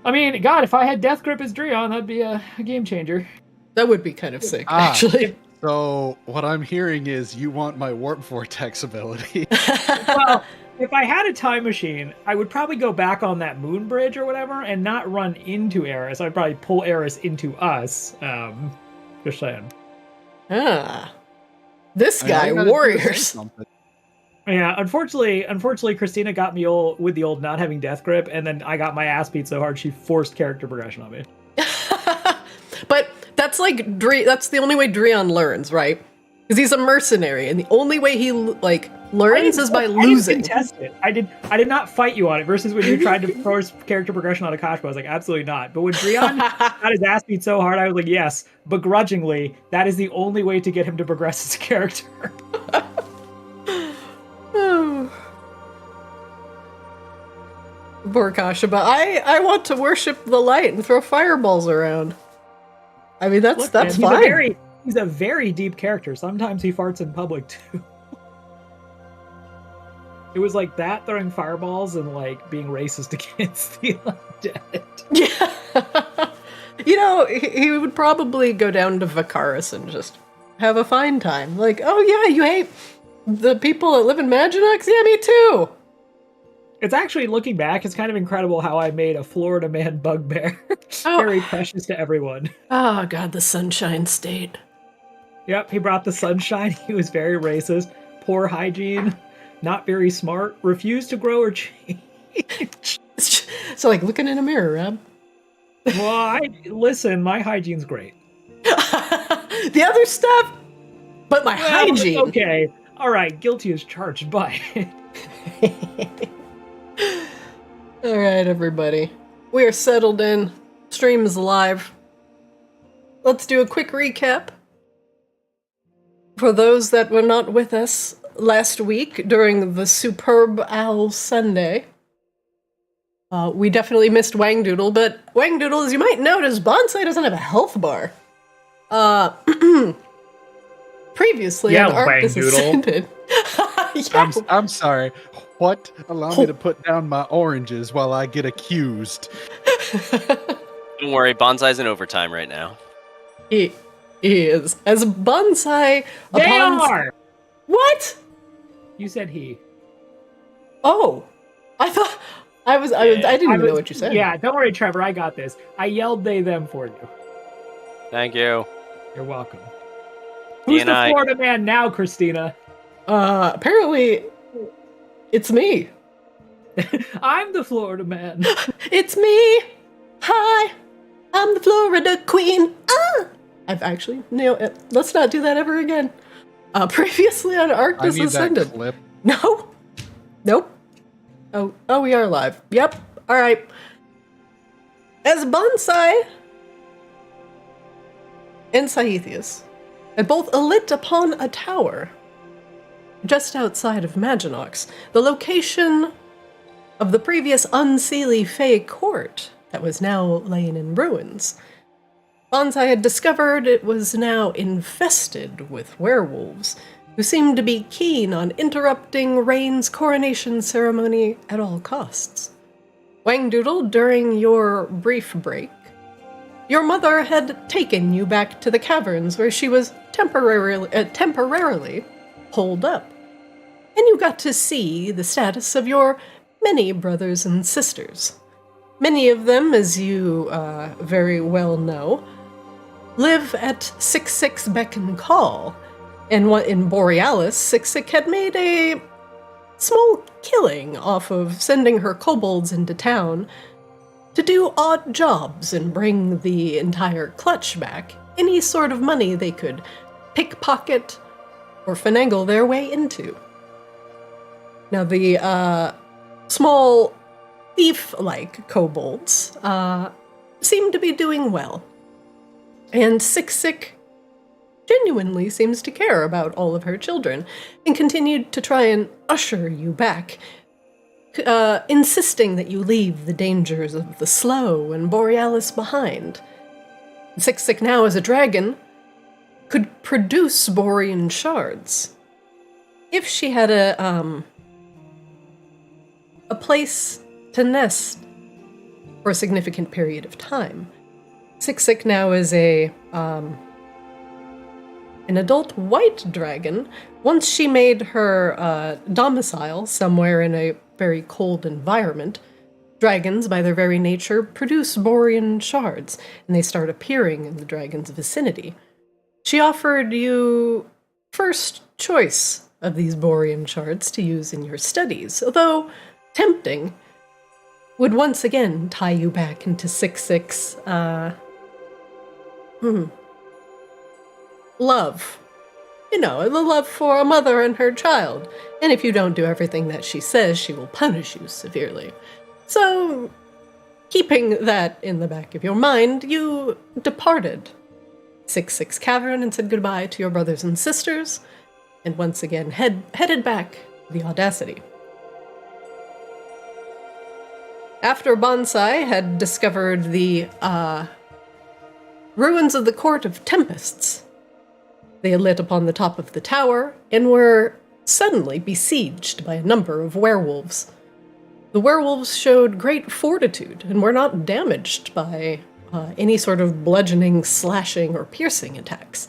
I mean, God, if I had Death Grip as Dreon, that'd be a game changer. That would be kind of sick, actually. So what I'm hearing is you want my Warp Vortex ability. Well, if I had a time machine, I would probably go back on that moon bridge or whatever and not run into Eris. I'd probably pull Eris into us. Just saying. This guy, warriors. Yeah, unfortunately, Christina got me with the old not having Death Grip, and then I got my ass beat so hard she forced character progression on me. But that's like that's the only way Dreon learns, right? Because he's a mercenary, and the only way he learns is by losing. I didn't contest it. I did not fight you on it. Versus when you tried to force character progression on Akashba, I was like, absolutely not. But when Dreon got his ass beat so hard, I was like, yes, begrudgingly, that is the only way to get him to progress as a character. Poor Kashba. I want to worship the light and throw fireballs around. I mean, that's fine. He's a very deep character. Sometimes he farts in public too. It was like that, throwing fireballs and like being racist against the undead. Yeah. You know, he would probably go down to Vakaris and just have a fine time. Like, oh yeah, you hate the people that live in Maginox? Yeah, me too. It's actually, looking back, it's kind of incredible how I made a Florida man bugbear. Very precious to everyone. Oh god, the Sunshine State. Yep, he brought the sunshine. He was very racist. Poor hygiene. Not very smart. Refused to grow or change. So like looking in a mirror, Rob. Well, listen, my hygiene's great. The other stuff, but my hygiene. Okay, all right, guilty as charged, but... All right, everybody. We are settled in. Stream is live. Let's do a quick recap. For those that were not with us last week during the superb Owl Sunday, we definitely missed Wangdoodle, but Wangdoodle, as you might notice, Bonsai doesn't have a health bar. Previously, on Arctis Ascended... Yeah. I'm sorry. What? Allow me to put down my oranges while I get accused. Don't worry, Bonsai's in overtime right now. He is. As Bonsai... They are! What? You said he. Oh. I thought... I didn't even know what you said. Yeah, don't worry, Trevor, I got this. I yelled they, them for you. Thank you. You're welcome. Who's the Florida man now, Christina? Apparently, it's me. I'm the Florida man. It's me. Hi, I'm the Florida queen. I've actually, let's not do that ever again. Previously on Arctis Ascended. That clip. No. Nope. Oh, we are live. Yep. All right. As Bonsai and Saithius had both alit upon a tower just outside of Maginox, the location of the previous unseelie Fey court that was now laying in ruins. Bonsai had discovered it was now infested with werewolves, who seemed to be keen on interrupting Rain's coronation ceremony at all costs. Wangdoodle, during your brief break, your mother had taken you back to the caverns where she was temporarily holed up, and you got to see the status of your many brothers and sisters. Many of them, as you very well know, live at 66 Beck and Call, and in Borealis, Six had made a small killing off of sending her kobolds into town to do odd jobs and bring the entire clutch back any sort of money they could pickpocket or finagle their way into. Now, the small thief-like kobolds seem to be doing well, and Six genuinely seems to care about all of her children and continued to try and usher you back, insisting that you leave the dangers of the Slow and Borealis behind. Six now, as a dragon, could produce Borean shards. If she had a place to nest for a significant period of time. Sik now is an adult white dragon. Once she made her domicile somewhere in a very cold environment, dragons, by their very nature, produce Borean shards, and they start appearing in the dragon's vicinity. She offered you first choice of these Borean shards to use in your studies, although tempting, would once again tie you back into Sik's love. You know, the love for a mother and her child. And if you don't do everything that she says, she will punish you severely. So, keeping that in the back of your mind, you departed Sik's Cavern and said goodbye to your brothers and sisters, and once again headed back to the Audacity. After Bonsai had discovered the ruins of the Court of Tempests, they had lit upon the top of the tower and were suddenly besieged by a number of werewolves. The werewolves showed great fortitude and were not damaged by any sort of bludgeoning, slashing, or piercing attacks,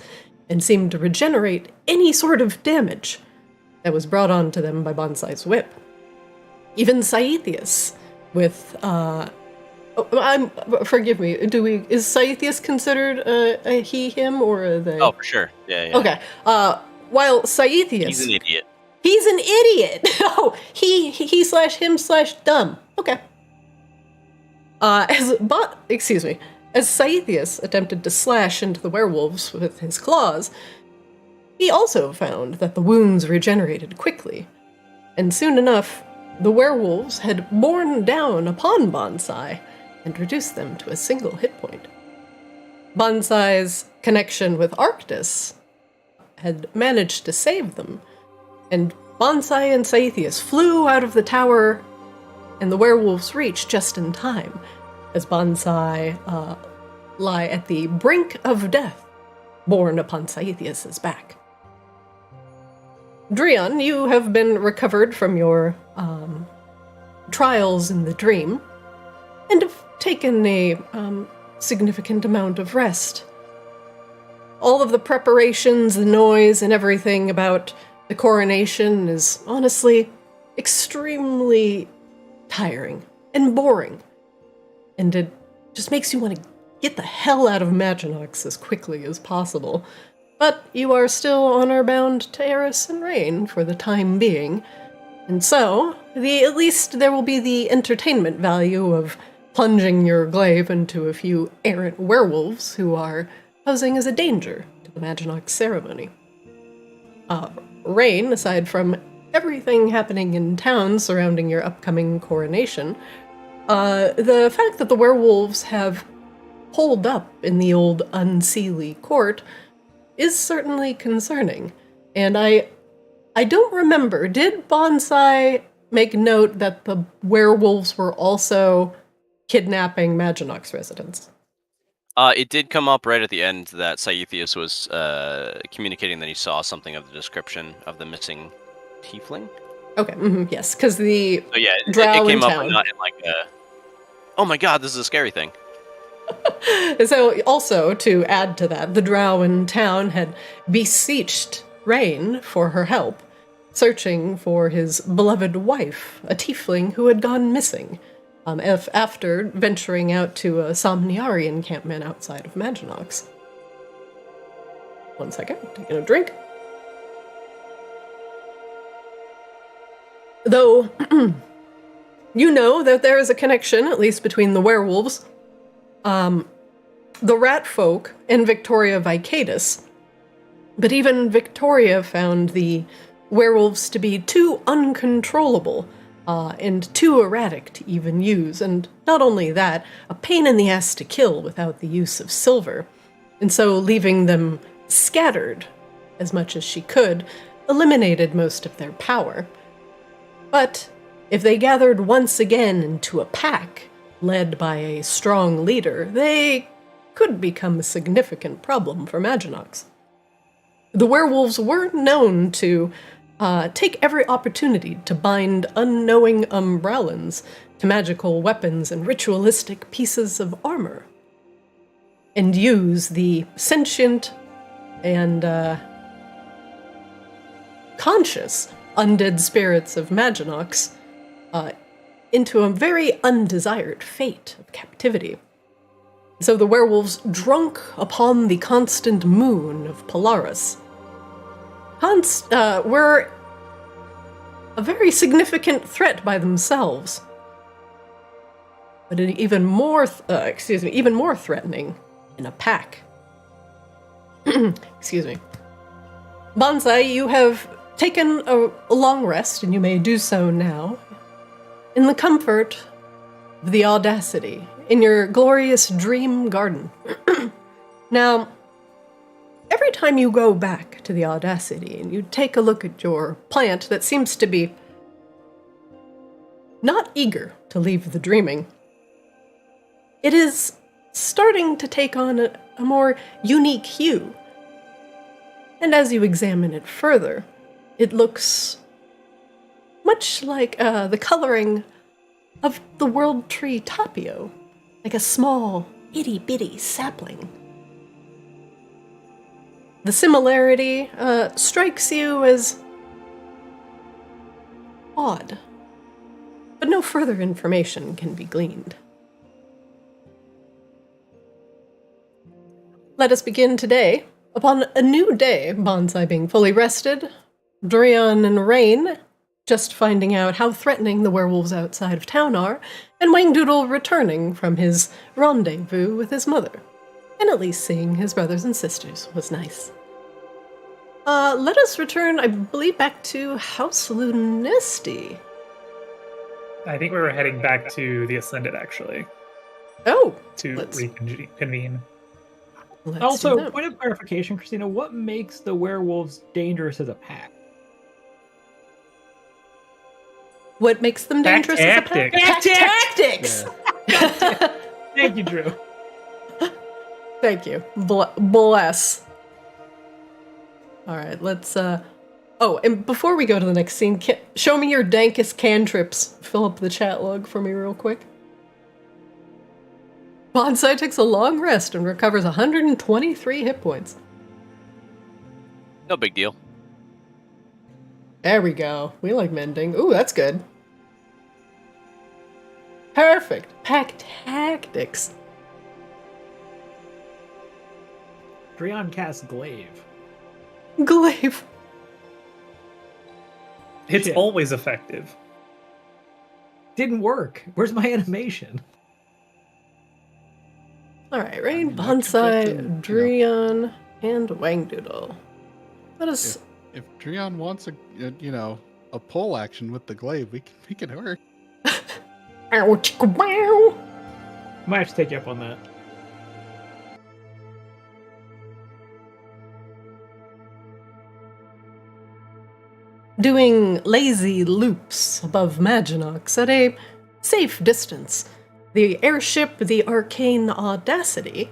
and seemed to regenerate any sort of damage that was brought on to them by Bonsai's whip. Even Saethius, with forgive me, is Saethius considered a he, him, or a they? Oh, for sure. Yeah. Okay. While Saethius... He's an idiot. He's an idiot! Oh, he slash him slash dumb. Okay. As Saethius attempted to slash into the werewolves with his claws, he also found that the wounds regenerated quickly, and soon enough, the werewolves had borne down upon Bonsai and reduced them to a single hit point. Bonsai's connection with Arctis had managed to save them, and Bonsai and Saethius flew out of the tower, and the werewolves reached just in time, as Bonsai lie at the brink of death, borne upon Saethius' back. Drion, you have been recovered from your trials in the dream, and have taken a significant amount of rest. All of the preparations, the noise, and everything about the coronation is honestly extremely tiring and boring, and it just makes you want to get the hell out of Maginox as quickly as possible. But you are still honor-bound to Eris and Rain for the time being, and so at least there will be the entertainment value of plunging your glaive into a few errant werewolves who are posing as a danger to the Maginox ceremony. Rain, aside from everything happening in town surrounding your upcoming coronation, the fact that the werewolves have holed up in the old unseelie court is certainly concerning. And I don't remember, did Bonsai make note that the werewolves were also kidnapping Maginox residents? It did come up right at the end that Saethius was communicating that he saw something of the description of the missing tiefling. Okay, yes, because the So yeah, it drow came in up town. not in like a, oh my god, this is a scary thing. So also, to add to that, the drow in town had beseeched Rain for her help, searching for his beloved wife, a tiefling who had gone missing, after venturing out to a Somniari encampment outside of Maginox. One second, taking a drink. Though, you know that there is a connection, at least between the werewolves, the rat folk, and Victoria Vicadus. But even Victoria found the werewolves to be too uncontrollable, and too erratic to even use, and not only that, a pain in the ass to kill without the use of silver, and so leaving them scattered as much as she could, eliminated most of their power. But if they gathered once again into a pack, led by a strong leader, they could become a significant problem for Maginox. The werewolves were known to take every opportunity to bind unknowing umbrellans to magical weapons and ritualistic pieces of armor, and use the sentient and conscious undead spirits of Maginox into a very undesired fate of captivity. So the werewolves, drunk upon the constant moon of Polaris, were a very significant threat by themselves, but even more threatening in a pack. Excuse me. Bonsai, you have taken a long rest, and you may do so now, in the comfort of the Audacity, in your glorious dream garden. Now, every time you go back to the Audacity and you take a look at your plant that seems to be not eager to leave the dreaming, it is starting to take on a more unique hue. And as you examine it further, it looks much like the coloring of the world tree Tapio, like a small, itty-bitty sapling. The similarity strikes you as odd, but no further information can be gleaned. Let us begin today upon a new day, Bonsai being fully rested, Drion and Rain just finding out how threatening the werewolves outside of town are, and Wangdoodle returning from his rendezvous with his mother. And at least seeing his brothers and sisters was nice. Let us return, I believe, back to House Lunisty. I think we were heading back to the Ascended, actually. Oh! To reconvene. Also, point of clarification, Christina, what makes the werewolves dangerous as a pack? What makes them dangerous as a pack? Pack tactics! Yeah. Thank you, Drew. Thank you. Bless. Alright, let's, Oh, and before we go to the next scene, show me your dankest cantrips. Fill up the chat log for me real quick. Bonsai takes a long rest and recovers 123 hit points. No big deal. There we go. We like mending. Ooh, that's good. Perfect. Pack tactics. Drion casts Glaive. Glaive. It's Shit. always effective. Didn't work. Where's my animation? Alright, Rain, I Bonsai, can, Drion, and Wangdoodle. Let us... If Drion wants a pull action with the glaive, we can make it work. Ouch, wow. Might have to take you up on that. Doing lazy loops above Maginox at a safe distance, the airship, the Arcane Audacity,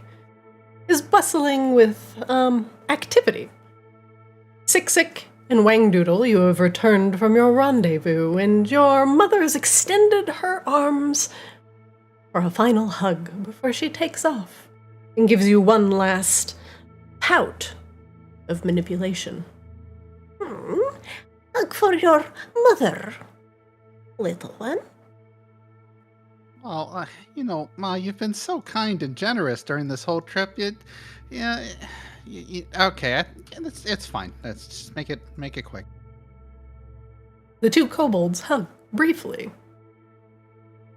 is bustling with, activity. Siksik and Wangdoodle, you have returned from your rendezvous, and your mother has extended her arms for a final hug before she takes off and gives you one last pout of manipulation. Hug for your mother, little one. Well, Ma, you've been so kind and generous during this whole trip. Okay, it's fine. Let's just make it quick. The two kobolds hug briefly,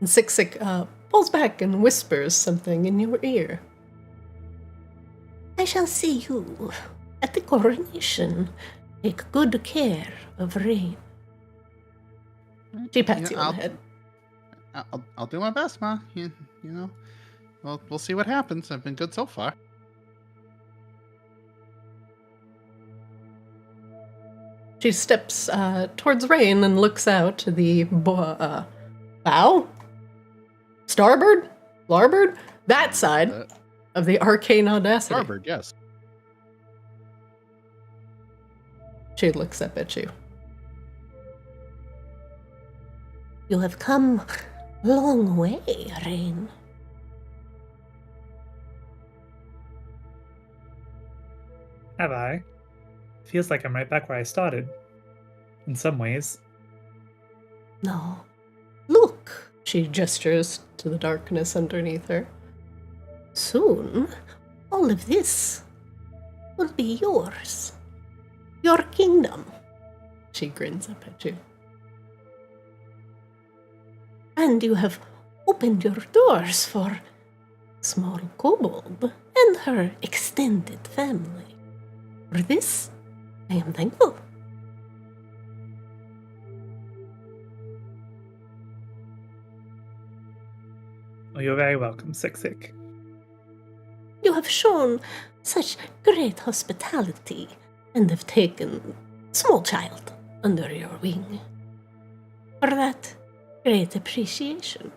and Siksik pulls back and whispers something in your ear. I shall see you at the coronation. Take good care of Rain. She pats you on the head. I'll do my best, Ma. We'll see what happens. I've been good so far. She steps towards Rain and looks out to the bow, starboard, larboard, that side of the Arcane Audacity. Starboard, yes. She looks up at you. You have come long way, Rain. Have I? Feels like I'm right back where I started. In some ways. No. Look, she gestures to the darkness underneath her. Soon, all of this will be yours. Your kingdom. She grins up at you. And you have opened your doors for small kobold and her extended family. For this, I am thankful. Well, you're very welcome, Sik. You have shown such great hospitality and have taken small child under your wing. For that, great appreciation.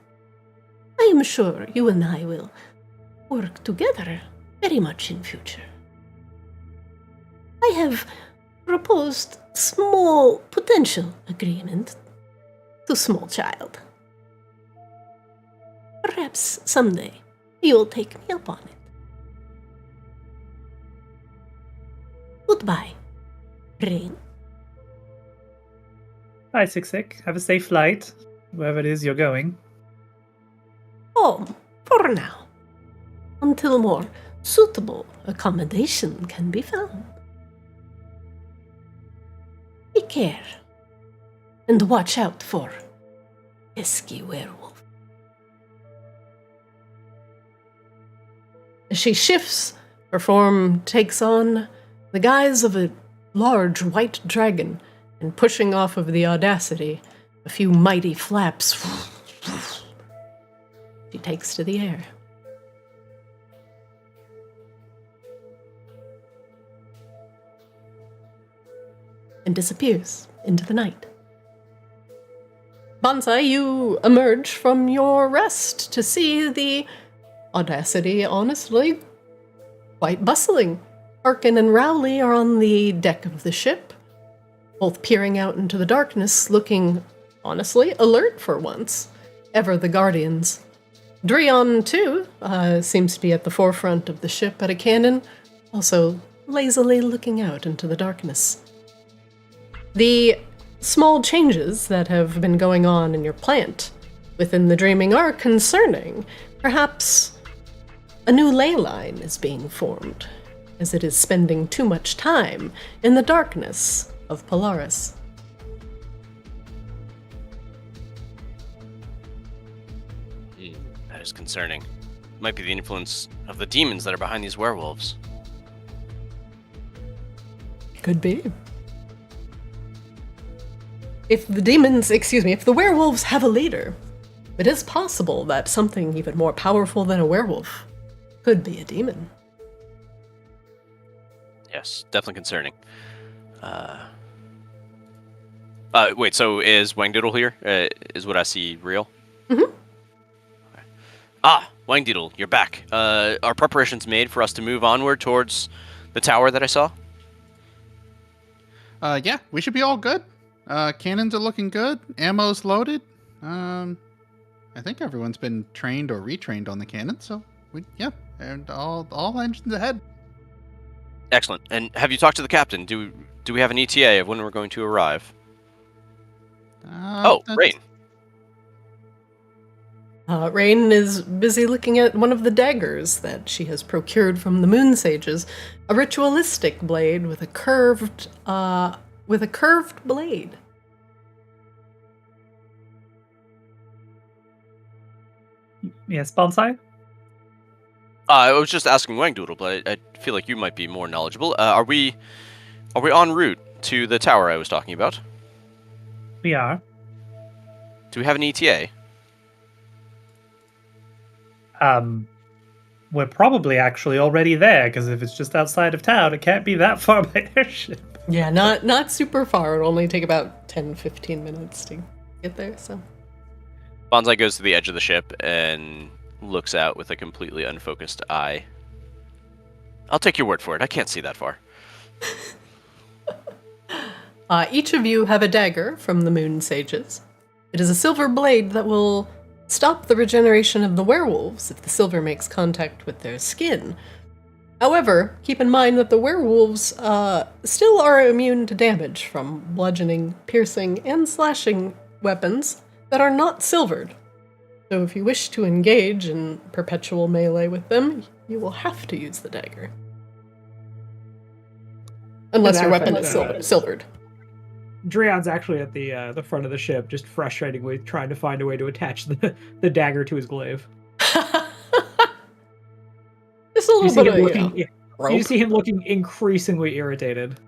I am sure you and I will work together very much in future. I have proposed small potential agreement to small child. Perhaps someday you will take me up on it. Goodbye, Rain. Bye, Sik. Have a safe flight, wherever it is you're going. Home, for now. Until more suitable accommodation can be found. Take care. And watch out for pesky werewolf. As she shifts, her form takes on the guise of a large white dragon, and pushing off of the Audacity, a few mighty flaps, she takes to the air. And disappears into the night. Bonsai, you emerge from your rest to see the Audacity, honestly, quite bustling. Arkin and Rowley are on the deck of the ship, both peering out into the darkness, looking, honestly, alert for once. Ever the guardians. Drion, too, seems to be at the forefront of the ship at a cannon, also lazily looking out into the darkness. The small changes that have been going on in your plant within the Dreaming are concerning. Perhaps a new ley line is being formed, as it is spending too much time in the darkness of Polaris. That is concerning. Might be the influence of the demons that are behind these werewolves. Could be. If the werewolves have a leader, it is possible that something even more powerful than a werewolf could be a demon. Yes, definitely concerning. Wait, so is Wangdoodle here? Is what I see real? Mm-hmm. Okay. Ah, Wangdoodle, you're back. Are preparations made for us to move onward towards the tower that I saw? Yeah, we should be all good. Cannons are looking good. Ammo's loaded. I think everyone's been trained or retrained on the cannon, so and all engines ahead. Excellent. And have you talked to the captain? Do we have an ETA of when we're going to arrive? Rain. Rain is busy looking at one of the daggers that she has procured from the Moon Sages, a ritualistic blade with a curved blade. Yes, Bonsai? I was just asking Wangdoodle, but I feel like you might be more knowledgeable. Are we en route to the tower I was talking about? We are. Do we have an ETA? We're probably actually already there, because if it's just outside of town, it can't be that far by airship. Yeah, not super far. It'll only take about 10-15 minutes to get there, so. Bonsai goes to the edge of the ship and looks out with a completely unfocused eye. I'll take your word for it. I can't see that far. Each of you have a dagger from the Moon Sages. It is a silver blade that will stop the regeneration of the werewolves if the silver makes contact with their skin. However, keep in mind that the werewolves still are immune to damage from bludgeoning, piercing, and slashing weapons that are not silvered. So if you wish to engage in perpetual melee with them, you will have to use the dagger. Unless your weapon is silvered. Dreon's actually at the front of the ship, just frustratingly trying to find a way to attach the dagger to his glaive. Just a little bit of you see him looking increasingly irritated.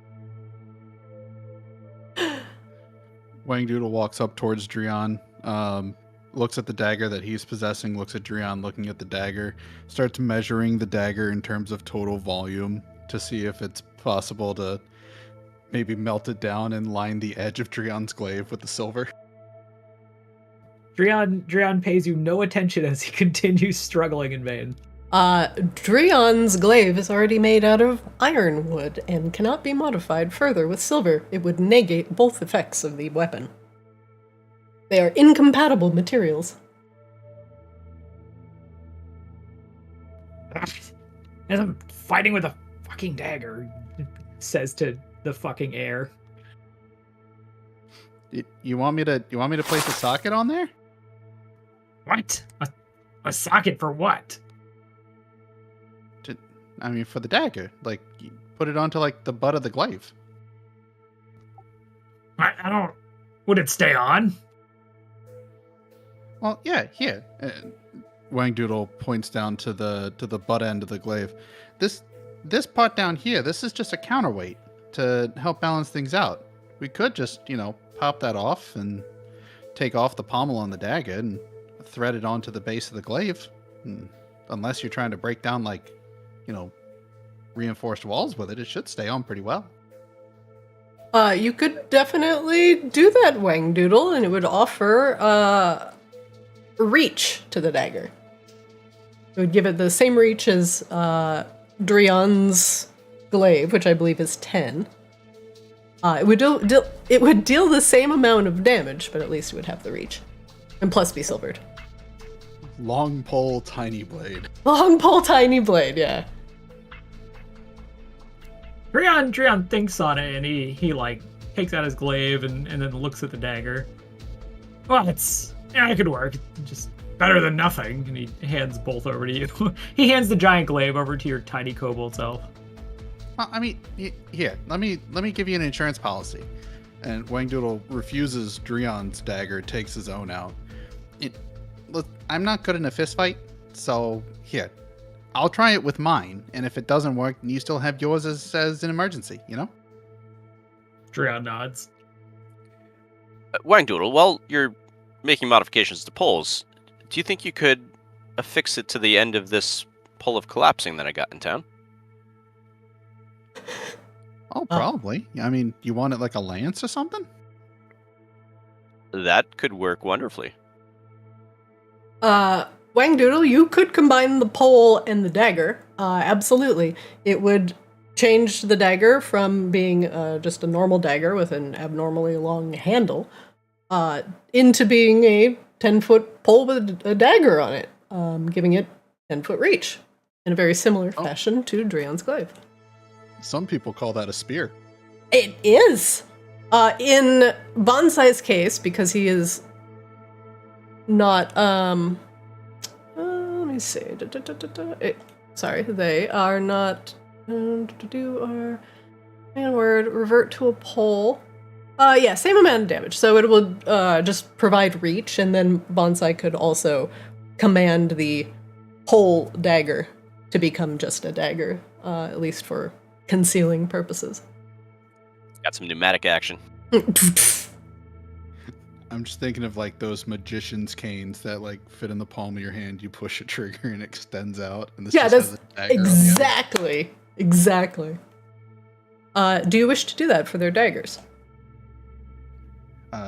Wangdoodle walks up towards Dreon, looks at the dagger that he's possessing, looks at Dreon looking at the dagger, starts measuring the dagger in terms of total volume to see if it's possible to maybe melt it down and line the edge of Dreon's glaive with the silver. Dreon pays you no attention as he continues struggling in vain. Dreon's glaive is already made out of ironwood and cannot be modified further with silver. It would negate both effects of the weapon. They are incompatible materials. As I'm fighting with a fucking dagger, says to the fucking air. You want me to place a socket on there? What? A socket for what? For the dagger. Like, you put it onto, like, the butt of the glaive. I don't... Would it stay on? Well, yeah, here. Wangdoodle points down to the butt end of the glaive. This part down here, this is just a counterweight to help balance things out. We could just, pop that off and take off the pommel on the dagger and thread it onto the base of the glaive. Unless you're trying to break down, like, reinforced walls with it, it should stay on pretty well. You could definitely do that, Wangdoodle, and it would offer reach to the dagger. It would give it the same reach as Dreon's glaive, which I believe is 10. It would deal the same amount of damage, but at least it would have the reach. And plus be silvered. Long pole, tiny blade. Long pole, tiny blade, yeah. Dreon thinks on it, and he like takes out his glaive and then looks at the dagger. Well, it could work. Just better than nothing. And he hands both over to you. He hands the giant glaive over to your tiny kobold self. Well, here, let me give you an insurance policy. And Wangdoodle refuses Dreon's dagger, takes his own out. Look, I'm not good in a fist fight, so here, I'll try it with mine, and if it doesn't work, you still have yours as an emergency, Dreon nods. Wangdoodle, while you're making modifications to poles, do you think you could affix it to the end of this pole of collapsing that I got in town? Oh, probably. You want it like a lance or something? That could work wonderfully. Wangdoodle, you could combine the pole and the dagger. Absolutely. It would change the dagger from being just a normal dagger with an abnormally long handle into being a 10-foot pole with a dagger on it, giving it 10-foot reach in a very similar fashion to Dreon's glaive. Some people call that a spear. It is. In Bonsai's case, because he is not, let me see. Sorry, they are not, revert to a pole. Yeah, same amount of damage. So it will just provide reach, and then Bonsai could also command the whole dagger to become just a dagger, at least for concealing purposes. Got some pneumatic action. I'm just thinking of like those magician's canes that like fit in the palm of your hand. You push a trigger and it extends out. And this yeah, just that's has a dagger exactly. Do you wish to do that for their daggers?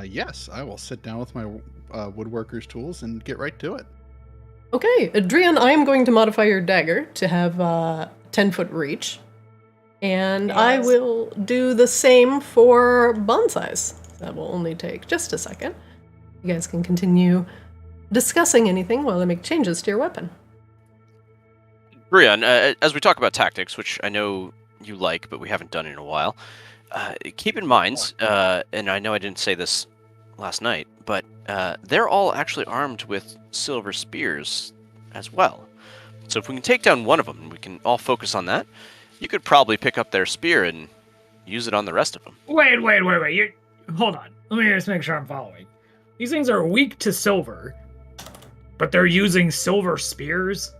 Yes, I will sit down with my woodworker's tools and get right to it. Okay, Adrian, I am going to modify your dagger to have 10-foot reach. And yes. I will do the same for Bonsai's. That will only take just a second. You guys can continue discussing anything while I make changes to your weapon. Brian, as we talk about tactics, which I know you like, but we haven't done in a while, keep in mind, and I know I didn't say this last night, but they're all actually armed with silver spears as well. So if we can take down one of them, we can all focus on that. You could probably pick up their spear and use it on the rest of them. Wait. Hold on. Let me just make sure I'm following. These things are weak to silver, but they're using silver spears?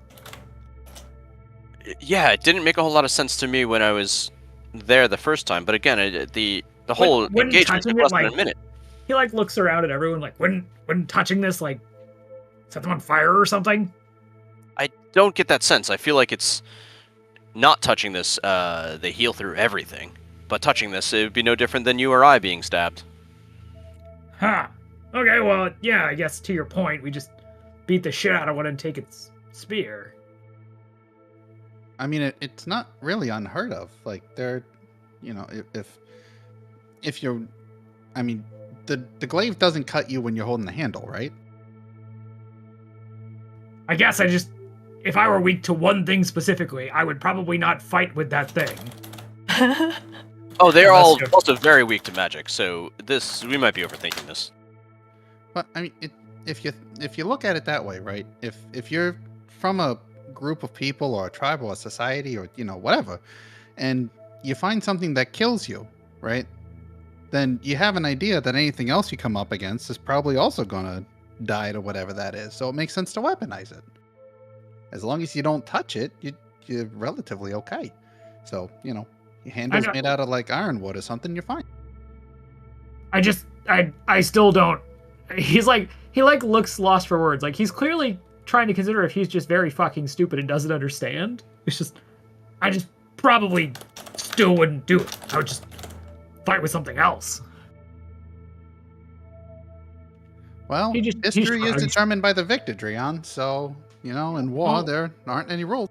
Yeah, it didn't make a whole lot of sense to me when I was there the first time, but again, the whole engagement took less than a minute. He looks around at everyone wouldn't touching this set them on fire or something? I don't get that sense. I feel like it's not touching this, they heal through everything. But touching this, it would be no different than you or I being stabbed. Huh. Okay, well, yeah, I guess to your point, we just beat the shit out of one and take its spear. I mean, it's not really unheard of. They're, if you're, I mean, the glaive doesn't cut you when you're holding the handle, right? I guess if I were weak to one thing specifically, I would probably not fight with that thing. Oh, they're all also very weak to magic, so we might be overthinking this. But I mean, if you look at it that way, right? If you're from a group of people or a tribe or a society or whatever, and you find something that kills you, right? Then you have an idea that anything else you come up against is probably also gonna die to whatever that is. So it makes sense to weaponize it. As long as you don't touch it, you're relatively okay. So your handle's made out of ironwood or something, you're fine. I still don't. He looks lost for words. He's clearly trying to consider if he's just very fucking stupid and doesn't understand. I just probably still wouldn't do it. I would just fight with something else. Well, history is determined by the victor, Drian. So, in war, there aren't any rules.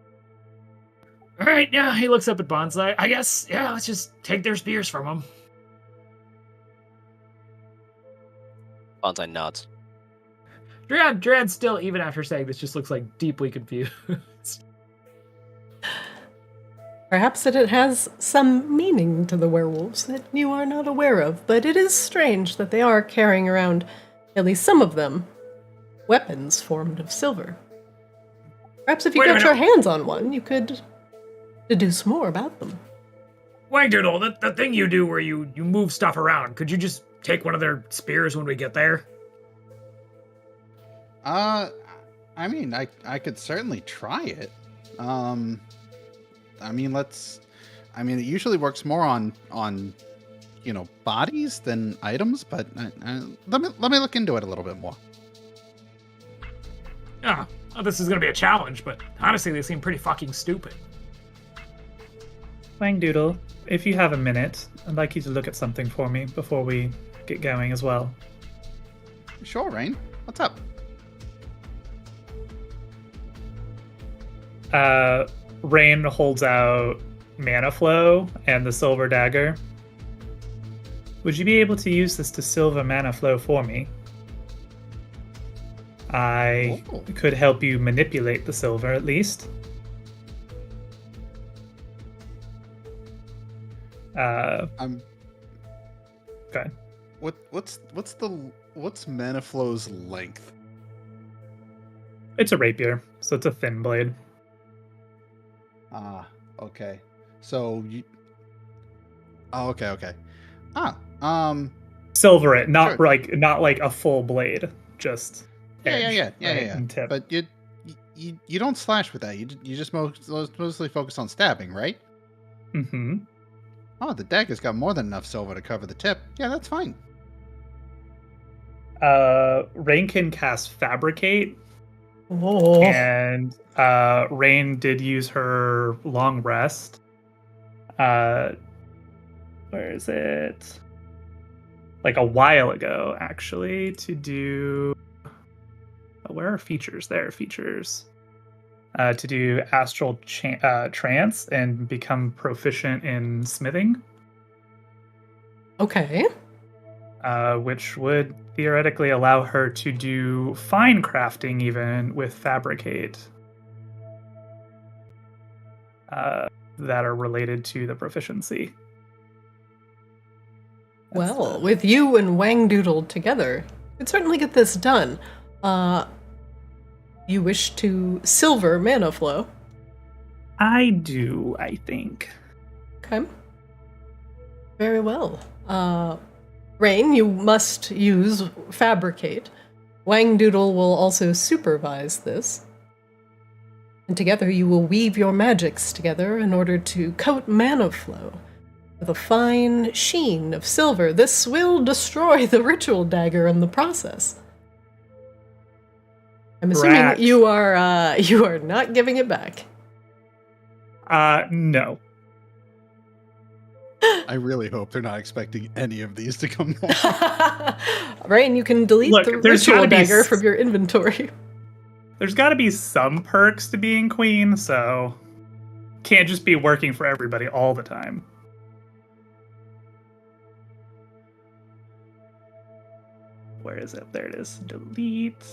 All right, yeah, he looks up at Bonsai. I guess, yeah, let's just take their spears from him. Bonsai nods. Drian still, even after saying this, just looks deeply confused. Perhaps that it has some meaning to the werewolves that you are not aware of, but it is strange that they are carrying around, at least some of them, weapons formed of silver. Perhaps if you got your hands on one, you could deduce more about them. Wangdoodle, the thing you do where you move stuff around, could you just take one of their spears when we get there? I mean, I could certainly try it. It usually works more on bodies than items, but let me look into it a little bit more. Oh, this is gonna be a challenge, but honestly, they seem pretty fucking stupid. Wangdoodle, if you have a minute, I'd like you to look at something for me before we get going as well. Sure, Rain. What's up? Rain holds out Mana Flow and the Silver Dagger. Would you be able to use this to silver Mana Flow for me? I could help you manipulate the silver, at least. I'm. Go ahead. What's Mana Flow's length? It's a rapier, so it's a thin blade. Ah, okay. So you. Oh, okay. Silver it, not sure. not like a full blade, just edge, yeah. and tip. But you don't slash with that. You just mostly focus on stabbing, right? Mm-hmm. Oh, the dagger's got more than enough silver to cover the tip. Yeah, that's fine. Rain can cast Fabricate. Oh. And Rain did use her long rest. Where is it? A while ago, actually, to do. Where are features? There are features. To do astral trance and become proficient in smithing. Okay. which would theoretically allow her to do fine crafting even with fabricate that are related to the proficiency. Well, with you and Wang Doodle together, you could certainly get this done. You wish to silver mana flow. I do, I think. Okay. Very well. Rain, you must use fabricate. Wang Doodle will also supervise this. And together you will weave your magics together in order to coat mana flow with a fine sheen of silver. This will destroy the ritual dagger in the process. I'm assuming you are not giving it back. No. I really hope they're not expecting any of these to come back. Rain, you can delete the ritual dagger from your inventory. There's got to be some perks to being queen, so can't just be working for everybody all the time. Where is it? There it is. Delete.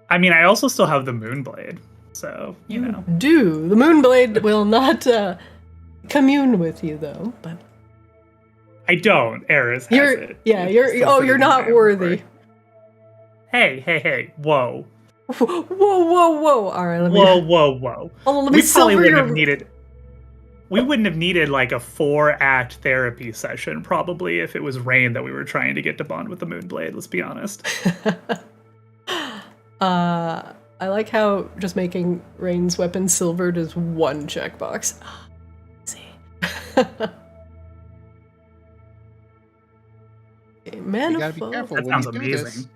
I mean, I also still have the Moonblade, so, you know. Do. The Moonblade will not commune with you, though, but... I don't. Eris has it. Yeah, you're not worthy. Hey. Whoa. Whoa. All right, let me... Whoa. Oh, let me We wouldn't have needed like a 4-act therapy session, probably, if it was Rain that we were trying to get to bond with the Moonblade, let's be honest. I like how just making Rain's weapon silvered is one checkbox. See. Man, you gotta be careful that when sounds you do amazing. this.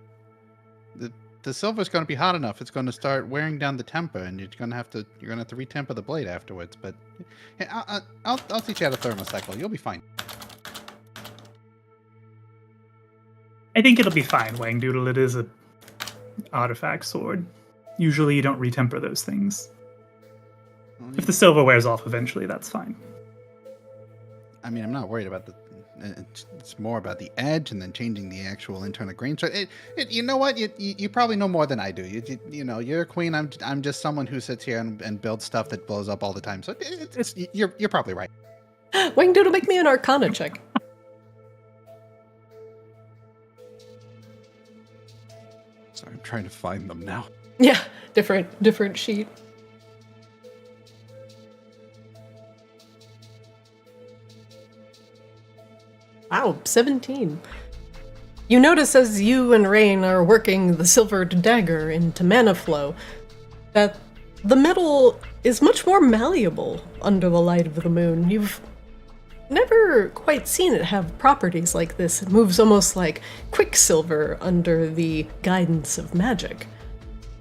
The silver's going to be hot enough. It's going to start wearing down the temper, and you're going to have to retemper the blade afterwards. But hey, I'll teach you how to thermocycle. You'll be fine. I think it'll be fine, Wang Doodle. It is a artifact sword. Usually you don't retemper those things. Well, If the silver wears off eventually, that's fine. I mean, I'm not worried about the. It's more about the edge and then changing the actual internal grain. So you know what? You probably know more than I do. You know, you're a queen. I'm just someone who sits here and builds stuff that blows up all the time. So you're probably right. Wang Doodle, make me an Arcana check. Sorry, I'm trying to find them now. Yeah, different sheet. Wow, 17. You notice as you and Rain are working the silvered dagger into mana flow that the metal is much more malleable under the light of the moon. You've never quite seen it have properties like this. It moves almost like quicksilver under the guidance of magic.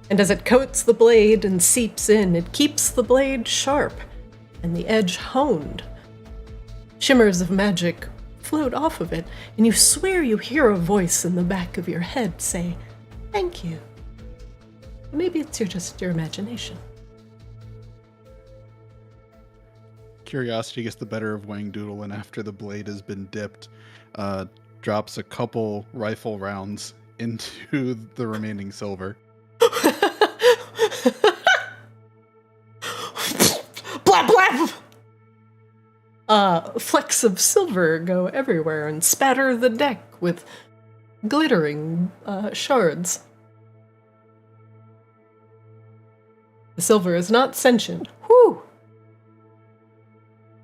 And as it coats the blade and seeps in, it keeps the blade sharp and the edge honed. Shimmers of magic float off of it, and you swear you hear a voice in the back of your head say, "Thank you." Maybe it's just your imagination. Curiosity gets the better of Wang Doodle, and after the blade has been dipped, drops a couple rifle rounds into the remaining silver. Blap blap! Flecks of silver go everywhere and spatter the deck with glittering shards. The silver is not sentient. Whew!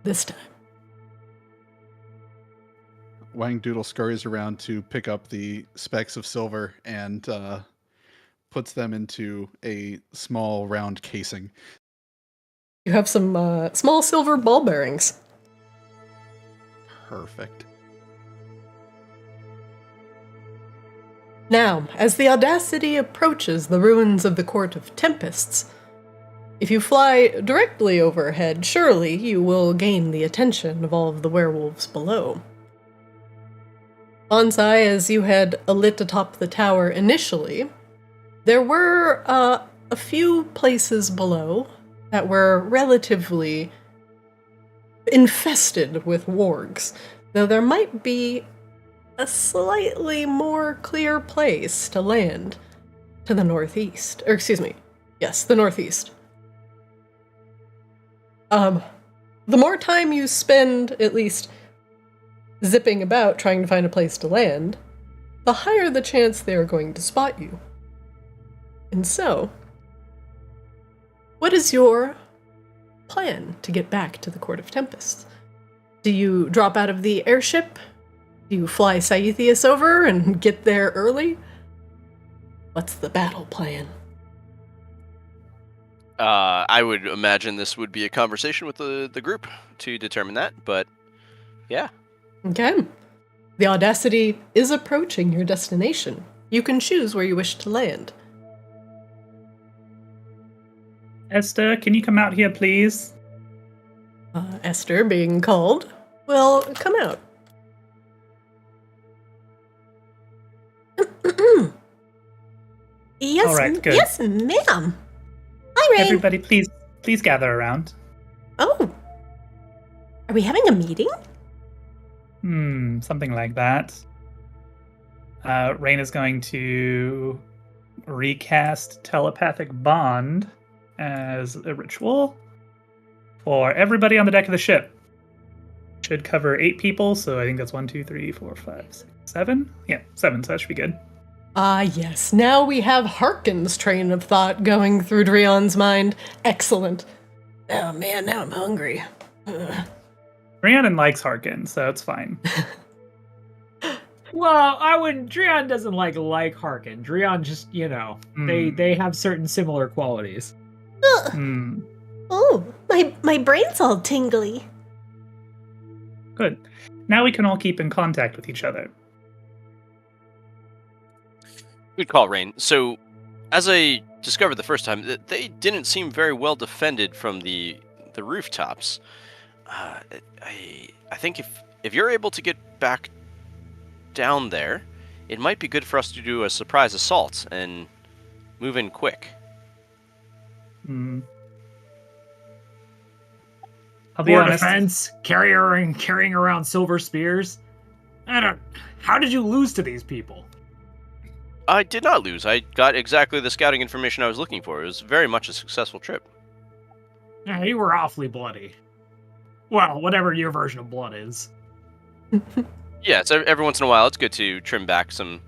This time. Wang Doodle scurries around to pick up the specks of silver and puts them into a small round casing. You have some small silver ball bearings. Perfect. Now, as the Audacity approaches the ruins of the Court of Tempests, if you fly directly overhead, surely you will gain the attention of all of the werewolves below. Bonsai, as you had alit atop the tower initially, there were a few places below that were relatively infested with wargs, though there might be a slightly more clear place to land to the northeast. Or excuse me, yes, the northeast. The more time you spend, at least, zipping about trying to find a place to land, the higher the chance they are going to spot you. And so, what is your plan to get back to the Court of Tempests? Do you drop out of the airship? Do you fly Saethius over and get there early? What's the battle plan? I would imagine this would be a conversation with the group to determine that, but yeah. Okay. The Audacity is approaching your destination. You can choose where you wish to land. Esther, can you come out here, please? Esther, being called, will come out. Yes, All right, good. yes, ma'am. Hi, Rain. Everybody, please gather around. Oh, are we having a meeting? Something like that. Rain is going to recast telepathic bond as a ritual for everybody on the deck of the ship. Should cover 8 people, so I think that's 1, 2, 3, 4, 5, 6, 7. Yeah, 7, so that should be good. Ah, yes. Now we have Harkin's train of thought going through Drion's mind. Excellent. Oh man, now I'm hungry. Rhiannon likes Harkin, so it's fine. Well, I wouldn't. Drion doesn't like Harkin. Drion just, they have certain similar qualities. Hmm. Oh, my brain's all tingly. Good. Now we can all keep in contact with each other. Good call, Rain. So, as I discovered the first time, they didn't seem very well defended from the rooftops. I think if you're able to get back down there, it might be good for us to do a surprise assault and move in quick. I'll be More honest. defense, carrying around silver spears. How did you lose to these people? I did not lose. I got exactly the scouting information I was looking for. It was very much a successful trip. Yeah, you were awfully bloody. Well, whatever your version of blood is. Yeah, so every once in a while it's good to trim back some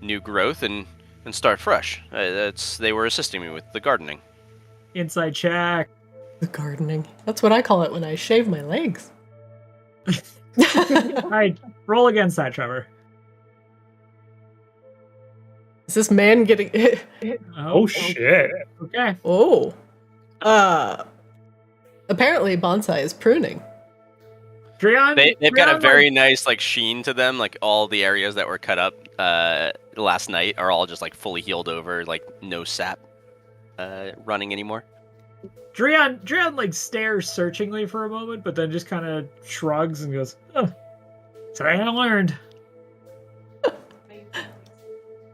new growth and start fresh. They were assisting me with the gardening. Inside check. The gardening. That's what I call it when I shave my legs. Alright, roll against that, Trevor. Is this man getting... Oh shit. Okay. Oh. Apparently Bonsai is pruning. Drion, They've got a Drion, very nice sheen to them. Like all the areas that were cut up last night are all just fully healed over, no sap running anymore. Drion stares searchingly for a moment, but then just kind of shrugs and goes, "Oh, sorry, I learned."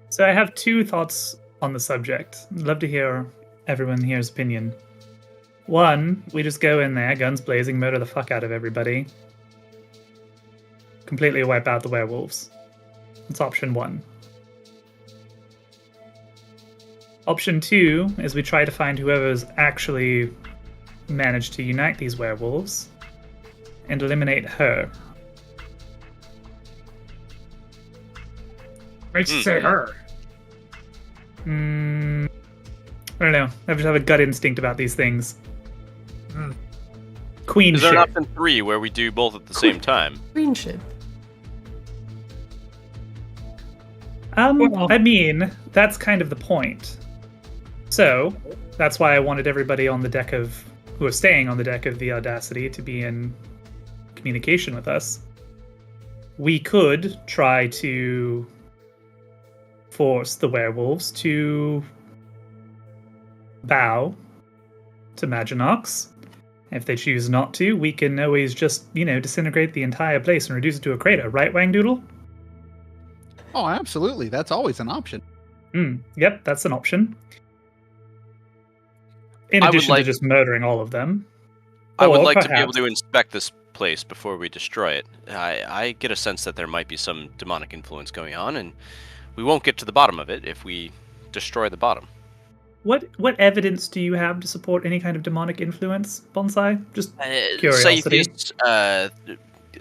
So I have 2 thoughts on the subject. I'd love to hear everyone here's opinion. 1, we just go in there, guns blazing, murder the fuck out of everybody. Completely wipe out the werewolves. That's option 1. Option 2 is we try to find whoever's actually managed to unite these werewolves and eliminate her. Makes you say her. I don't know. I just have a gut instinct about these things. Queen Is there shit. an option 3 where we do both at the same time? Green ship. I mean, that's kind of the point. So, that's why I wanted everybody on the deck who are staying on the deck of the Audacity to be in communication with us. We could try to force the werewolves to bow to Maginox. If they choose not to, we can always just, disintegrate the entire place and reduce it to a crater, right, Wangdoodle? Oh, absolutely. That's always an option. Yep, that's an option. In I would addition to like- just murdering all of them. I would Or like to be perhaps- able to inspect this place before we destroy it. I get a sense that there might be some demonic influence going on, and we won't get to the bottom of it if we destroy the bottom. What evidence do you have to support any kind of demonic influence, Bonsai? Just curiosity. Saithius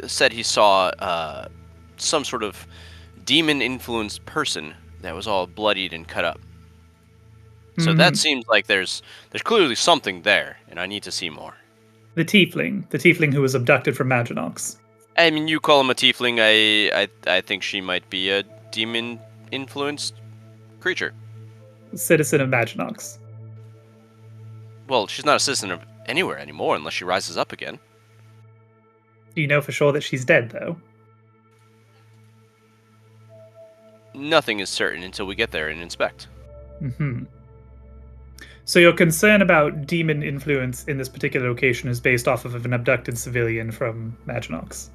said he saw some sort of demon-influenced person that was all bloodied and cut up. So that seems like there's clearly something there, and I need to see more. The tiefling who was abducted from Maginox. I mean, you call him a tiefling. I think she might be a demon-influenced creature. Citizen of Maginox. Well, she's not a citizen of anywhere anymore unless she rises up again. Do you know for sure that she's dead, though? Nothing is certain until we get there and inspect. Mm-hmm. So your concern about demon influence in this particular location is based off of an abducted civilian from Maginox.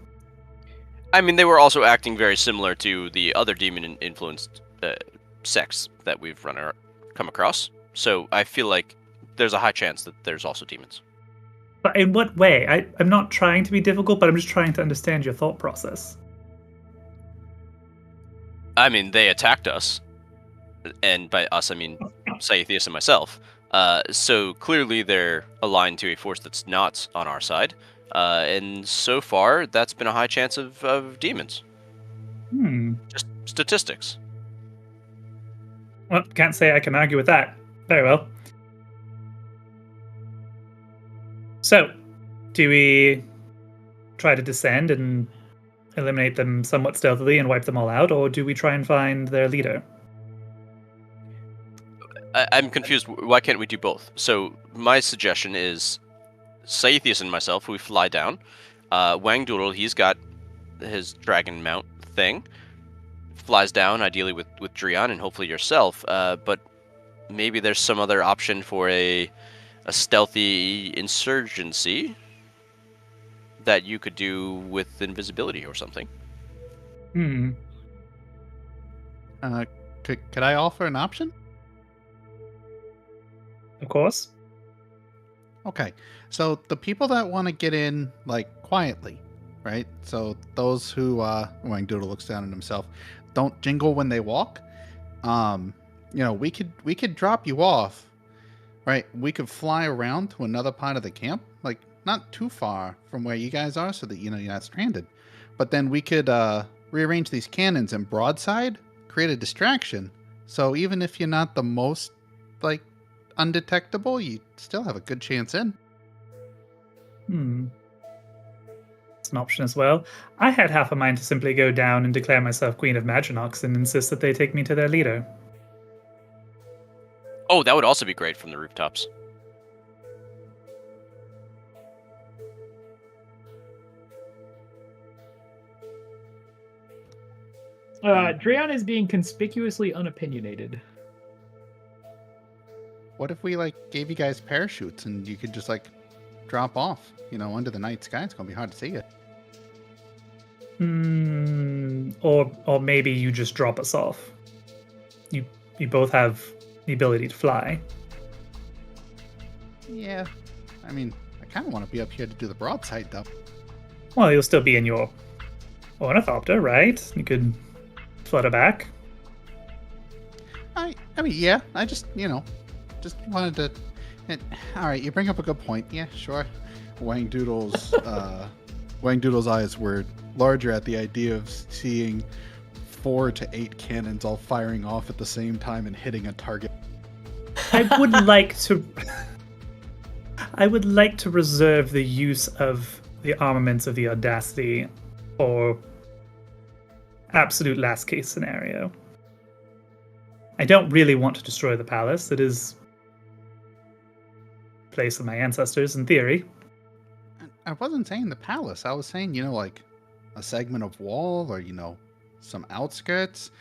I mean, they were also acting very similar to the other demon-influenced sects that we've come across. So I feel like there's a high chance that there's also demons. But in what way? I'm not trying to be difficult, but I'm just trying to understand your thought process. I mean, they attacked us. And by us, I mean Saithius and myself. So clearly they're aligned to a force that's not on our side. And so far, that's been a high chance of demons. Just statistics. Well, can't say I can argue with that. Very well. So, do we try to descend and eliminate them somewhat stealthily and wipe them all out, or do we try and find their leader? I'm confused. Why can't we do both? So my suggestion is Saithius and myself, we fly down. Wang Doodle, he's got his dragon mount thing. Flies down, ideally with Drian and hopefully yourself. But maybe there's some other option for a stealthy insurgency that you could do with invisibility or something. Could I offer an option? Of course. Okay, so the people that want to get in, like, quietly, right? So those who, Wang Doodle looks down at himself, don't jingle when they walk. We could drop you off, right? We could fly around to another part of the camp, like, not too far from where you guys are so that, you're not stranded. But then we could, rearrange these cannons and broadside, create a distraction. So even if you're not the most, like, undetectable, you still have a good chance in. It's an option as well. I had half a mind to simply go down and declare myself Queen of Maginox and insist that they take me to their leader. Oh, that would also be great from the rooftops. Drian is being conspicuously unopinionated. What if we, like, gave you guys parachutes and you could just, like, drop off, under the night sky? It's gonna be hard to see you. Or maybe you just drop us off. You both have the ability to fly. Yeah, I mean, I kind of want to be up here to do the broadside, though. Well, you'll still be in your ornithopter, right? You could flutter back. I mean, yeah, I just wanted to. All right, you bring up a good point. Yeah, sure. Wang Doodle's eyes were larger at the idea of seeing 4 to 8 cannons all firing off at the same time and hitting a target. I would like to reserve the use of the armaments of the Audacity for absolute last case scenario. I don't really want to destroy the palace. It is the place of my ancestors, in theory. I wasn't saying the palace. I was saying, like a segment of wall or, some outskirts.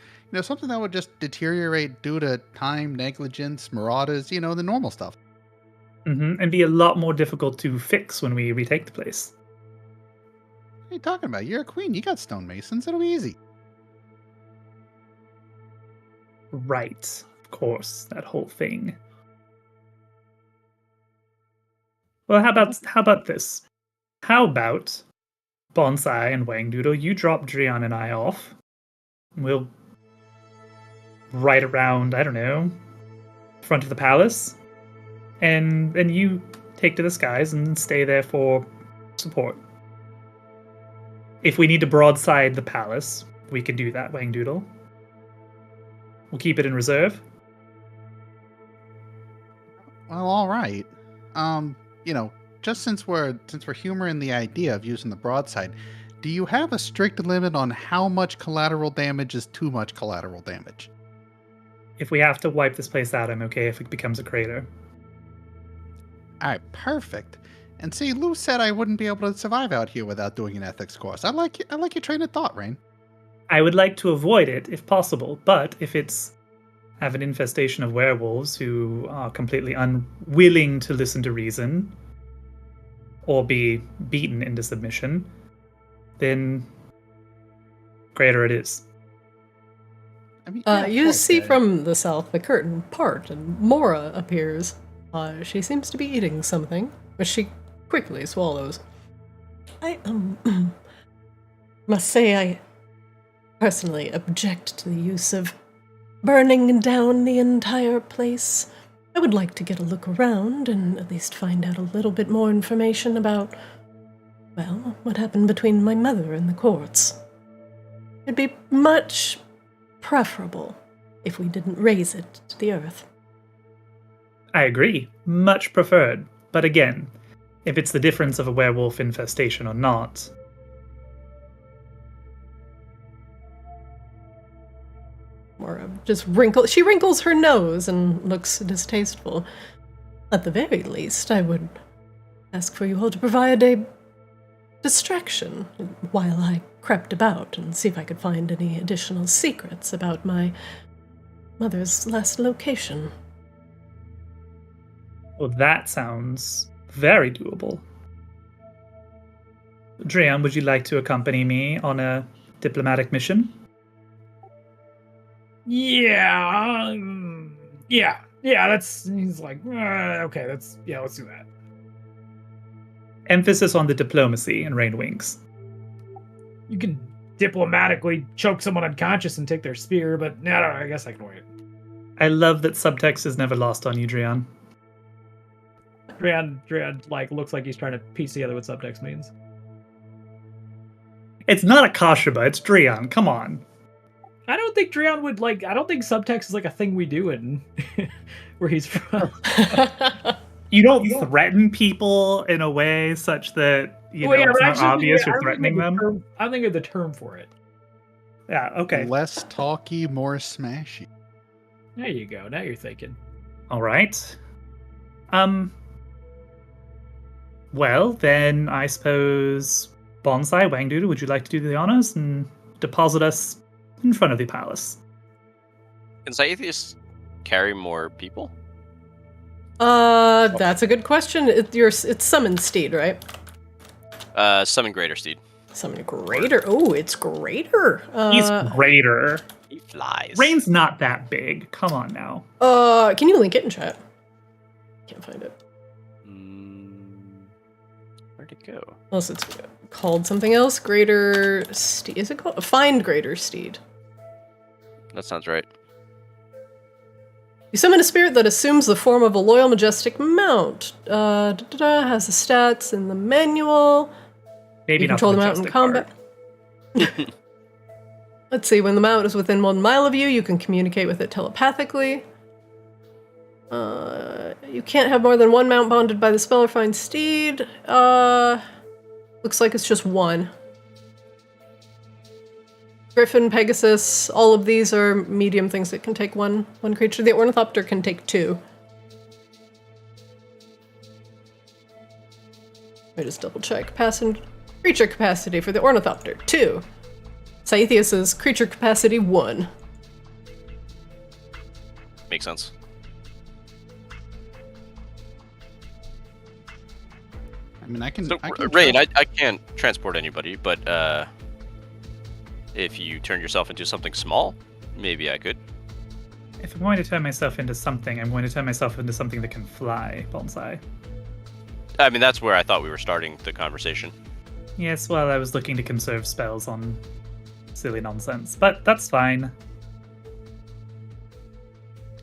Something that would just deteriorate due to time, negligence, marauders, the normal stuff. And be a lot more difficult to fix when we retake the place. What are you talking about? You're a queen. You got stonemasons. It'll be easy. Right. Of course. That whole thing. Well, how about this? How about Bonsai and Wangdoodle, you drop Drian and I off. We'll right around, I don't know, front of the palace. And you take to the skies and stay there for support. If we need to broadside the palace, we can do that, Wangdoodle. We'll keep it in reserve. Well, all right. Just since we're humoring the idea of using the broadside, do you have a strict limit on how much collateral damage is too much collateral damage? If we have to wipe this place out, I'm okay if it becomes a crater. All right, perfect. And see, Lou said I wouldn't be able to survive out here without doing an ethics course. I like your train of thought, Rain. I would like to avoid it if possible, but if it's have an infestation of werewolves who are completely unwilling to listen to reason or be beaten into submission, then greater it is. I mean, You see from the south the curtain part, and Mora appears. She seems to be eating something, which she quickly swallows. I must say I personally object to the use of burning down the entire place. I would like to get a look around and at least find out a little bit more information about, well, what happened between my mother and the courts. It'd be much preferable if we didn't raise it to the earth. I agree. Much preferred. But again, if it's the difference of a werewolf infestation or not. Mora just she wrinkles her nose and looks distasteful. At the very least, I would ask for you all to provide a distraction while I crept about and see if I could find any additional secrets about my mother's last location. Well, that sounds very doable. Drian, would you like to accompany me on a diplomatic mission? Yeah. He's like, okay, let's do that. Emphasis on the diplomacy in Rain Winks. You can diplomatically choke someone unconscious and take their spear, but no, I guess I can wait. I love that subtext is never lost on you, Drian. Drian like looks like he's trying to piece together what subtext means. It's not a Kashaba, it's Drian. Come on. I don't think Drian would like. I don't think subtext is like a thing we do in where he's from. You don't threaten people in a way such that it's not obvious you're threatening them. I'm thinking of the term for it. Yeah. Okay. Less talky, more smashy. There you go. Now you're thinking. All right. Well, then I suppose Bonsai, Wangdoodle, would you like to do the honors and deposit us in front of the palace? Can Scythius carry more people? That's a good question. It's Summon Steed, right? Summon Greater Steed. Summon Greater. Oh, it's Greater. He's greater. He flies. Rain's not that big. Come on now. Can you link it in chat? Can't find it. Where'd it go? Unless it's called something else. Greater Steed. Is it called? Find Greater Steed. That sounds right. You summon a spirit that assumes the form of a loyal, majestic mount. Has the stats in the manual. Maybe you not control the the mount in majestic combat. Let's see. When the mount is within 1 mile of you, you can communicate with it telepathically. You can't have more than one mount bonded by the spell or find steed. Looks like it's just one. Griffin, Pegasus, all of these are medium things that can take one creature. The Ornithopter can take 2. Let me just double check. Creature capacity for the Ornithopter, 2. Scythius's creature capacity, 1. Makes sense. I mean, I can. So, I can Raid, I can't transport anybody, but if you turn yourself into something small, maybe I could. If I'm going to turn myself into something, I'm going to turn myself into something that can fly, Bonsai. I mean, that's where I thought we were starting the conversation. Yes, well, I was looking to conserve spells on silly nonsense, but that's fine.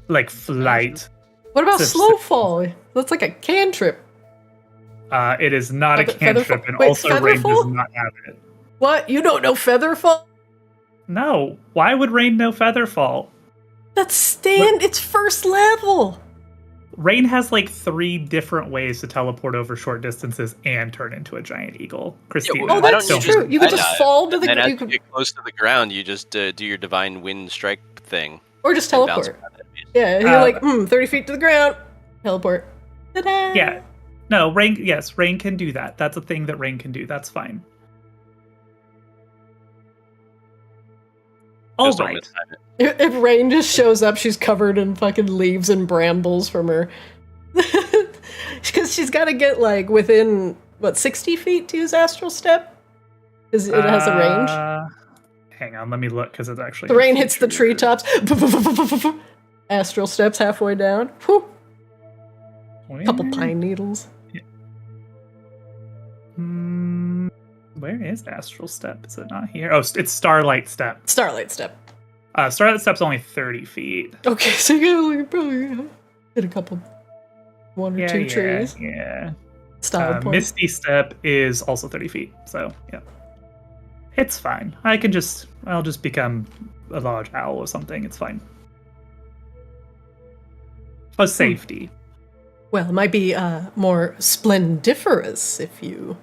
Like flight. What about So- slow fall? That's like a cantrip. It is not a Feather- cantrip, featherfall? and Wait, also Rain does featherfall? not have it. What? You don't know featherfall? No, why would Rain know Featherfall? It's first level. Rain has like 3 different ways to teleport over short distances and turn into a giant eagle. Christina, Oh, why that's don't true. You could just skydive? fall to And then the as you you could, get close to the ground, you just do your divine wind strike thing. or just and bounce teleport. around enemies. Yeah, you're Uh, like 30 feet to the ground. Teleport. Ta-da! yeah, no, Rain. Yes, Rain can do that. That's a thing that Rain can do. That's fine. All Just don't right. mistime it. If Rain just shows up, she's covered in fucking leaves and brambles from her. Because she's got to get like within 60 feet to use astral step. Because it has a range. Hang on, let me look because it's actually The rain hits the featured. treetops. Astral steps halfway down. Whew. Couple pine needles. Where is Astral Step? Is it not here? Oh, it's Starlight Step. Starlight step. Starlight Step's only 30 feet. Okay, so you gotta like, probably hit a couple, one or two trees. Yeah. Style points. Misty Step is also 30 feet, so yeah. It's fine. I'll just become a large owl or something. It's fine. For safety. Well, it might be more splendiferous if you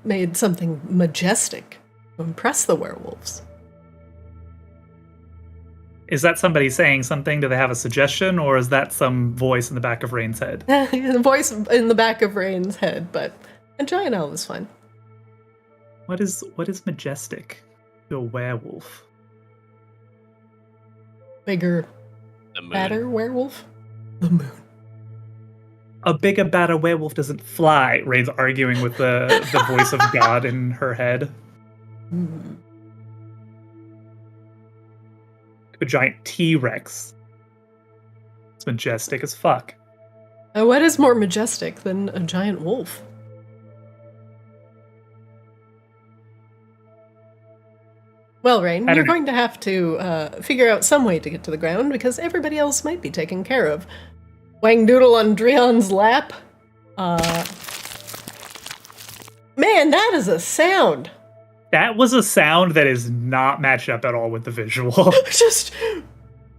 made something majestic to impress the werewolves. Is that somebody saying something? Do they have a suggestion, or is that some voice in the back of Rain's head? The voice in the back of Rain's head, but a giant owl is fine. What is majestic to a werewolf? Bigger, The moon. badder werewolf? The moon. A bigger, badder werewolf doesn't fly. Rain's arguing with the voice of God in her head. Hmm. A giant T-Rex. It's majestic as fuck. What is more majestic than a giant wolf? Well, Rain, I you're don't know. going to have to figure out some way to get to the ground because everybody else might be taken care of. Wangdoodle on Drion's lap. Man, that is a sound. That was a sound that is not matched up at all with the visual. Just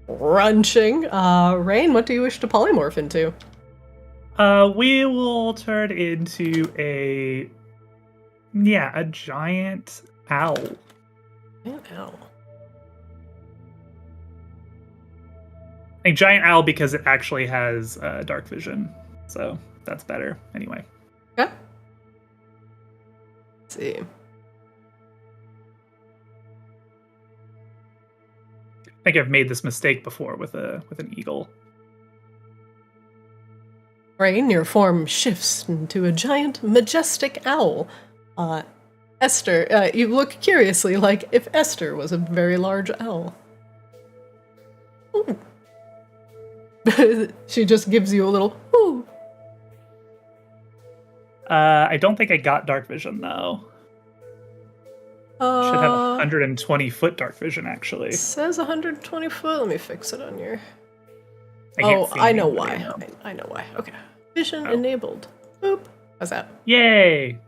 crunching. Rain, what do you wish to polymorph into? We will turn into a giant owl. Ow. A giant owl because it actually has dark vision, so that's better. Anyway, Okay. Let's see. I think I've made this mistake before with an eagle. Rain, your form shifts into a giant, majestic owl. Esther, you look curiously like if Esther was a very large owl. Ooh. She just gives you a little ooh. I don't think I got dark vision though. Should have 120-foot dark vision actually. It says 120 foot. Let me fix it on your. can't see I know anybody why. now. I know why. Okay. Vision Oh. enabled. Boop. How's that? Yay!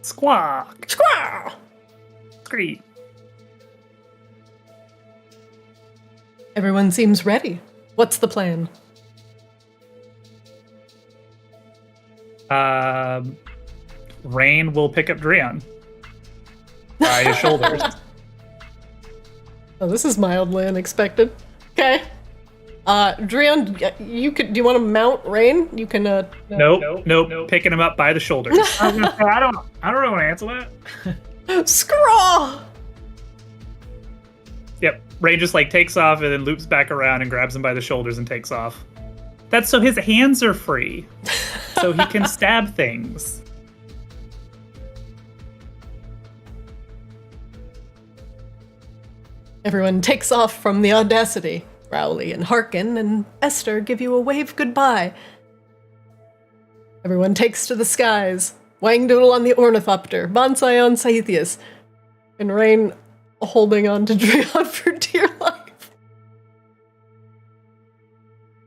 Squawk! Squaw! Scream! Everyone seems ready. What's the plan? Rain will pick up Drion by his shoulders. Oh, this is mildly unexpected. Okay. Drion, you could. Do you want to mount Rain? You can. Nope. Picking him up by the shoulders. I was gonna say, I don't really want to answer that. Scraw! Yep. Rain just like takes off and then loops back around and grabs him by the shoulders and takes off. That's so his hands are free, so he can stab things. Everyone takes off from the Audacity. Rowley and Harkin and Esther give you a wave goodbye. Everyone takes to the skies. Wangdoodle on the Ornithopter, Bonsai on Saithius, and Rain holding on to Drion for dear life.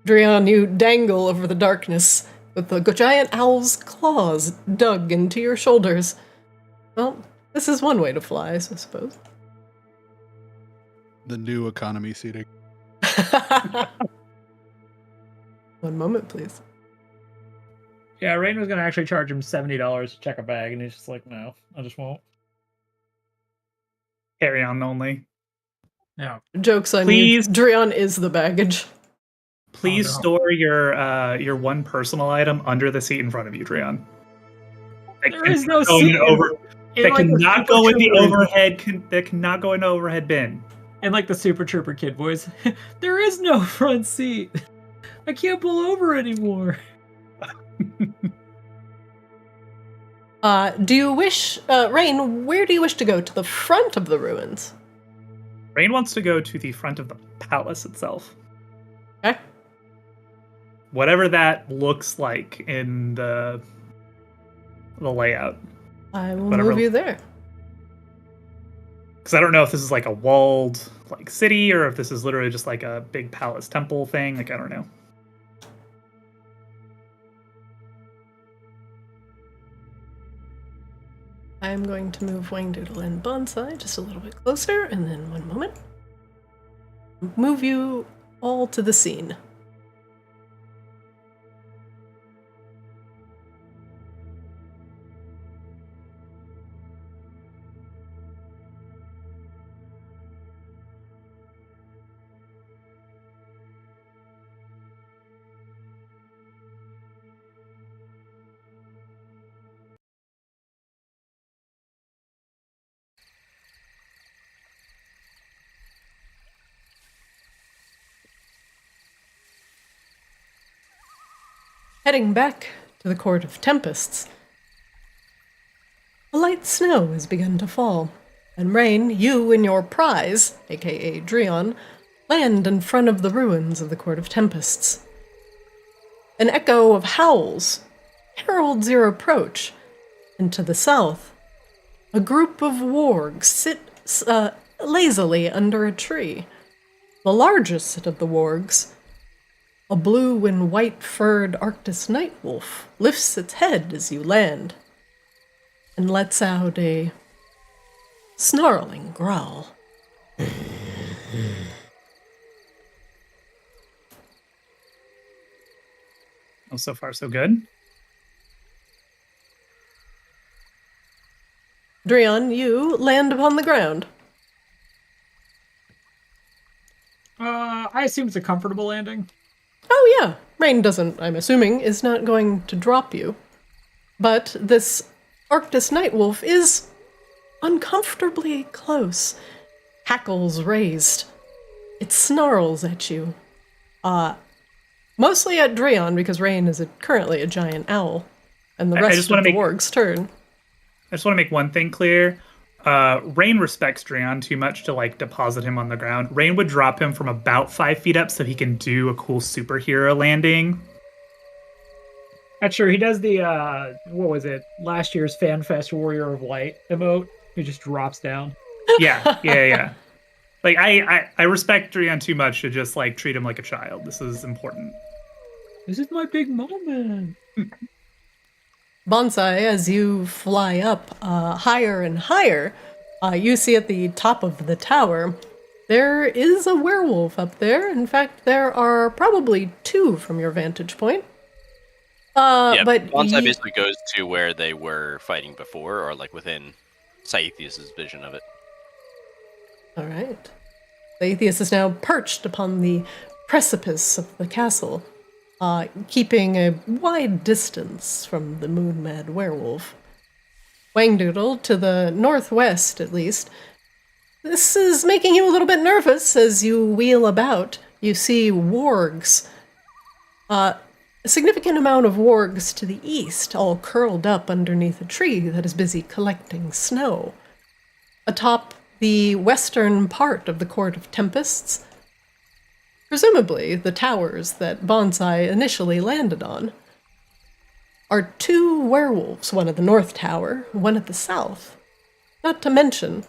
Drion, you dangle over the darkness with the giant owl's claws dug into your shoulders. Well, this is one way to fly, I suppose. The new economy seating. One moment, please. Yeah, Rain was going to actually charge him $70 to check a bag, and he's just like, no, I just won't. Carry on only. No. Joke's on Please. you. Drion is the baggage. Please Oh, no. store your one personal item under the seat in front of you, Drion. There is no seat. That cannot go in the overhead. That cannot go in the overhead bin. And like the Super Trooper kid voice, there is no front seat. I can't pull over anymore. Do you wish, Rain, where do you wish to go? To the front of the ruins? Rain wants to go to the front of the palace itself. Okay. Whatever that looks like in the layout. I will Whatever. move you there. Because I don't know if this is like a walled like city or if this is literally just like a big palace temple thing. Like, I don't know. I'm going to move Wangdoodle and Bonsai just a little bit closer, and then one moment. Move you all to the scene. Heading back to the Court of Tempests, a light snow has begun to fall, and Rain, you and your prize, aka Drion, land in front of the ruins of the Court of Tempests. An echo of howls heralds your approach, and to the south, a group of wargs sit lazily under a tree. The largest of the wargs, a blue and white-furred Arctis nightwolf, lifts its head as you land and lets out a snarling growl. Oh, so far so good. Drion, you land upon the ground. I assume it's a comfortable landing. Oh yeah, Rain doesn't, I'm assuming, is not going to drop you. But this Arctis nightwolf is uncomfortably close, hackles raised. It snarls at you. Mostly at Drion, because Rain is currently a giant owl, and the rest of the warg's turn. I just want to make one thing clear. Rain respects Drion too much to like deposit him on the ground. Rain would drop him from about 5 feet up so he can do a cool superhero landing. That's true. He does the, what was it? Last year's FanFest Warrior of Light emote. He just drops down. Yeah. Like, I respect Drion too much to just like treat him like a child. This is important. This is my big moment. Bonsai, as you fly up higher and higher, you see at the top of the tower, there is a werewolf up there. In fact, there are probably 2 from your vantage point. But Bonsai basically goes to where they were fighting before, or like within Saithius' vision of it. All right. Saithius is now perched upon the precipice of the castle, keeping a wide distance from the moon-mad werewolf. Wangdoodle, to the northwest at least. This is making you a little bit nervous as you wheel about. You see wargs. A significant amount of wargs to the east, all curled up underneath a tree that is busy collecting snow. Atop the western part of the Court of Tempests, presumably the towers that Bonsai initially landed on. are 2 werewolves, one at the north tower, one at the south. Not to mention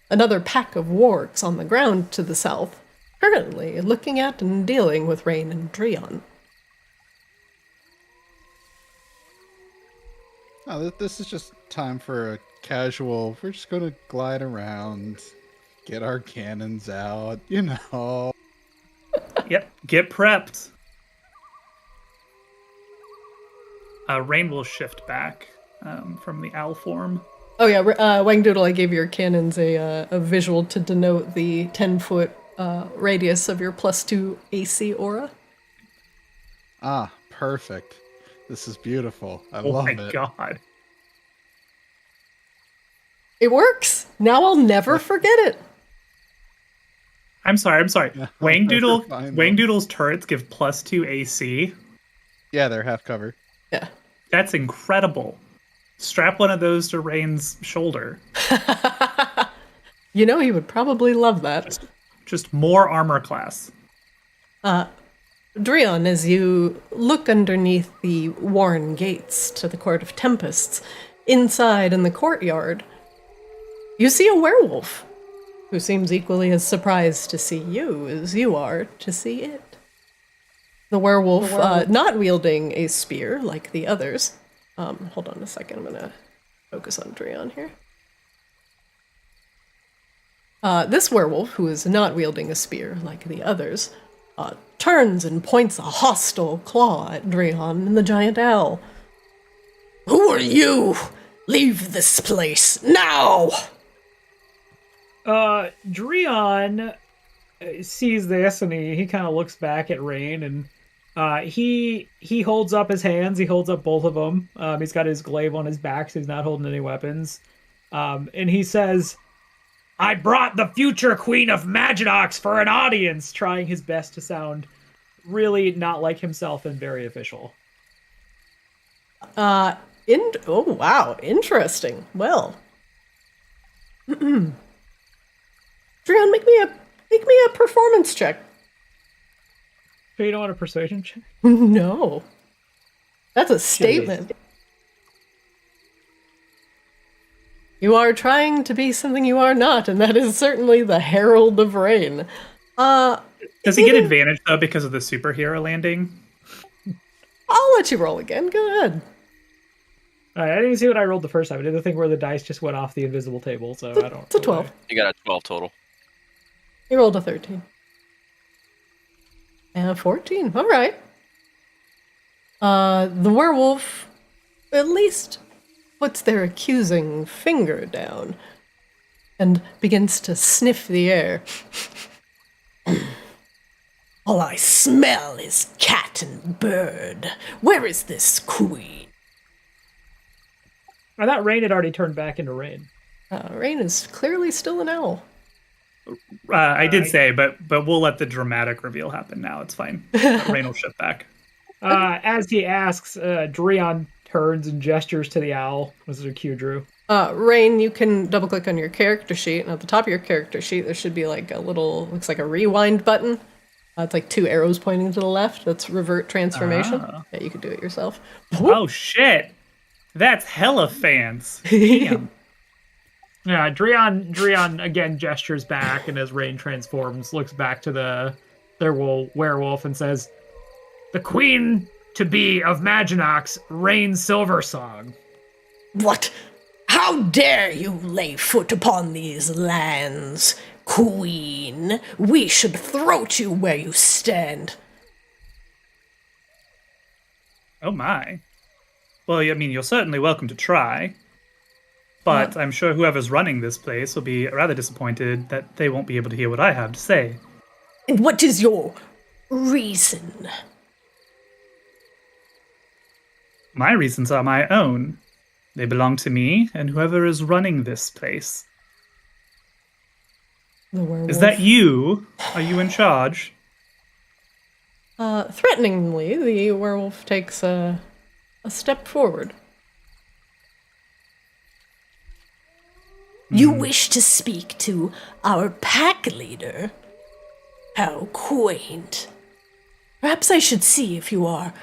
another pack of wargs on the ground to the south, currently looking at and dealing with Rain and Dreon. Oh, this is just time for a casual, we're just going to glide around, get our cannons out, you know. Yep, get prepped. Rain will shift back from the owl form. Oh yeah, Wang Doodle, I gave your cannons a visual to denote the 10-foot radius of your +2 AC aura. Ah, perfect. This is beautiful. I Oh love my it. god. It works! Now I'll never forget it! I'm sorry. Yeah, Wang never find Wang them. Doodle's turrets give +2 AC. Yeah, they're half cover. Yeah. That's incredible. Strap one of those to Rain's shoulder. You know, he would probably love that. Just more armor class. Dreon, as you look underneath the worn gates to the Court of Tempests, inside in the courtyard, you see a werewolf who seems equally as surprised to see you as you are to see it. The werewolf, not wielding a spear like the others. Hold on a second, I'm gonna focus on Dreon here. This werewolf, who is not wielding a spear like the others, turns and points a hostile claw at Dreon and the giant owl. Who are you? Leave this place now! Dreon sees this and he kind of looks back at Rain and he holds up his hands. He holds up both of them. He's got his glaive on his back, so he's not holding any weapons. And he says, "I brought the future Queen of Maginox for an audience," trying his best to sound really not like himself and very official. Oh wow, interesting. Well, Dreon, make me a performance check. So you don't want a persuasion check? No, that's a statement. You are trying to be something you are not, and that is certainly the Herald of Rain. Does he get advantage, though, because of the superhero landing? I'll let you roll again. Go ahead. All right, I didn't see what I rolled the first time. I did the thing where the dice just went off the invisible table, so I don't. It's a 12. You got a 12 total. You rolled a 13. And a 14. All right. The werewolf at least puts their accusing finger down and begins to sniff the air. All I smell is cat and bird. Where is this queen? I thought Rain had already turned back into Rain. Rain is clearly still an owl. I did say, but we'll let the dramatic reveal happen now. It's fine. Rain will shift back. As he asks, Dreon turns and gestures to the owl. This is a cue, Drew. Rain, you can double click on your character sheet, and at the top of your character sheet, there should be like a little, looks like a rewind button. It's like 2 arrows pointing to the left. That's revert transformation. Yeah, you could do it yourself. Oh, shit. That's hella fans. Damn. Yeah, Dreon again gestures back, and as Rain transforms, looks back to their werewolf and says, "The queen to be of Maginox, Rain Silversong." What? How dare you lay foot upon these lands, queen? We should throat you where you stand. Oh, my. Well, I mean, you're certainly welcome to try. But I'm sure whoever's running this place will be rather disappointed that they won't be able to hear what I have to say. And what is your reason? My reasons are my own. They belong to me and whoever is running this place. The werewolf. Is that you? Are you in charge? Threateningly, the werewolf takes a step forward. You wish to speak to our pack leader? How quaint. Perhaps I should see if you are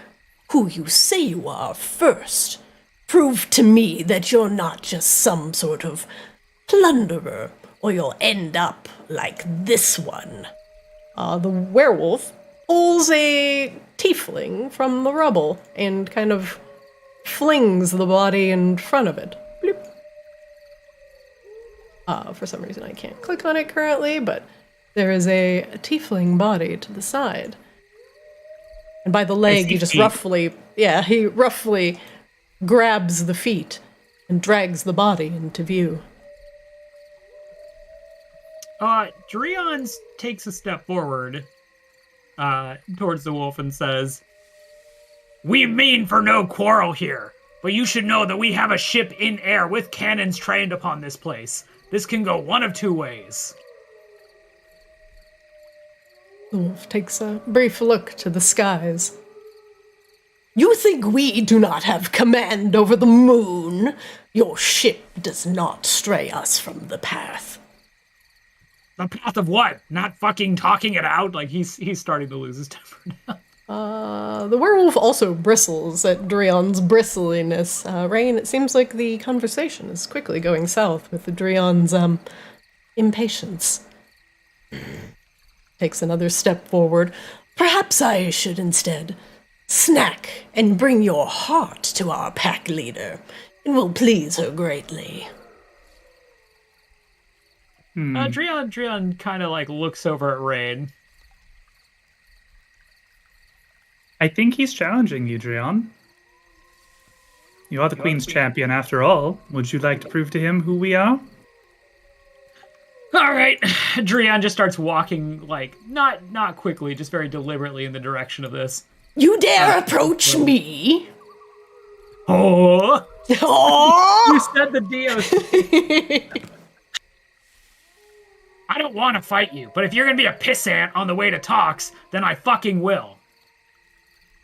who you say you are first. Prove to me that you're not just some sort of plunderer, or you'll end up like this one. The werewolf pulls a tiefling from the rubble and kind of flings the body in front of it. Bloop. For some reason I can't click on it currently, but there is a tiefling body to the side. And by the leg, he just roughly grabs the feet and drags the body into view. Drion takes a step forward towards the wolf and says, "We mean for no quarrel here, but you should know that we have a ship in air with cannons trained upon this place. This can go one of two ways." The wolf takes a brief look to the skies. You think we do not have command over the moon? Your ship does not stray us from the path. The path of what? Not fucking talking it out? Like, he's starting to lose his temper now. The werewolf also bristles at Drion's bristliness. Rain, it seems like the conversation is quickly going south with Drion's impatience. Takes another step forward. Perhaps I should instead snack and bring your heart to our pack leader. It will please her greatly. Drion kind of like looks over at Rain. I think he's challenging you, Drion. You are the Queen's champion after all. Would you like to prove to him who we are? All right. Drion just starts walking, like, not quickly, just very deliberately in the direction of this. You dare approach me? Oh! Oh! You said the DOC. I don't want to fight you, but if you're going to be a pissant on the way to talks, then I fucking will.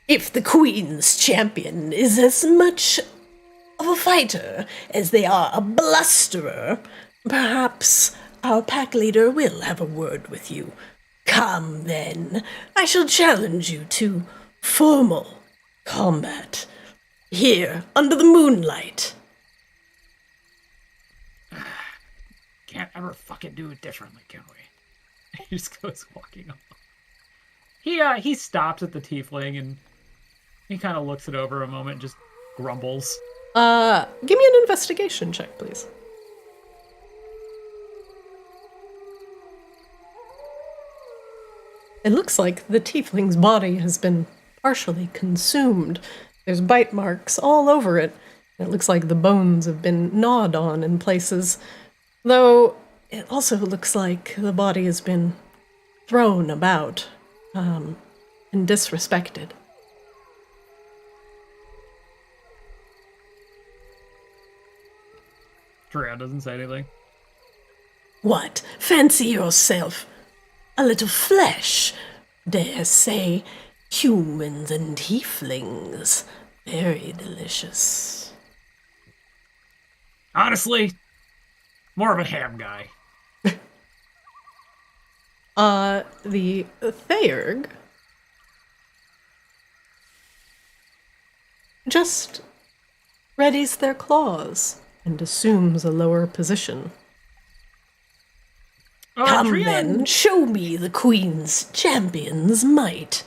If the Queen's champion is as much of a fighter as they are a blusterer, perhaps our pack leader will have a word with you. Come, then. I shall challenge you to formal combat. Here, under the moonlight. Can't ever fucking do it differently, can we? He just goes walking off. He stops at the tiefling and he kind of looks it over a moment and just grumbles. Give me an investigation check, please. It looks like the tiefling's body has been partially consumed. There's bite marks all over it. It looks like the bones have been gnawed on in places. Though, it also looks like the body has been thrown about, and disrespected. Drion doesn't say anything. What? Fancy yourself a little flesh. Dare say humans and tieflings. Very delicious. Honestly, more of a ham guy. The Thairg just readies their claws and assumes a lower position. Come Drion, then, show me the Queen's champion's might.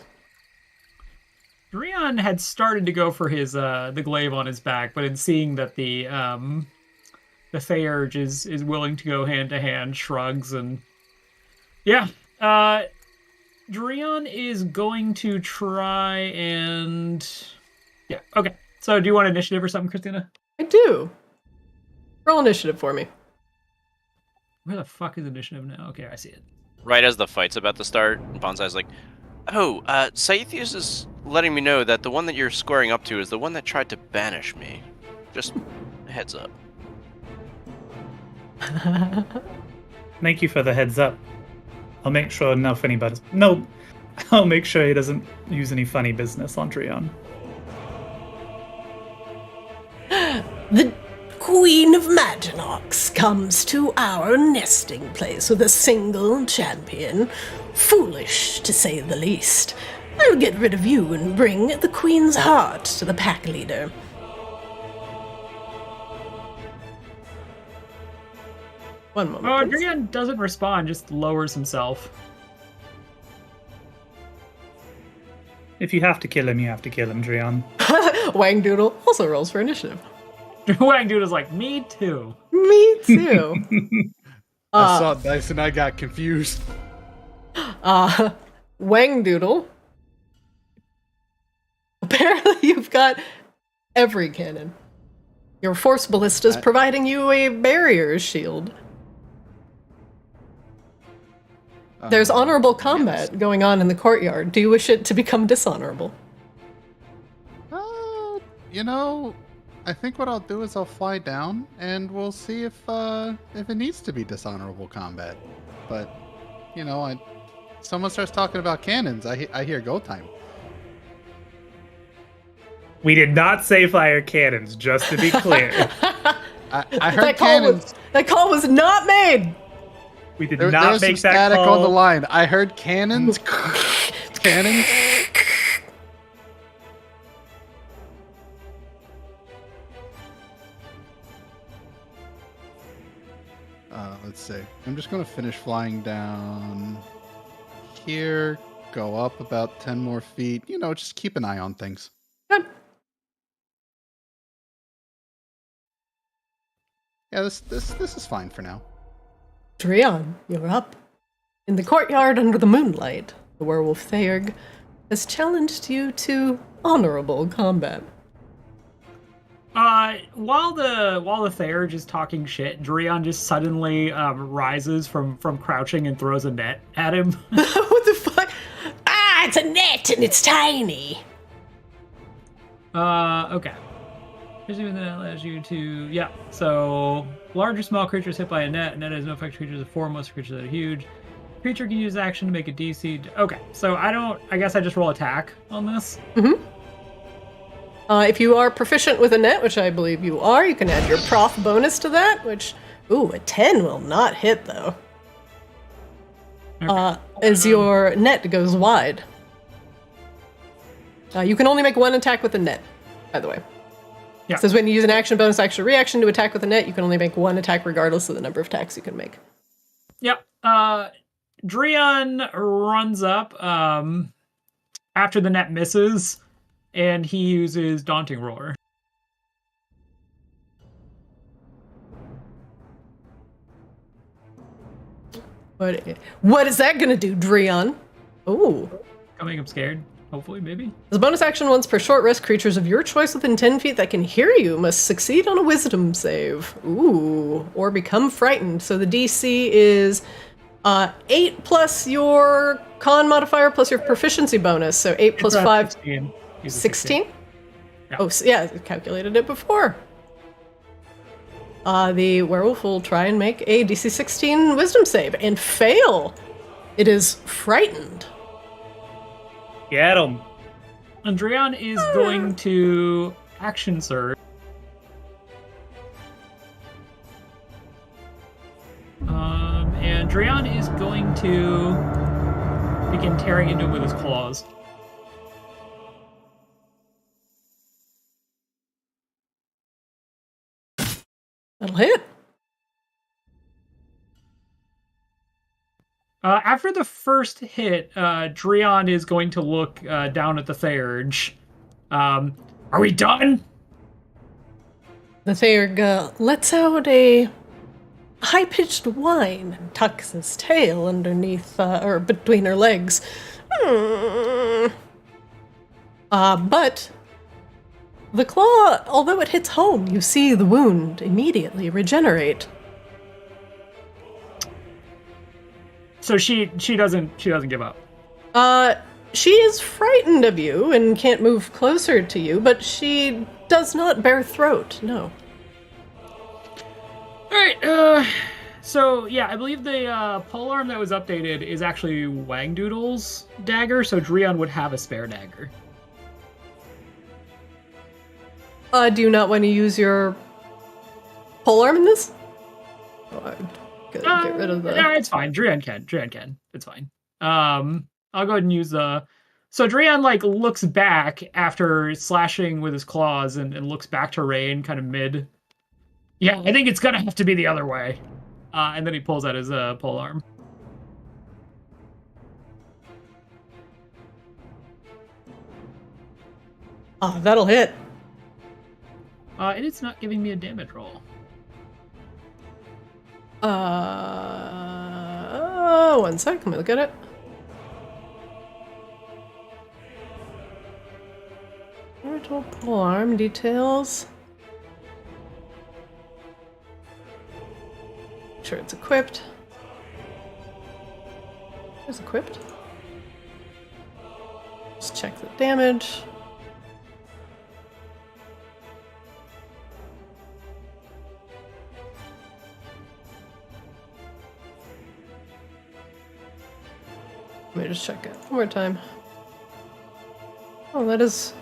Drion had started to go for his the glaive on his back, but in seeing that the Thairg is willing to go hand to hand, shrugs and yeah. Drion is going to try and yeah, okay. So do you want initiative or something, Christina? I do. Roll initiative for me. Where the fuck is initiative now? Okay, I see it. Right as the fight's about to start, Bonsai's like, "Oh, Saithius is letting me know that the one that you're squaring up to is the one that tried to banish me. Just a heads up." Thank you for the heads up. I'll make sure I'll make sure he doesn't use any funny business on Drion. The Queen of Maginox comes to our nesting place with a single champion. Foolish, to say the least. I'll get rid of you and bring the Queen's heart to the pack leader. One moment, please. Drian doesn't respond, just lowers himself. If you have to kill him, you have to kill him, Drian. Wang Doodle also rolls for initiative. Wang Dude is like, me too. Me too. I saw dice and I got confused. Wang Doodle. Apparently you've got every cannon. Your force ballista is providing you a barrier shield. There's honorable combat going on in the courtyard. Do you wish it to become dishonorable? You know, I think what I'll do is I'll fly down and we'll see if it needs to be dishonorable combat. But, you know, someone starts talking about cannons, I hear go time. We did not say fire cannons, just to be clear. I heard cannons. That call was not made. We did There not was some make that static call. on the line. I heard cannons. Cannons. Let's see. I'm just going to finish flying down here, go up about 10 more feet. You know, just keep an eye on things. Good. Yeah, this is fine for now. Drian, you're up. In the courtyard under the moonlight, the werewolf Thaerg has challenged you to honorable combat. While the Thaerg is talking shit, Drian just suddenly rises from crouching and throws a net at him. What the fuck? Ah, it's a net and it's tiny. Okay. Here's even that allows you to, yeah. So, large or small creatures hit by a net. A net has no effect to creatures of form. Most creatures that are huge. Creature can use action to make a DC. Okay, so I guess I just roll attack on this. Mm-hmm. If you are proficient with a net, which I believe you are, you can add your prof bonus to that, which, ooh, a 10 will not hit, though. Okay. As your net goes wide. You can only make one attack with a net, by the way. Yeah. It says when you use an action, bonus, action, reaction to attack with a net, you can only make one attack regardless of the number of attacks you can make. Yep. Drian runs up after the net misses, and he uses Daunting Roar. What is that going to do, Drian? Ooh. Gonna make him scared. Hopefully, maybe. As a bonus action, once per short rest, creatures of your choice within 10 feet that can hear you must succeed on a wisdom save. Ooh. Or become frightened. So the DC is 8 plus your con modifier plus your proficiency bonus. So 8 plus 5. 16. 16? Yeah. Oh, so yeah, I calculated it before. The werewolf will try and make a DC 16 wisdom save and fail. It is frightened. Get him. Andreon is going to action surge. And Andreon is going to begin tearing into him with his claws. That'll hit. After the first hit, Drian is going to look down at the Thaerg. Are we done? The Thaerg lets out a high-pitched whine and tucks his tail underneath, or between her legs. But the claw, although it hits home, you see the wound immediately regenerate. So she doesn't give up. She is frightened of you and can't move closer to you, but she does not bear throat, no. Alright, so yeah, I believe the polearm that was updated is actually Wangdoodle's dagger, so Drian would have a spare dagger. Do you not want to use your polearm in this? Oh, I'm gonna get rid of the... Yeah, it's fine. Drian can. It's fine. I'll go ahead and use the So Drian like looks back after slashing with his claws and looks back to Rain kind of mid. Yeah, I think it's gonna have to be the other way. And then he pulls out his pole arm. Oh, that'll hit. And it's not giving me a damage roll. One sec, let me look at it. Mortal polearm details. Sure, it's equipped. It's equipped. Just check the damage. Let me just check it one more time. Oh, that is...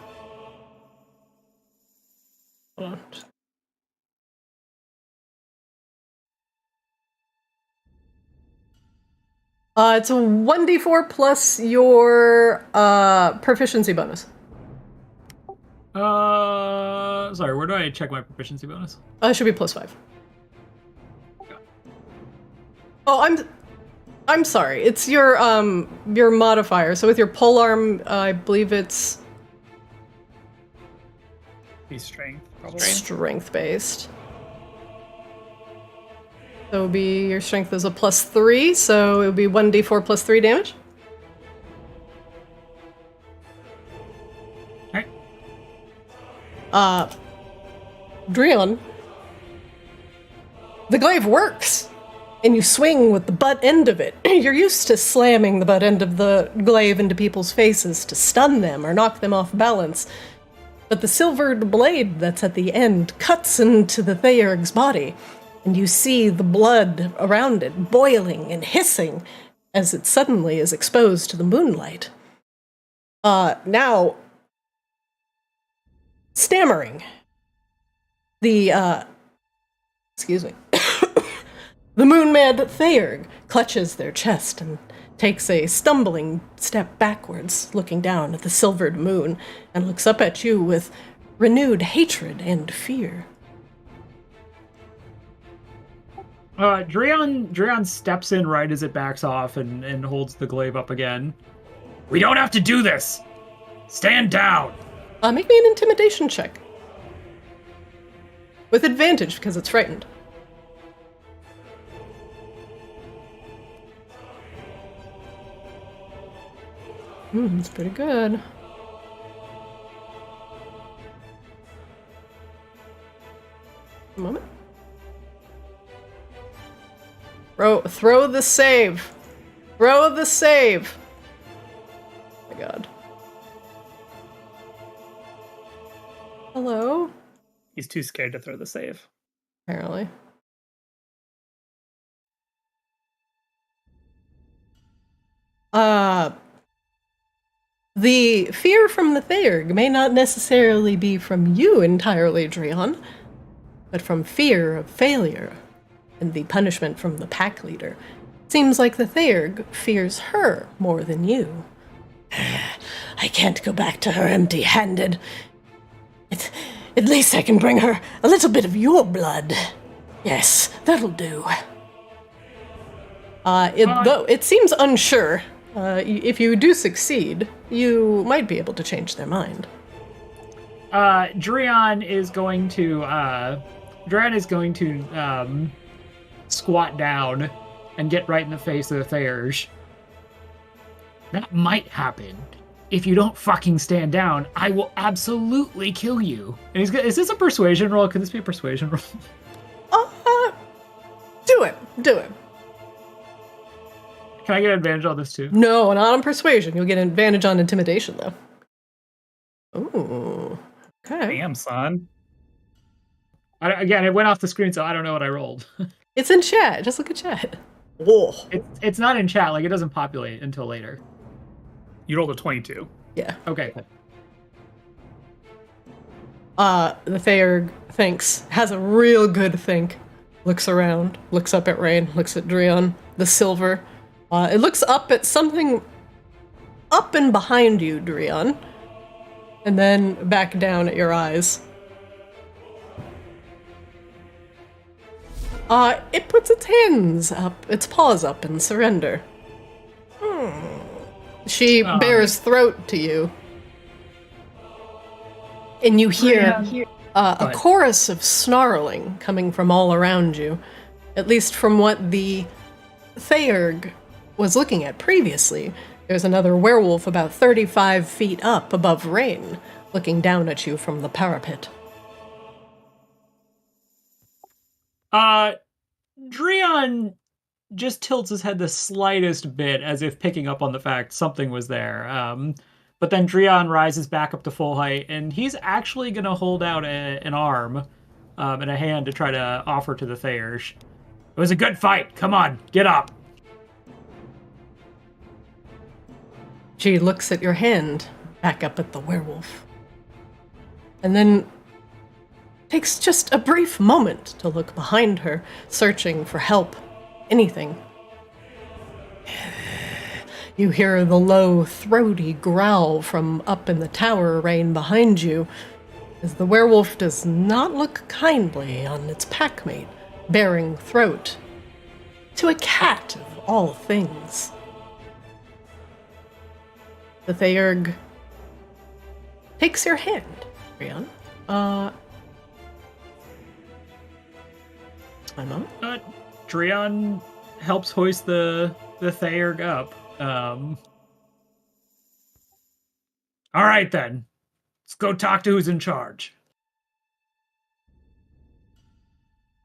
Hold on. It's a 1d4 plus your proficiency bonus. Sorry, where do I check my proficiency bonus? It should be +5. Oh, I'm sorry. It's your modifier. So with your polearm, I believe it's Be strength, probably. strength based. So it would be your strength is a +3, so it would be 1d4 plus 3 damage. Alright. Drion, the glaive works, and you swing with the butt end of it. You're used to slamming the butt end of the glaive into people's faces to stun them or knock them off balance. But the silvered blade that's at the end cuts into the Theurg's body, and you see the blood around it boiling and hissing as it suddenly is exposed to the moonlight. Now, stammering, excuse me, the moon-mad Theurg clutches their chest and takes a stumbling step backwards, looking down at the silvered moon, and looks up at you with renewed hatred and fear. Drion steps in right as it backs off and holds the glaive up again. We don't have to do this! Stand down! Make me an intimidation check. With advantage, because it's frightened. It's pretty good. A moment. Throw the save. Throw the save. Oh my god. Hello? He's too scared to throw the save. Apparently. The fear from the Theurg may not necessarily be from you entirely, Drion, but from fear of failure and the punishment from the pack leader. Seems like the Theurg fears her more than you. I can't go back to her empty-handed. At least I can bring her a little bit of your blood. Yes, that'll do. Though it seems unsure. If you do succeed, you might be able to change their mind. Drion is going to squat down and get right in the face of the Theurge. That might happen. If you don't fucking stand down, I will absolutely kill you. And he's is this a persuasion roll? Could this be a persuasion roll? Do it. Can I get advantage on this too? No, not on persuasion. You'll get an advantage on intimidation, though. Ooh. Okay. Damn, son. Again, it went off the screen, so I don't know what I rolled. It's in chat. Just look at chat. Whoa. It's not in chat. Like, it doesn't populate until later. You rolled a 22. Yeah. Okay. The Theurg thinks, has a real good think. Looks around, looks up at Rain, looks at Drion, the silver. It looks up at something up and behind you, Drion, and then back down at your eyes. It puts its paws up in surrender. She bares throat to you. And you hear a chorus of snarling coming from all around you, at least from what the Theurg was looking at previously. There's another werewolf about 35 feet up above Rain, looking down at you from the parapet. Drion just tilts his head the slightest bit, as if picking up on the fact something was there. But then Drion rises back up to full height, and he's actually going to hold out an arm and a hand to try to offer to the Theurg. It was a good fight. Come on, get up. She looks at your hand, back up at the werewolf, and then takes just a brief moment to look behind her, searching for help, anything. You hear the low, throaty growl from up in the tower Rain behind you, as the werewolf does not look kindly on its packmate, bearing throat to a cat of all things. The Theurg takes your hand, Rian. I'm on. Drion helps hoist the Theurg up. All right, then. Let's go talk to who's in charge.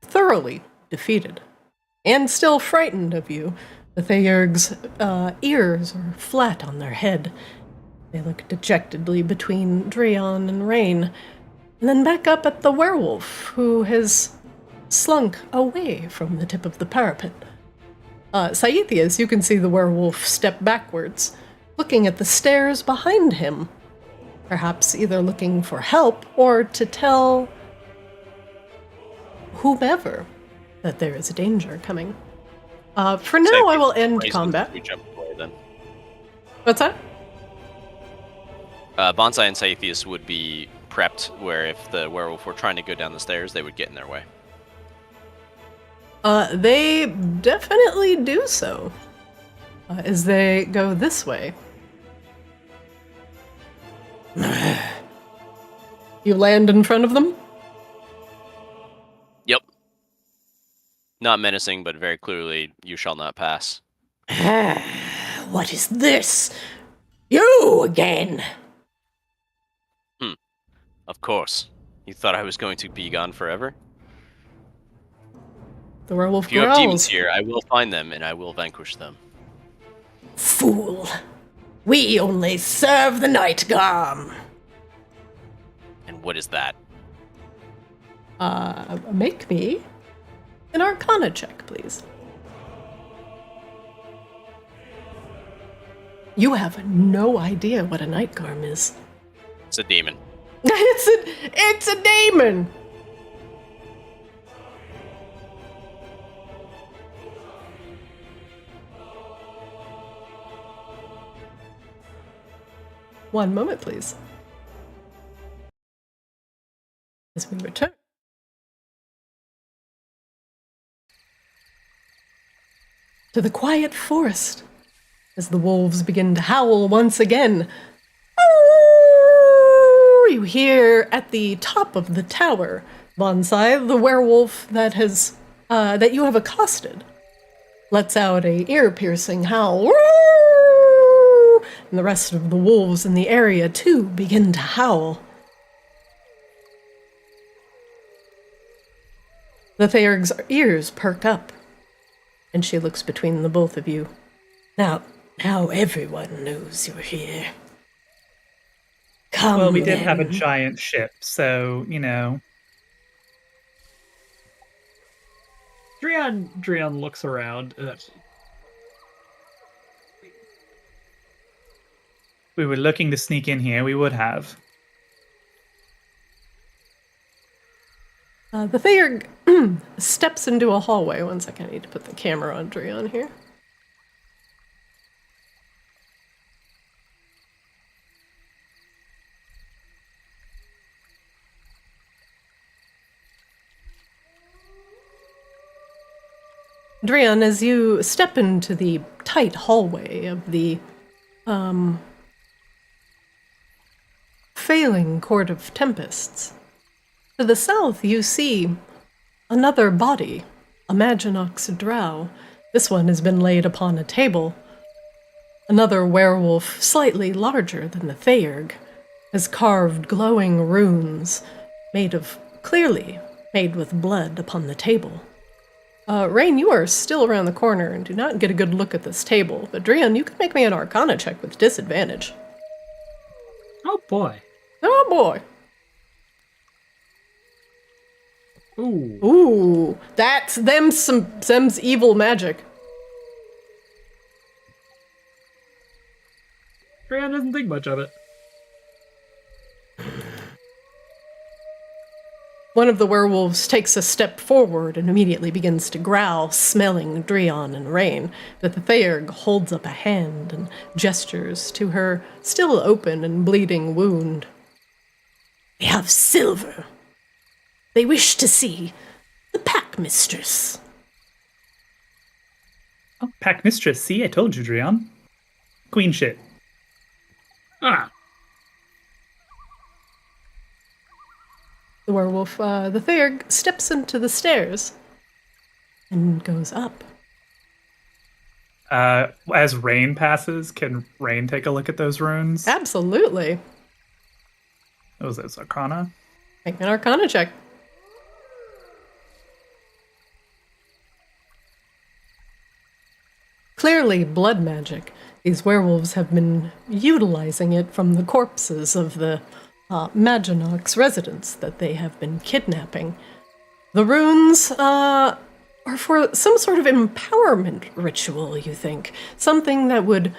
Thoroughly defeated, and still frightened of you, the Theurg's ears are flat on their head. They look dejectedly between Drion and Rain, and then back up at the werewolf, who has slunk away from the tip of the parapet. Saithius, you can see the werewolf step backwards, looking at the stairs behind him, perhaps either looking for help or to tell whomever that there is danger coming. For now, I will end combat. We jump away, then. What's that? Bonsai and Saithius would be prepped, where if the werewolf were trying to go down the stairs, they would get in their way. They definitely do so, as they go this way. You land in front of them? Yep. Not menacing, but very clearly, you shall not pass. What is this? You again! Of course. You thought I was going to be gone forever? The werewolf If you have demons growls. here, I will find them, and I will vanquish them. Fool! We only serve the Night Garm. And what is that? Make me an Arcana check, please. You have no idea what a Night Garm is. It's a demon. It's a demon! One moment, please. As we return. To the quiet forest, as the wolves begin to howl once again. You hear at the top of the tower, Bonsai, the werewolf that you have accosted, lets out a ear-piercing howl. And the rest of the wolves in the area, too, begin to howl. The Theurg's ears perk up, and she looks between the both of you. Now everyone knows you're here. Come Well, we did have a then. giant ship, so, you know. Drion looks around. We were looking to sneak in here, we would have. The Theurg steps into a hallway. One second, I need to put the camera on Drion here. Drian, as you step into the tight hallway of the failing Court of Tempests, to the south you see another body, a Maginox drow. This one has been laid upon a table. Another werewolf, slightly larger than the Thaerg, has carved glowing runes clearly made with blood upon the table. Rain, you are still around the corner and do not get a good look at this table, but Drian, you can make me an Arcana check with disadvantage. Oh boy. Oh boy. Ooh. Ooh, that's them's evil magic. Drian doesn't think much of it. One of the werewolves takes a step forward and immediately begins to growl, smelling Drian and Rain. But the Thaerg holds up a hand and gestures to her still open and bleeding wound. They have silver. They wish to see the pack mistress. Oh, pack mistress. See, I told you, Drian. Queen shit. Ah. The werewolf, the Thaerg, steps into the stairs and goes up. As Rain passes, can Rain take a look at those runes? Absolutely. What was this, Arcana? Make an Arcana check. Clearly blood magic. These werewolves have been utilizing it from the corpses of the Maginox residents that they have been kidnapping. The runes are for some sort of empowerment ritual, you think. Something that would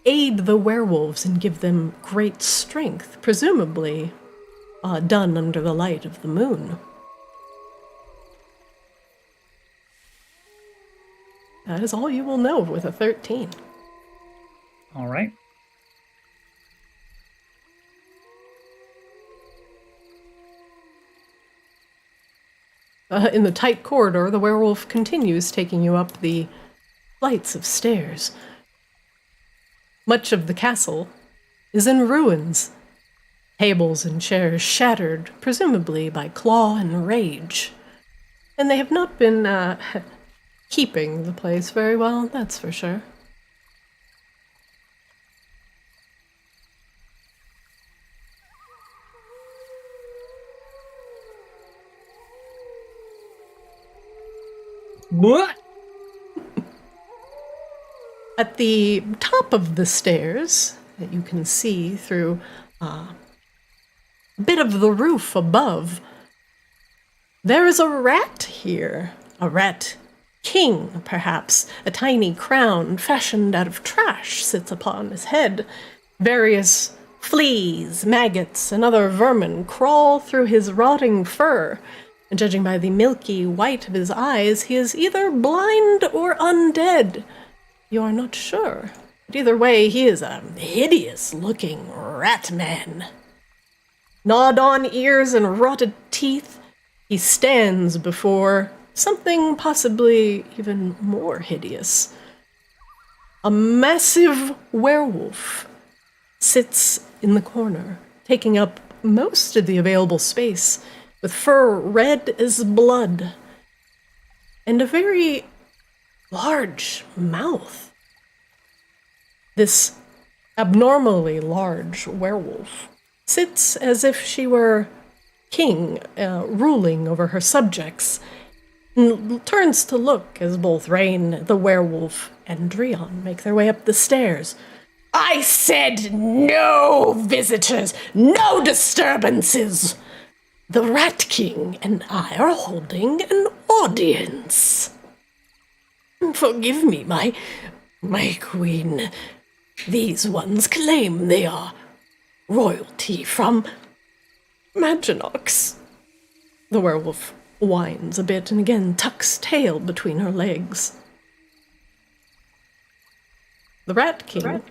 aid the werewolves and give them great strength, presumably done under the light of the moon. That is all you will know with a 13. All right. In the tight corridor, the werewolf continues taking you up the flights of stairs. Much of the castle is in ruins. Tables and chairs shattered, presumably by claw and rage. And they have not been keeping the place very well, that's for sure. What? At the top of the stairs, that you can see through a bit of the roof above, there is a rat here. A rat king, perhaps. A tiny crown fashioned out of trash sits upon his head. Various fleas, maggots, and other vermin crawl through his rotting fur. And judging by the milky white of his eyes, he is either blind or undead. You are not sure. But either way, he is a hideous-looking rat man. Gnawed-on ears and rotted teeth, he stands before something possibly even more hideous. A massive werewolf sits in the corner, taking up most of the available space, with fur red as blood, and a very large mouth. This abnormally large werewolf sits as if she were king, ruling over her subjects, and turns to look as both Rain, the werewolf, and Drian make their way up the stairs. I said no visitors, no disturbances. The Rat King and I are holding an audience. Forgive me, my queen. These ones claim they are royalty from Maginox. The werewolf whines a bit and again tucks tail between her legs. The Rat King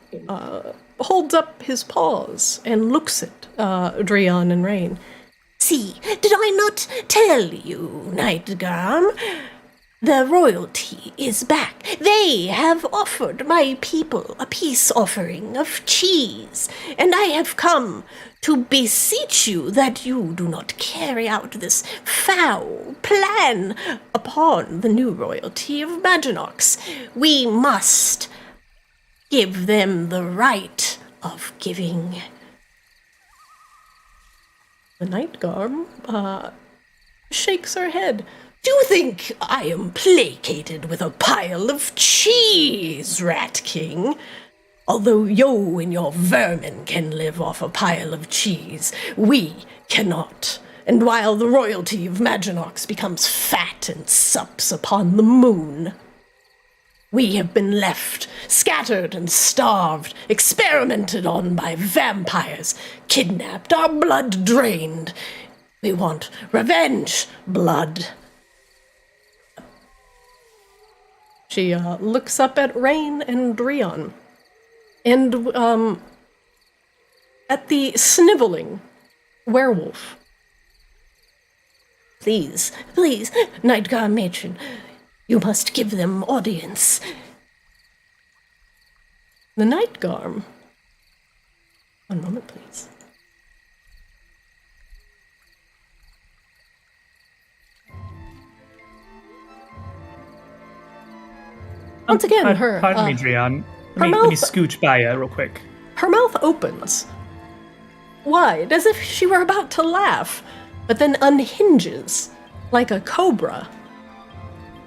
holds up his paws and looks at Drian and Rain. See, did I not tell you, Nightgarm? The royalty is back. They have offered my people a peace offering of cheese, and I have come to beseech you that you do not carry out this foul plan upon the new royalty of Maginox. We must give them the right of giving. The Night Garm shakes her head. Do you think I am placated with a pile of cheese, Rat King? Although you and your vermin can live off a pile of cheese, we cannot. And while the royalty of Maginox becomes fat and sups upon the moon, we have been left scattered and starved, experimented on by vampires, kidnapped, our blood drained. We want revenge, blood. She looks up at Rain and Drion, and at the sniveling werewolf. Please, Nightgar Matron, you must give them audience. The Night Garm. One moment, please. Once again, her... Pardon me, Drion. Let me mouth- scooch by you real quick. Her mouth opens wide, as if she were about to laugh, but then unhinges like a cobra.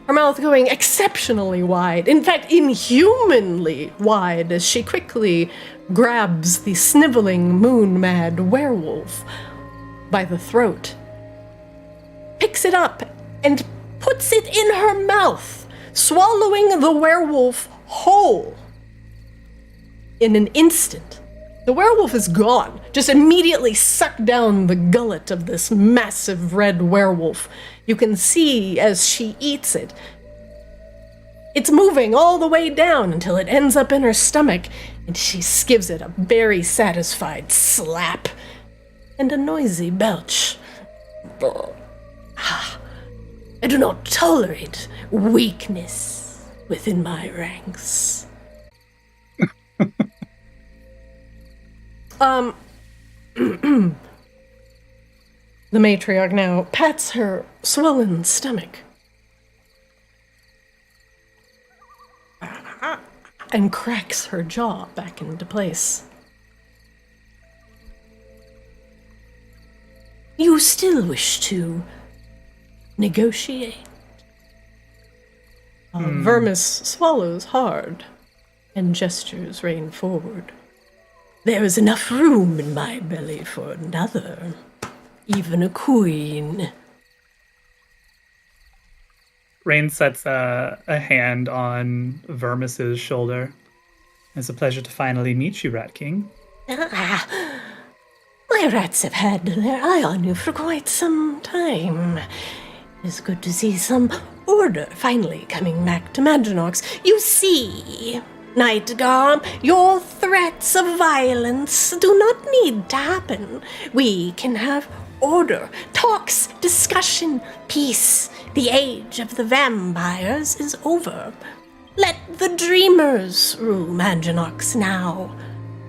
Her mouth going exceptionally wide, in fact, inhumanly wide, as she quickly grabs the sniveling, moon-mad werewolf by the throat, picks it up, and puts it in her mouth, swallowing the werewolf whole. In an instant, the werewolf is gone, just immediately sucked down the gullet of this massive red werewolf. You can see as she eats it, it's moving all the way down until it ends up in her stomach, and she gives it a very satisfied slap and a noisy belch. I do not tolerate weakness within my ranks. The matriarch now pats her swollen stomach and cracks her jaw back into place. You still wish to negotiate? Vermis swallows hard and gestures Rain forward. There is enough room in my belly for another, even a queen. Rain sets a hand on Vermis's shoulder. It's a pleasure to finally meet you, Rat King. My rats have had their eye on you for quite some time. It's good to see some order finally coming back to Maginox. You see, Nightgar, your threats of violence do not need to happen. We can have order, talks, discussion, peace. The age of the vampires is over. Let the dreamers rule Maginox now.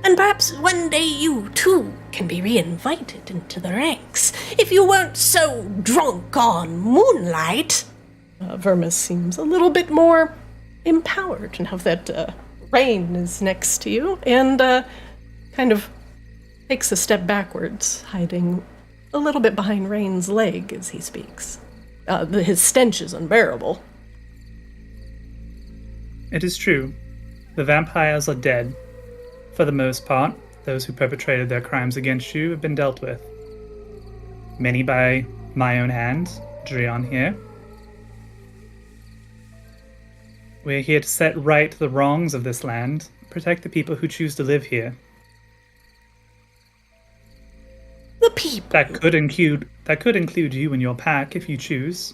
And perhaps one day you, too, can be reinvited into the ranks, if you weren't so drunk on moonlight. Vermis seems a little bit more empowered now that Rain is next to you, and kind of takes a step backwards, hiding a little bit behind Rain's leg as he speaks. His stench is unbearable. It is true. The vampires are dead. For the most part, those who perpetrated their crimes against you have been dealt with. Many by my own hand, Drion here. We're here to set right the wrongs of this land, protect the people who choose to live here. The people. That could include you and your pack if you choose.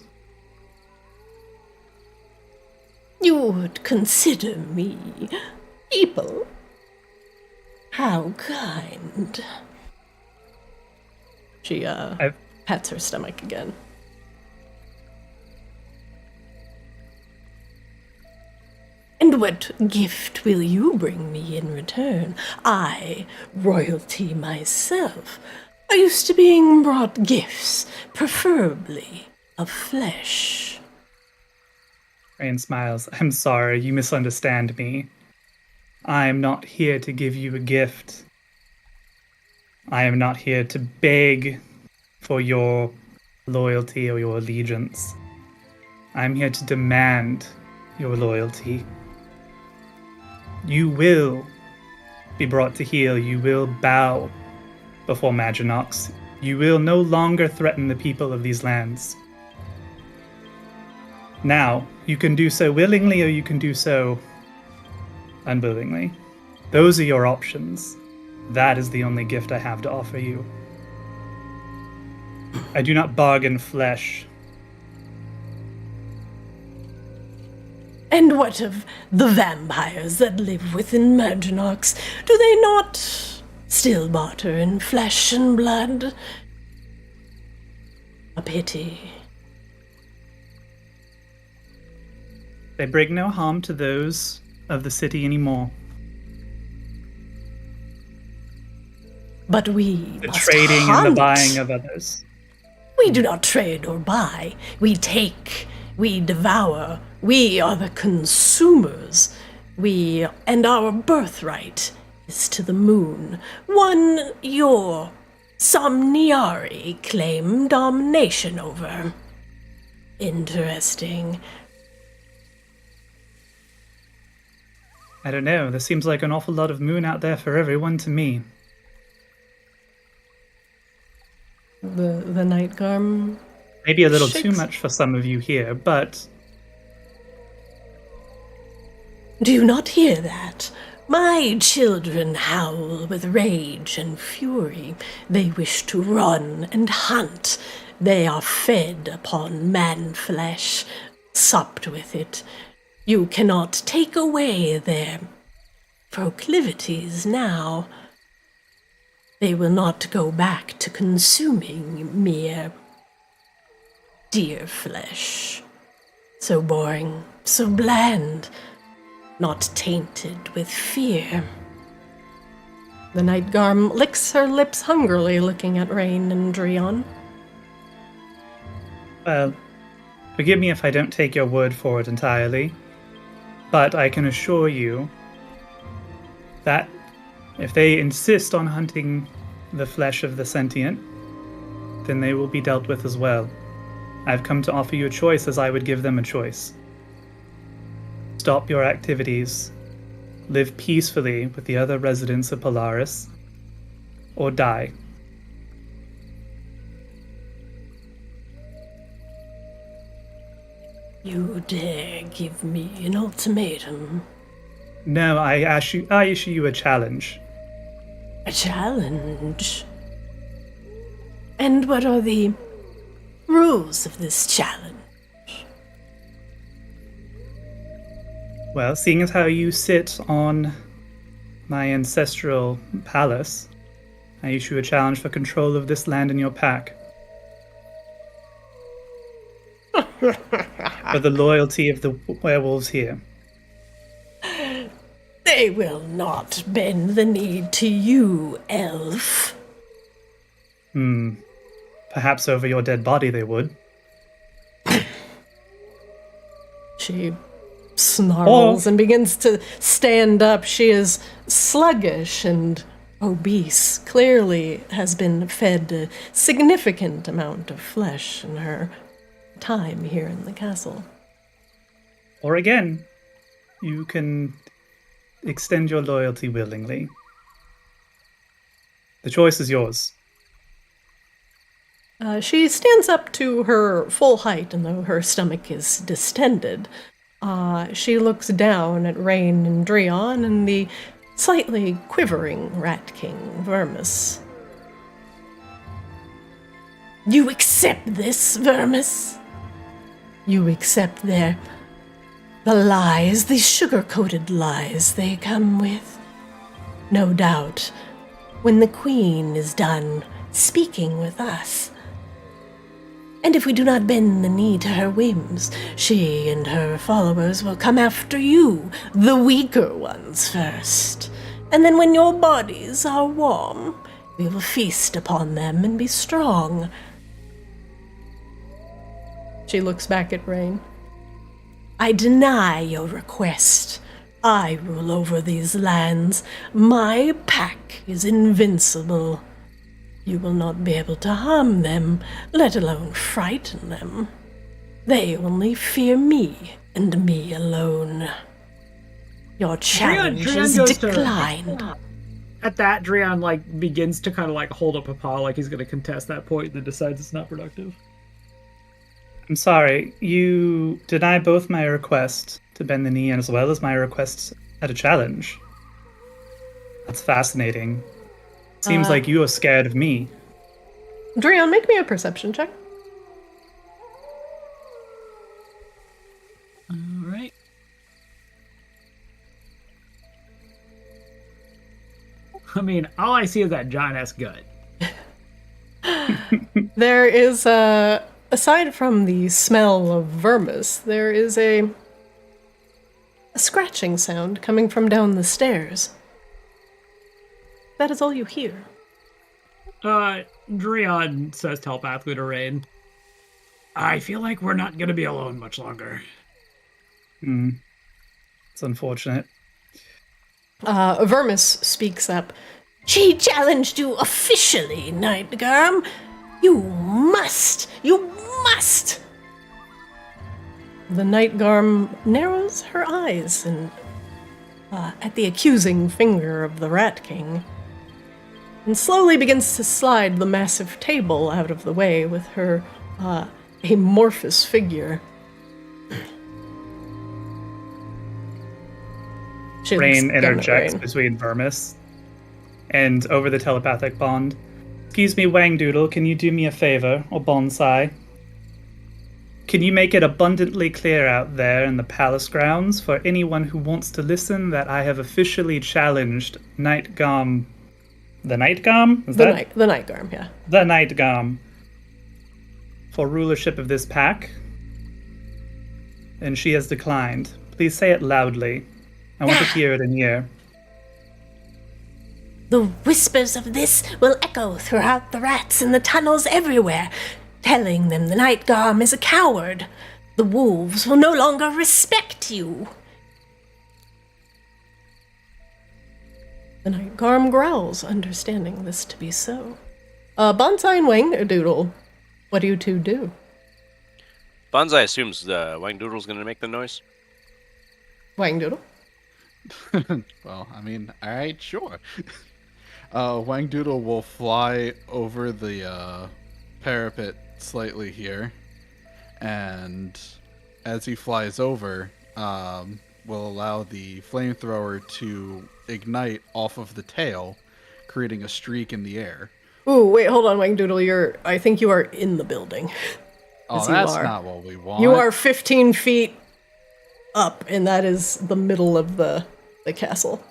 You would consider me people? How kind. She pats her stomach again. And what gift will you bring me in return? I, royalty myself, are used to being brought gifts, preferably of flesh. Rain smiles. I'm sorry, you misunderstand me. I am not here to give you a gift. I am not here to beg for your loyalty or your allegiance. I'm here to demand your loyalty. You will be brought to heel. You will bow before Maginox. You will no longer threaten the people of these lands. Now, you can do so willingly or you can do so unwillingly. Those are your options. That is the only gift I have to offer you. I do not bargain flesh. And what of the vampires that live within Maginox? Do they not still barter in flesh and blood? A pity. They bring no harm to those of the city anymore. But we The must trading hunt. and the buying of others. We do not trade or buy. We take, we devour. We are the consumers. And our birthright is to the moon. One your Somniari claim domination over. Interesting. I don't know. There seems like an awful lot of moon out there for everyone to me. The night garm. Maybe a little too Shakes. much for some of you here, but Do you not hear that? My children howl with rage and fury. They wish to run and hunt. They are fed upon man flesh, supped with it. You cannot take away their proclivities now. They will not go back to consuming mere deer flesh. So boring, so bland, not tainted with fear. The night garm licks her lips hungrily, looking at Rain and Drion. well, forgive me if I don't take your word for it entirely, but I can assure you that if they insist on hunting the flesh of the sentient, then they will be dealt with as well. I've come to offer you a choice as I would give them a choice. Stop your activities, live peacefully with the other residents of Polaris, or die. You dare give me an ultimatum? No, I issue you a challenge. A challenge? And what are the rules of this challenge? Well, seeing as how you sit on my ancestral palace, I issue a challenge for control of this land in your pack. For the loyalty of the werewolves here. They will not bend the knee to you, elf. Perhaps over your dead body they would. She snarls Or- and begins to stand up. She is sluggish and obese. Clearly has been fed a significant amount of flesh in her time here in the castle. Or again, you can extend your loyalty willingly. The choice is yours. She stands up to her full height, and though her stomach is distended, she looks down at Rain and Drion and the slightly quivering Rat King Vermis. You accept this, Vermis? You accept the lies, the sugar-coated lies they come with? No doubt, when the Queen is done speaking with us, And if we do not bend the knee to her whims, she and her followers will come after you, the weaker ones, first. And then when your bodies are warm, we will feast upon them and be strong. She looks back at Rain. I deny your request. I rule over these lands. My pack is invincible. You will not be able to harm them, let alone frighten them. They only fear me and me alone. Your challenge is declined. At that, Drian like begins to kind of like hold up a paw like he's going to contest that point, and then decides it's not productive. I'm sorry, you deny both my request to bend the knee as well as my request at a challenge. That's fascinating. Seems like you are scared of me. Drian, make me a perception check. All right. I mean, all I see is that giant-ass gut. There is aside from the smell of vermis, there is a scratching sound coming from down the stairs. That is all you hear. Drian says telepathically to Rain, I feel like we're not going to be alone much longer. It's unfortunate. Vermis speaks up. She challenged you officially, Nightgarm. You must! The Nightgarm narrows her eyes and at the accusing finger of the Rat King, and slowly begins to slide the massive table out of the way with her amorphous figure. She Rain looks down at interjects Rain. between Vermis and over the telepathic bond. Excuse me, Wangdoodle, can you do me a favor, or Bonsai? Can you make it abundantly clear out there in the palace grounds for anyone who wants to listen that I have officially challenged Nightgarm... The Nightgarm? The Nightgarm, yeah. The Nightgarm for rulership of this pack, and she has declined. Please say it loudly. I want to hear it in here. The whispers of this will echo throughout the rats in the tunnels everywhere, telling them the Nightgarm is a coward. The wolves will no longer respect you. The Nightgarm growls, understanding this to be so. Bonsai and Wangdoodle, what do you two do? Bonsai assumes the Wangdoodle's going to make the noise. Wangdoodle? Well, I mean, alright, sure. Wangdoodle will fly over the parapet slightly here, and as he flies over, will allow the flamethrower to ignite off of the tail, creating a streak in the air. Ooh, wait, hold on, Wangdoodle. I think you are in the building. Oh, As you that's are. not what we want. You are 15 feet up, and that is the middle of the castle.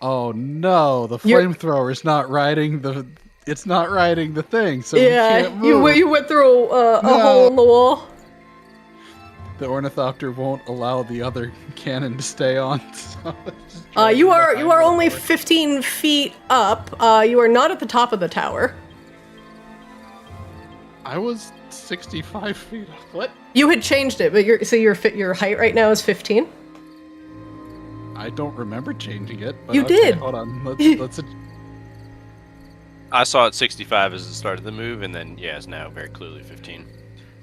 Oh no, the You're- flamethrower is not riding the. It's not riding the thing, so we Yeah, can't move. you went through a No. hole in the wall. The ornithopter won't allow the other cannon to stay on. So it's just You dragging are behind only it. 15 feet up. You are not at the top of the tower. I was 65 feet up. What? You had changed it, but your height right now is 15. I don't remember changing it. But You okay, did. Hold on. Let's. I saw it 65 as it started the move, and then, yeah, it's now very clearly 15.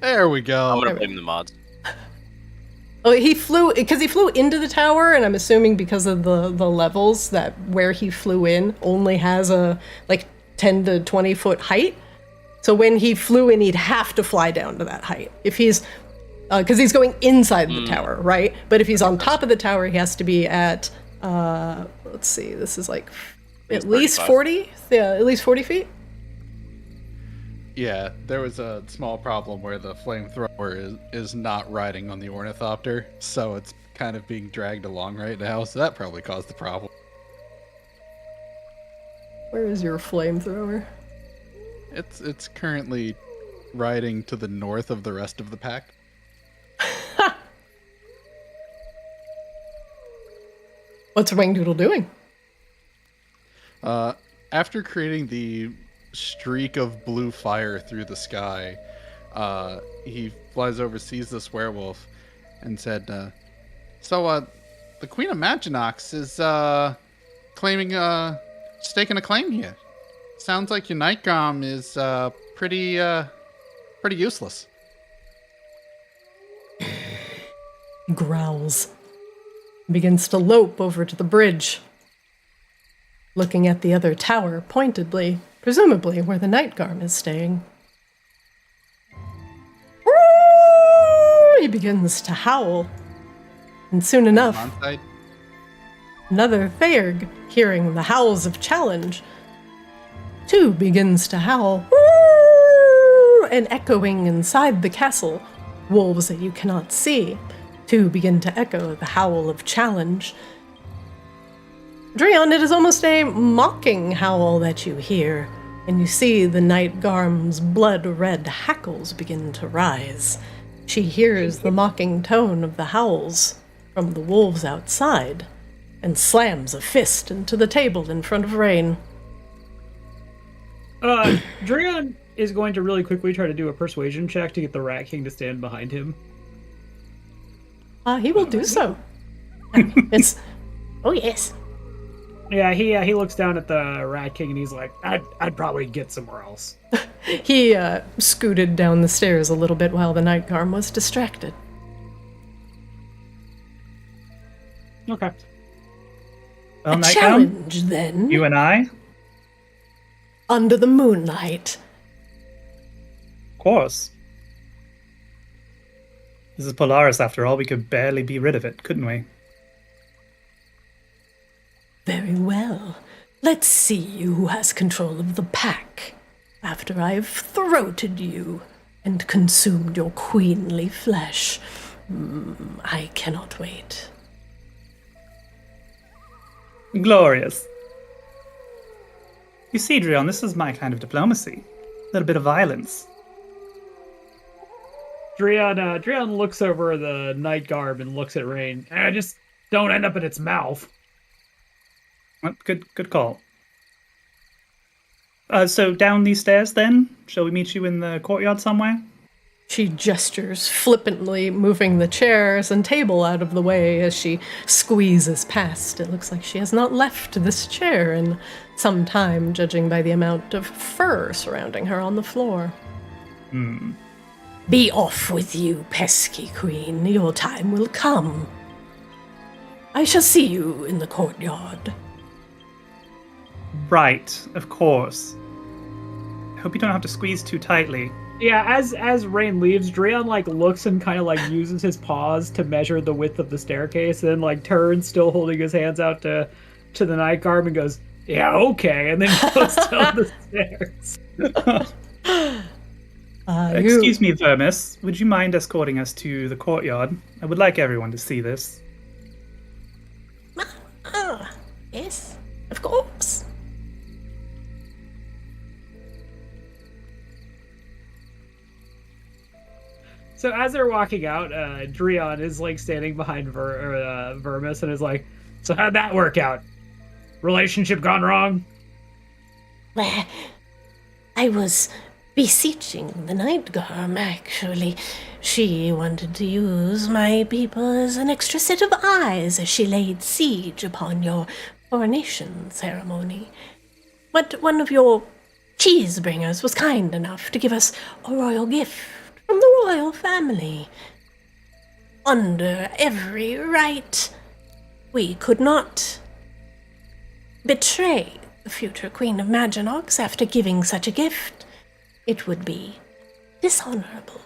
There we I'm go. going to blame the mods. Oh, he flew into the tower, and I'm assuming because of the levels that where he flew in only has a like 10 to 20 foot height. So when he flew in, he'd have to fly down to that height. If he's because he's going inside the tower, right? But if he's on top of the tower, he has to be at let's see, this is like at least 35. 40, yeah, at least 40 feet. Yeah, there was a small problem where the flamethrower is not riding on the ornithopter, so it's kind of being dragged along right now. So that probably caused the problem. Where is your flamethrower? It's currently riding to the north of the rest of the pack. What's Wangdoodle doing? After creating the streak of blue fire through the sky, he flies over, sees this werewolf, and said, So, the Queen of Maginox is, claiming, staking a claim here. Sounds like your Nightgarm is, pretty useless. He growls. Begins to lope over to the bridge, looking at the other tower pointedly, presumably where the Nightgarm is staying. He begins to howl, and soon enough, Bonsai? another Thairg, hearing the howls of challenge, too begins to howl, and echoing inside the castle, wolves that you cannot see, too begin to echo the howl of challenge. Dreon, it is almost a mocking howl that you hear, and you see the Nightgarm's blood-red hackles begin to rise. She hears the mocking tone of the howls from the wolves outside, and slams a fist into the table in front of Rain. Dreon is going to really quickly try to do a persuasion check to get the Rat King to stand behind him. He will do so. It's, oh yes. Yeah, he looks down at the Rat King and he's like, I'd probably get somewhere else. He scooted down the stairs a little bit while the Nightgarm was distracted. Okay. Well, A Nightgarm, challenge, then, you and I, under the moonlight. of course. This is Polaris, after all. We could barely be rid of it, couldn't we? Very well. Let's see who has control of the pack after I've throated you and consumed your queenly flesh. I cannot wait. Glorious. You see, Dreon, this is my kind of diplomacy. A little bit of violence. Dreon looks over the Nightgarb and looks at Rain. Just don't end up in its mouth. Well, good call. So down these stairs, then? Shall we meet you in the courtyard somewhere? She gestures flippantly, moving the chairs and table out of the way as she squeezes past. It looks like she has not left this chair in some time, judging by the amount of fur surrounding her on the floor. Be off with you, pesky queen. Your time will come. I shall see you in the courtyard. Right, of course. I hope you don't have to squeeze too tightly. Yeah, as Rain leaves, Dreon looks and kind of uses his paws to measure the width of the staircase, and then turns, still holding his hands out to the Nightgarb, and goes, "Yeah, okay," and then goes down the stairs. Excuse me, Vermis. Would you mind escorting us to the courtyard? I would like everyone to see this. Yes, of course. So as they're walking out, Dreon is standing behind Vermis and is like, "So how'd that work out? Relationship gone wrong?" Well, I was beseeching the Nightgarm, actually. She wanted to use my people as an extra set of eyes as she laid siege upon your coronation ceremony. But one of your cheese bringers was kind enough to give us a royal gift from the royal family. Under every right, we could not betray the future Queen of Maginox after giving such a gift. It would be dishonorable.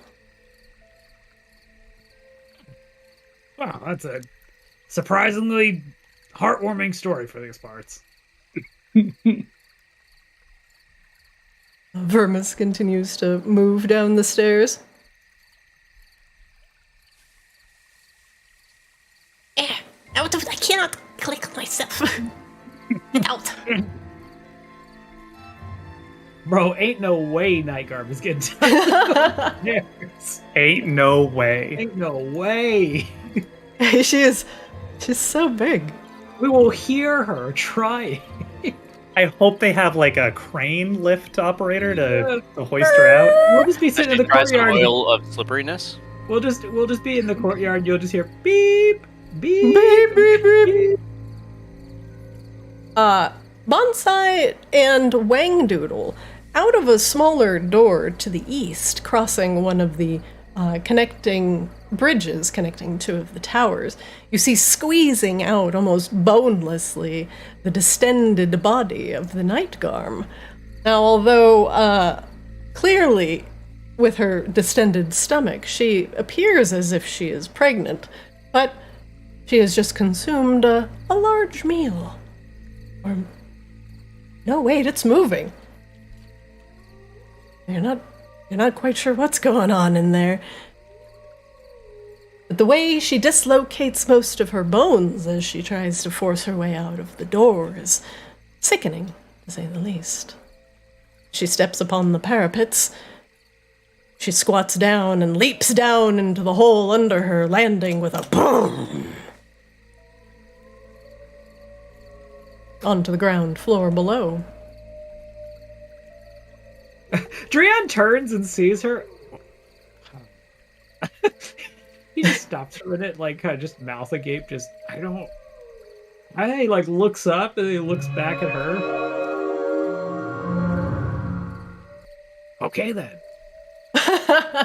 Wow, that's a surprisingly heartwarming story for these parts. Vermis continues to move down the stairs. Out of I cannot click myself. Get out. Bro, ain't no way Nightgarb is getting down. There's- Ain't no way. ain't no way. She's so big. We will hear her trying. I hope they have like a crane lift operator to hoist her out. We'll just be sitting in the Tries an courtyard. oil of slipperiness. We'll just be in the courtyard. You'll just hear beep, beep, Beep, beep, beep. beep. Bonsai and Wangdoodle, out of a smaller door to the east, crossing one of the connecting bridges connecting two of the towers, you see squeezing out almost bonelessly the distended body of the Nightgarm. Now, although clearly with her distended stomach, she appears as if she is pregnant, but she has just consumed a large meal. Or no, wait, it's moving. You're not quite sure what's going on in there. But the way she dislocates most of her bones as she tries to force her way out of the door is sickening, to say the least. She steps upon the parapets. She squats down and leaps down into the hole under her, landing with a boom onto the ground floor below. Drian turns and sees her. He just stops for a minute, like kind of just mouth agape. Just he like looks up and he looks back at her. Okay then.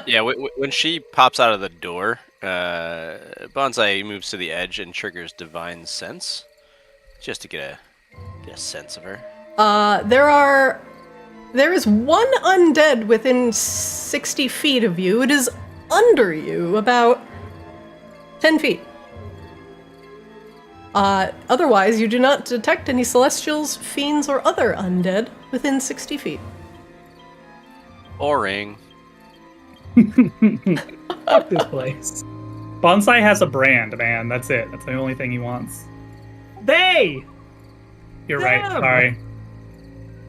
Yeah, when she pops out of the door, Bonsai moves to the edge and triggers Divine Sense, just to get a sense of her. There is one undead within 60 feet of you. It is under you, about 10 feet. Otherwise, you do not detect any celestials, fiends, or other undead within 60 feet. Boring. Fuck this place. Bonsai has a brand, man. That's it. That's the only thing he wants. They. You're right. Damn. Sorry.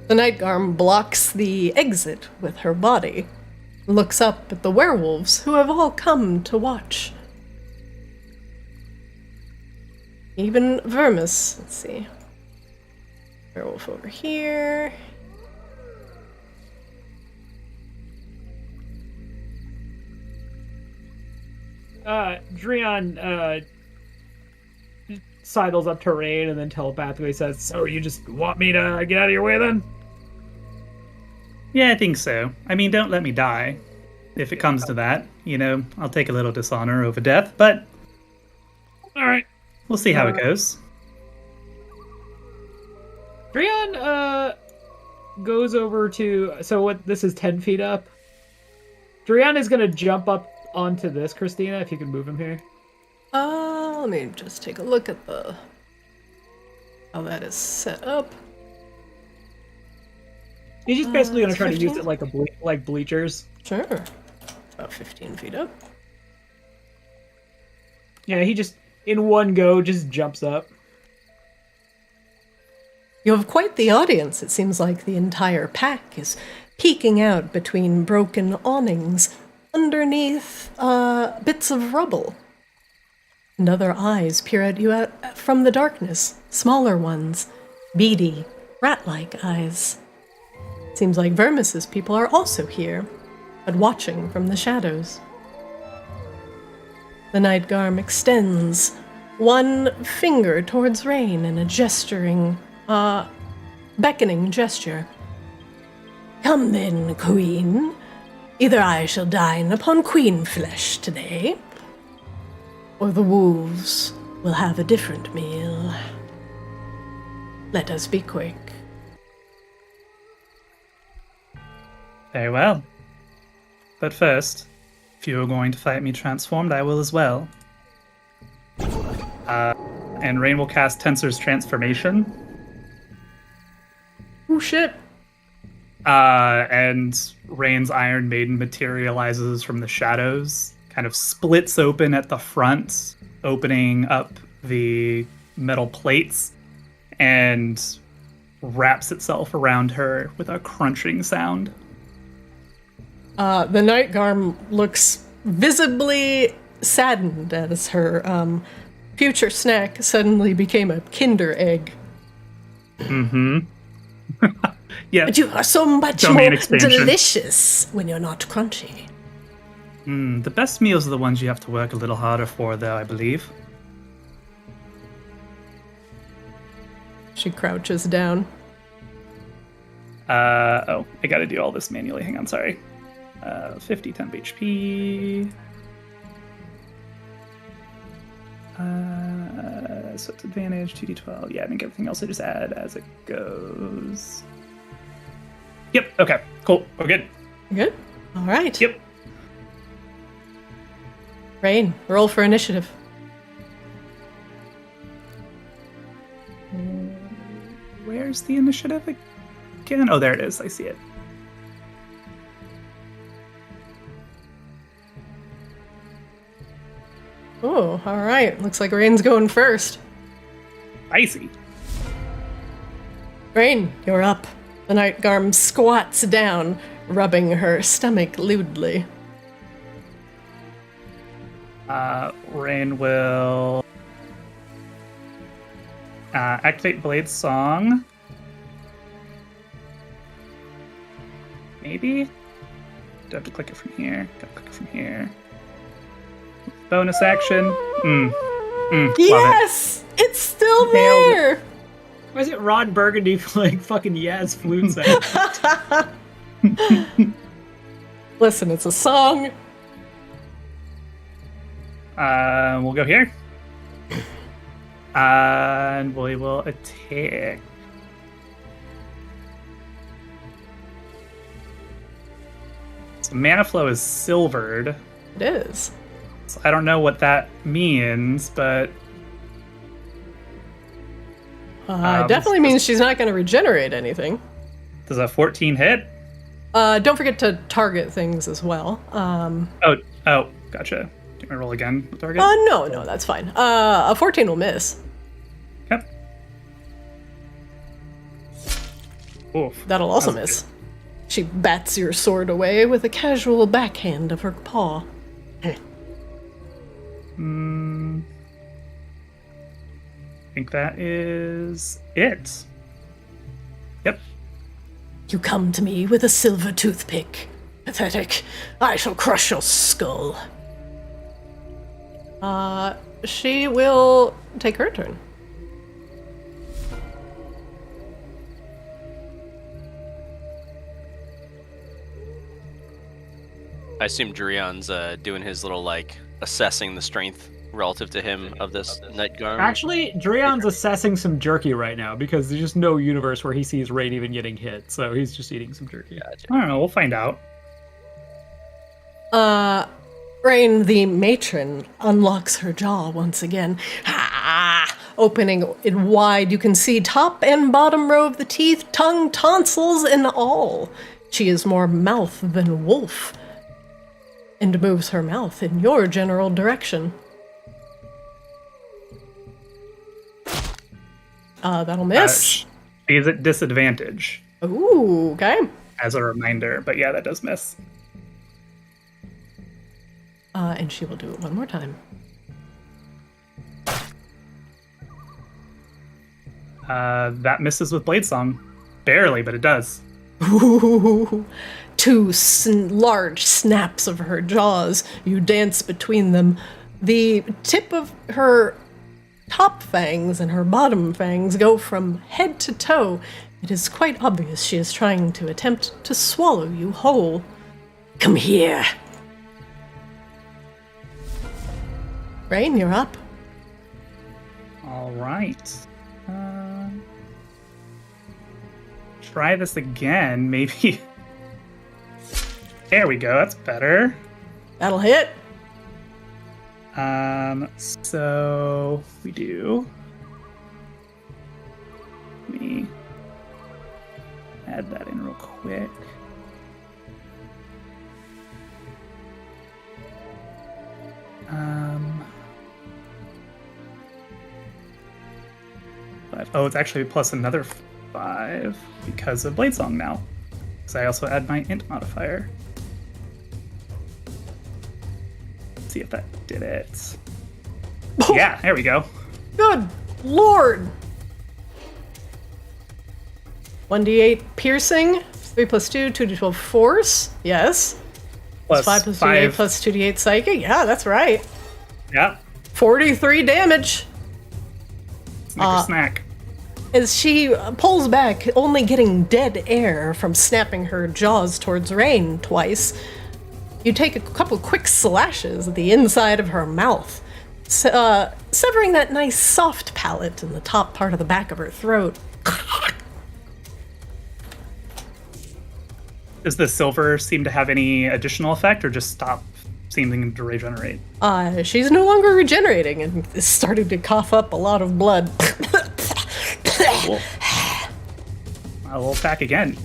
The Nightgarm blocks the exit with her body, looks up at the werewolves who have all come to watch. Even Vermis. Let's see. Werewolf over here. Drian sidles up to Rain and then telepathically says, "So you just want me to get out of your way then?" Yeah, I think so. I mean, don't let me die. If it comes to that, I'll take a little dishonor over death, but All right. we'll see how it goes. Drian goes over to. So what? This is 10 feet up. Drian is gonna jump up onto this, Christina. If you can move him here. Let me just take a look at how that is set up. He's just basically gonna it's try to use 15? it like like bleachers. Sure. About 15 feet up. Yeah, he just in one go just jumps up. You have quite the audience. It seems like the entire pack is peeking out between broken awnings underneath bits of rubble. And other eyes peer at you out from the darkness, smaller ones, beady, rat-like eyes. Seems like Vermis's people are also here, but watching from the shadows. The Nightgarm extends one finger towards Rain in a beckoning gesture. Come then, Queen. Either I shall dine upon queen flesh today, or the wolves will have a different meal. Let us be quick. Very well. But first, if you are going to fight me transformed, I will as well. And Rain will cast Tensor's Transformation. Oh shit. And Rain's Iron Maiden materializes from the shadows, kind of splits open at the front, opening up the metal plates, and wraps itself around her with a crunching sound. The night garm looks visibly saddened as her future snack suddenly became a Kinder egg. Mm-hmm. Yeah. But you are so much Domain more expansion. delicious when you're not crunchy. The best meals are the ones you have to work a little harder for, though, I believe. She crouches down. Oh, I gotta do all this manually. Hang on, sorry. 50 temp HP. So it's advantage, 2d12. Yeah, I think everything else I just add as it goes. Yep, okay, cool. We're good. Good? All right. Yep. Rain, roll for initiative. Where's the initiative again? Oh, there it is. I see it. Oh, all right. Looks like Rain's going first. Spicy. Rain, you're up. The night garm squats down, rubbing her stomach lewdly. Rain will activate Blade's Song. Maybe? Do I have to click it from here? Gotta click it from here. Bonus action. Love Yes! It's still Nailed it. there! Why is it Ron Burgundy playing fucking Yaz flute sound? Listen, it's a song. We'll go here. And we will attack. So mana flow is silvered. It is. So I don't know what that means, but It definitely means she's not going to regenerate anything. does a 14 hit? Don't forget to target things as well. Oh, gotcha. Can I roll again with target? No, that's fine. A 14 will miss. Yep. Oof. That'll also That was miss. She bats your sword away with a casual backhand of her paw. I think that is it. Yep. You come to me with a silver toothpick. Pathetic. I shall crush your skull. She will take her turn. I assume Drion's doing his little, like, assessing the strength relative to him of this night garm. Actually, Drion's assessing some jerky right now because there's just no universe where he sees Rain even getting hit, so he's just eating some jerky. Gotcha. I don't know. We'll find out. Rain, the matron, unlocks her jaw once again. Opening it wide, you can see top and bottom row of the teeth, tongue, tonsils, and all. She is more mouth than wolf, and moves her mouth in your general direction. That'll miss. She's at disadvantage, Ooh, okay. as a reminder. But yeah, that does miss. And she will do it one more time. That misses with Blade Song. Barely, but it does. Ooh. Two large snaps of her jaws. You dance between them. The tip of her top fangs and her bottom fangs go from head to toe. It is quite obvious she is trying to attempt to swallow you whole. Come here. Rain, you're up. All right. Try this again, maybe. There we go. That's better. That'll hit. So we do. Let me add that in real quick. Oh, it's actually plus another 5. 5 because of Blade Song now. Because I also add my int modifier. Let's see if that did it. Yeah, there we go. Good lord! 1d8 piercing, 3 plus 2, 2d12 force. Yes. Plus 5 plus 2d8 plus 2d8 psychic. Yeah, that's right. Yeah. 43 damage. Snicker snack. As she pulls back, only getting dead air from snapping her jaws towards Rain twice, you take a couple quick slashes at the inside of her mouth, severing that nice soft palate in the top part of the back of her throat. Does the silver seem to have any additional effect, or just stop seeming to regenerate? She's no longer regenerating and is starting to cough up a lot of blood. Cool. We'll attack again.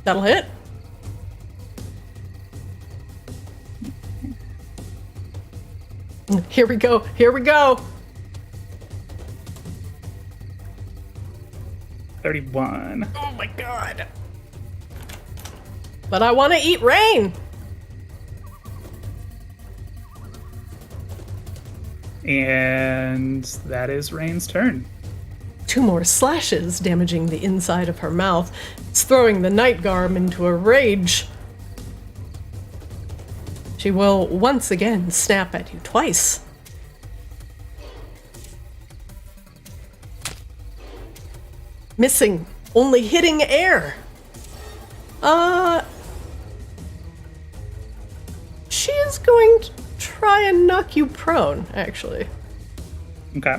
That'll hit. Here we go. Here we go. 31. Oh my god. But I want to eat Rain. And that is Rain's turn. 2 more slashes, damaging the inside of her mouth. It's throwing the Night Garm into a rage. She will once again snap at you twice. Missing, only hitting air. She is going to try and knock you prone, actually. Okay.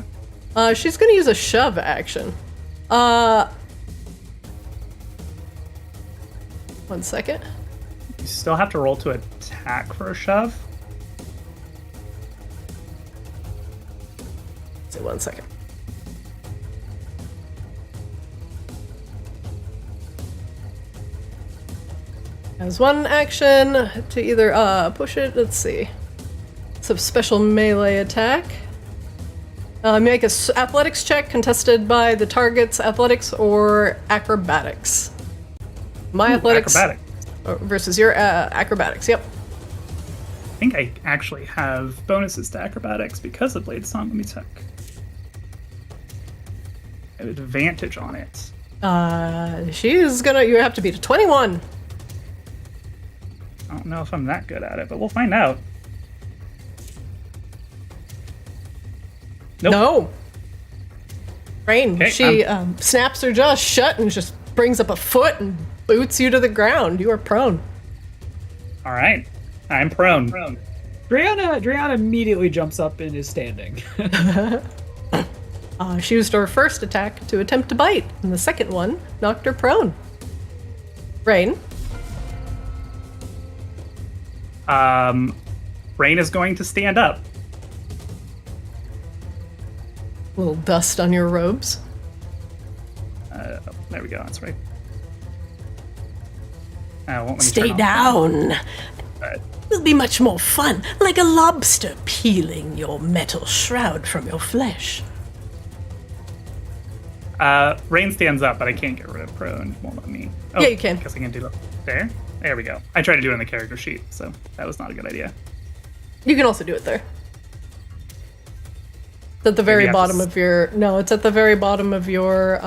She's gonna use a shove action. 1 second. You still have to roll to attack for a shove. Say 1 second. As one action to either push it, let's see. It's a special melee attack. Make a athletics check contested by the target's athletics or acrobatics. My athletics Acrobatic. versus your acrobatics. Yep. I think I actually have bonuses to acrobatics because of Blade Song. Let me check. I have advantage on it. She's gonna. You have to beat a 21. I don't know if I'm that good at it, but we'll find out. Nope. No. Rain. Okay, She snaps her jaw shut and just brings up a foot and boots you to the ground. You are prone. All right. I'm prone. Driana immediately jumps up and is standing. She used her first attack to attempt to bite, and the second one knocked her prone. Rain. Rain is going to stand up. A little dust on your robes. There we go. That's right. Won't let me Stay turn off. down. Alright. It'll be much more fun, like a lobster peeling your metal shroud from your flesh. Rain stands up, but I can't get rid of prone. Won't let me. Oh, Yeah, you can. I guess I can do that. There. There we go. I tried to do it in the character sheet, so that was not a good idea. You can also do it there. It's at the very Maybe I have to bottom of your. No, it's at the very bottom of your.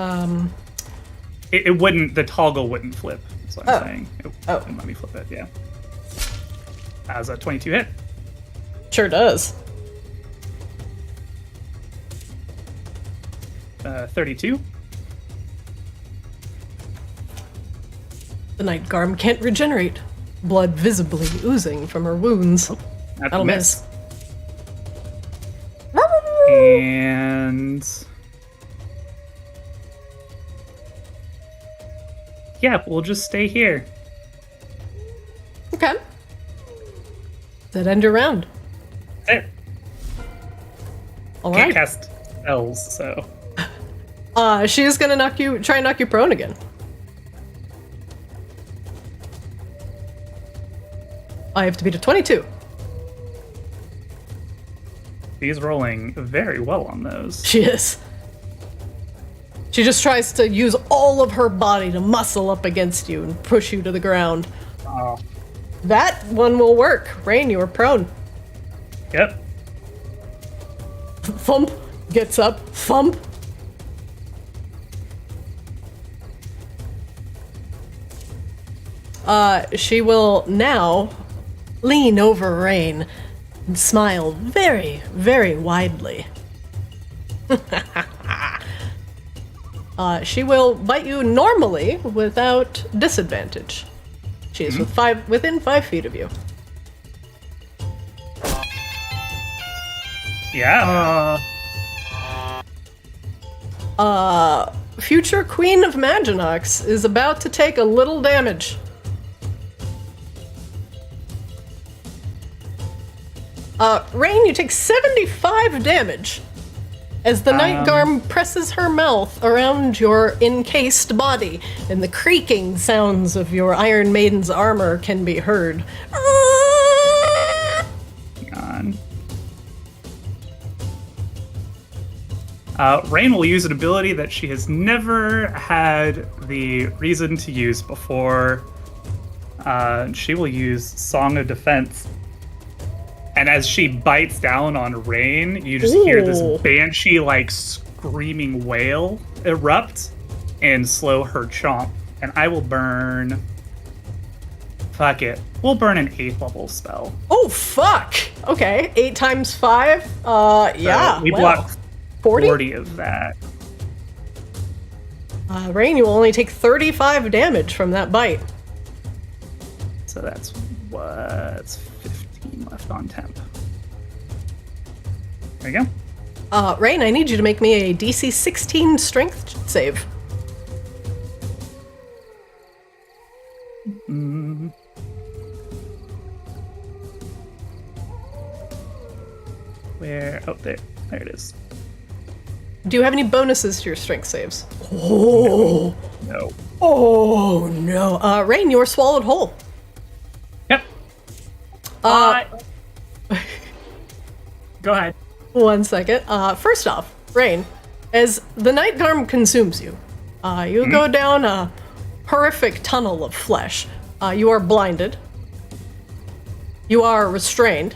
It wouldn't. The toggle wouldn't flip. That's what I'm Oh. saying. It Oh. wouldn't let me flip it. Yeah. As a 22 hit. Sure does. 32. The Night Garm can't regenerate. Blood visibly oozing from her wounds. That's That'll a miss. miss. And yeah, we'll just stay here. Okay. That end your round. There. All Can't right. cast spells, so She is gonna try and knock you prone again. I have to beat a 22. he's rolling very well on those. She is. She just tries to use all of her body to muscle up against you and push you to the ground. Oh. That one will work. Rain, you are prone. Yep. Thump. Gets up. Thump. She will now lean over Rain and smile very, very widely. She will bite you normally without disadvantage. She is within 5 feet of you. Yeah. Future Queen of Maginox is about to take a little damage. Rain, you take 75 damage as the Night Garm presses her mouth around your encased body, and the creaking sounds of your Iron Maiden's armor can be heard. Hang on. Rain will use an ability that she has never had the reason to use before. She will use Song of Defense. And as she bites down on Rain, you just hear this banshee-like screaming wail erupt and slow her chomp. And I will burn... Fuck it. We'll burn an 8th level spell. Oh, fuck! Okay, 8 times 5? Yeah, So we well, block 40? 40 of that. Rain, you will only take 35 damage from that bite. So that's what's 15 left on temp. There you go. Rain, I need you to make me a DC 16 strength save. Where? Oh, there. There it is. Do you have any bonuses to your strength saves? Oh, No. oh no. Rain, you are swallowed whole. Yep. Go ahead. 1 second. First off, Rain, as the Night Garm consumes you, you go down a horrific tunnel of flesh. You are blinded. You are restrained.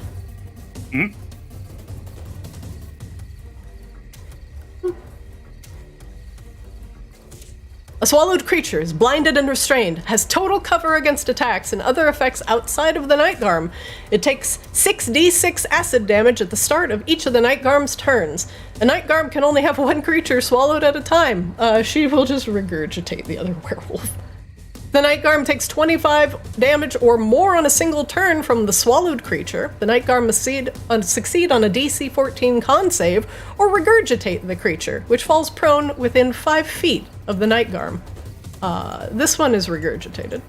A swallowed creature is blinded and restrained, has total cover against attacks and other effects outside of the Night Garm. It takes 6d6 acid damage at the start of each of the Night Garm's turns. A Night Garm can only have one creature swallowed at a time. She will just regurgitate the other werewolf. The Night Garm takes 25 damage or more on a single turn from the swallowed creature. The Night Garm must succeed on a DC 14 con save or regurgitate the creature, which falls prone within 5 feet of the Night Garm. This one is regurgitated.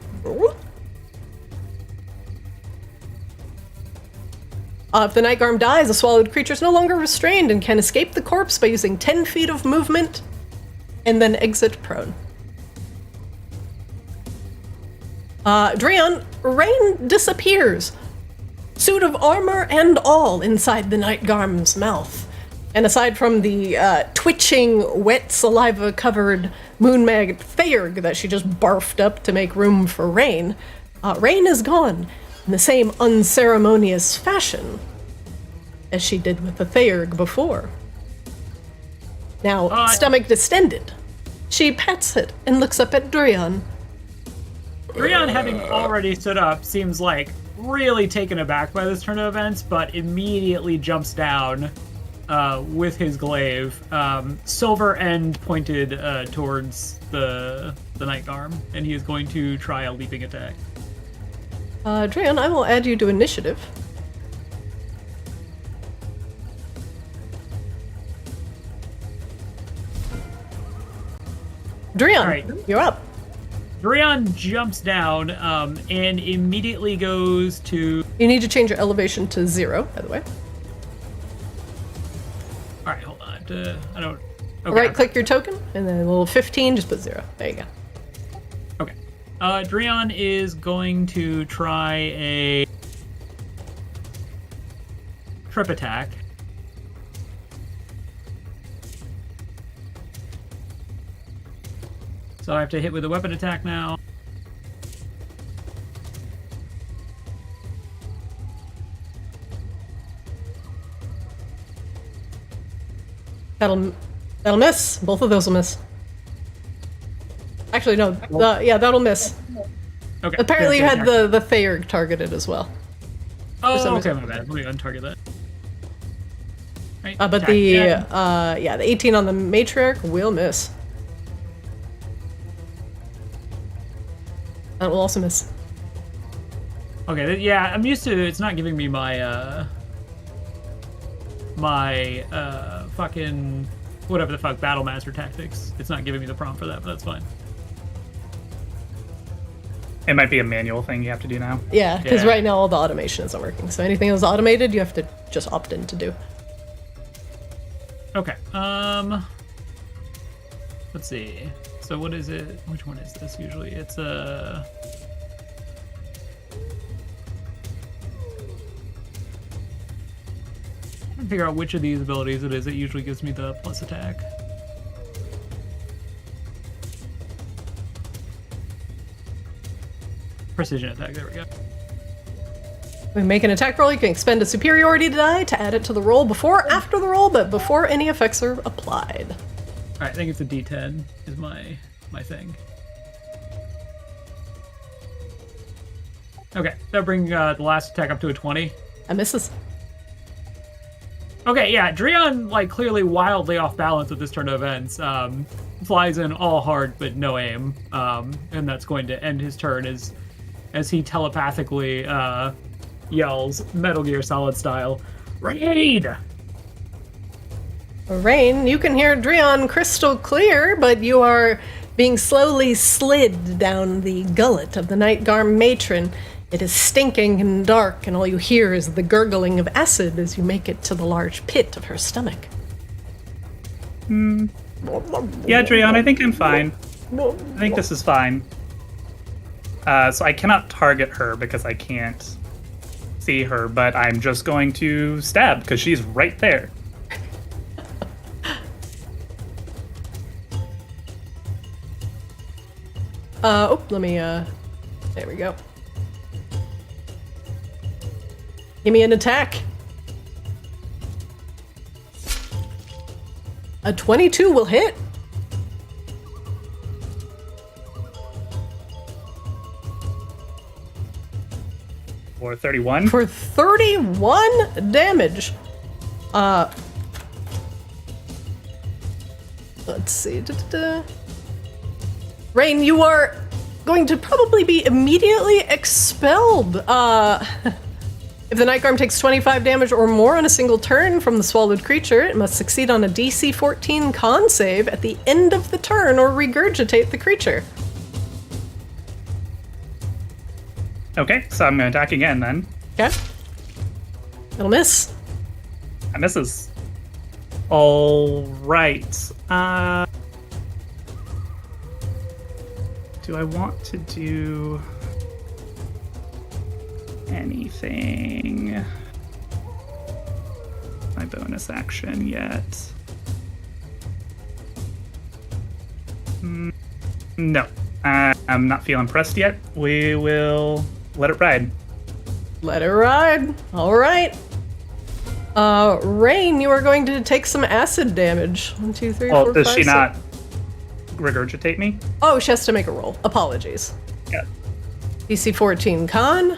If the Night Garm dies, the swallowed creature is no longer restrained and can escape the corpse by using 10 feet of movement and then exit prone. Dreon, Rain disappears. Suit of armor and all inside the Night Garm's mouth. And aside from the twitching, wet, saliva-covered moon maggot Theurg that she just barfed up to make room for Rain, Rain is gone in the same unceremonious fashion as she did with the Theurg before. Now, stomach distended, she pats it and looks up at Dreon. Dreon, having already stood up, seems like really taken aback by this turn of events, but immediately jumps down with his glaive, silver end pointed towards the Night Garm, and he is going to try a leaping attack. Dreon, I will add you to initiative. Dreon, All right. you're up. Dreon jumps down and immediately goes to... You need to change your elevation to 0, by the way. All right, hold on. I don't... Okay. Right-click your token, and then a little 15, just put 0. There you go. Okay. Dreon is going to try a trip attack. So I have to hit with a weapon attack now. That'll miss. Both of those will miss. Actually, no. Yeah, that'll miss. Okay. Apparently, you had the Thayer targeted as well. Oh, okay, my bad. Let me untarget that. Right, But attack the again. the 18 on the matriarch will miss. That will also miss. Okay, yeah, I'm used to it's not giving me my fucking whatever the fuck battle master tactics. It's not giving me the prompt for that, but that's fine. It might be a manual thing you have to do now. Yeah, because Yeah. right now all the automation isn't working. So anything that's automated, you have to just opt in to do. Okay. Let's see. So what is it? Which one is this usually? It's a trying to figure out which of these abilities it is. It usually gives me the plus attack. Precision attack. There we go. When you make an attack roll, you can expend a superiority die to add it to the roll before or after the roll, but before any effects are applied. All right, I think it's a D10 is my thing. Okay, that brings the last attack up to a 20. That misses. Okay, yeah, Dreon, like, clearly wildly off balance with this turn of events. Flies in all hard, but no aim. And that's going to end his turn as he telepathically yells, Metal Gear Solid style, Raid! Rain, you can hear Dreon crystal clear, but you are being slowly slid down the gullet of the Nightgarm matron. It is stinking and dark, and all you hear is the gurgling of acid as you make it to the large pit of her stomach. Yeah, Dreon, I think I'm fine. I think this is fine. So I cannot target her because I can't see her, but I'm just going to stab because she's right there. Let me, there we go. Give me an attack. A 22 will hit. Or 31. For 31 damage. Let's see. Rain, you are going to probably be immediately expelled. If the Nightgarm takes 25 damage or more on a single turn from the swallowed creature, it must succeed on a DC 14 con save at the end of the turn or regurgitate the creature. Okay, so I'm going to attack again then. Okay. It'll miss. That misses. All right. Do I want to do anything? My bonus action yet? No. I'm not feeling pressed yet. We will let it ride. Let it ride. All right. Rain, you are going to take some acid damage. 1, 2, 3, Well, 4, does 5, she 6. not regurgitate me? Oh, she has to make a roll. Apologies. Yeah. DC 14 con.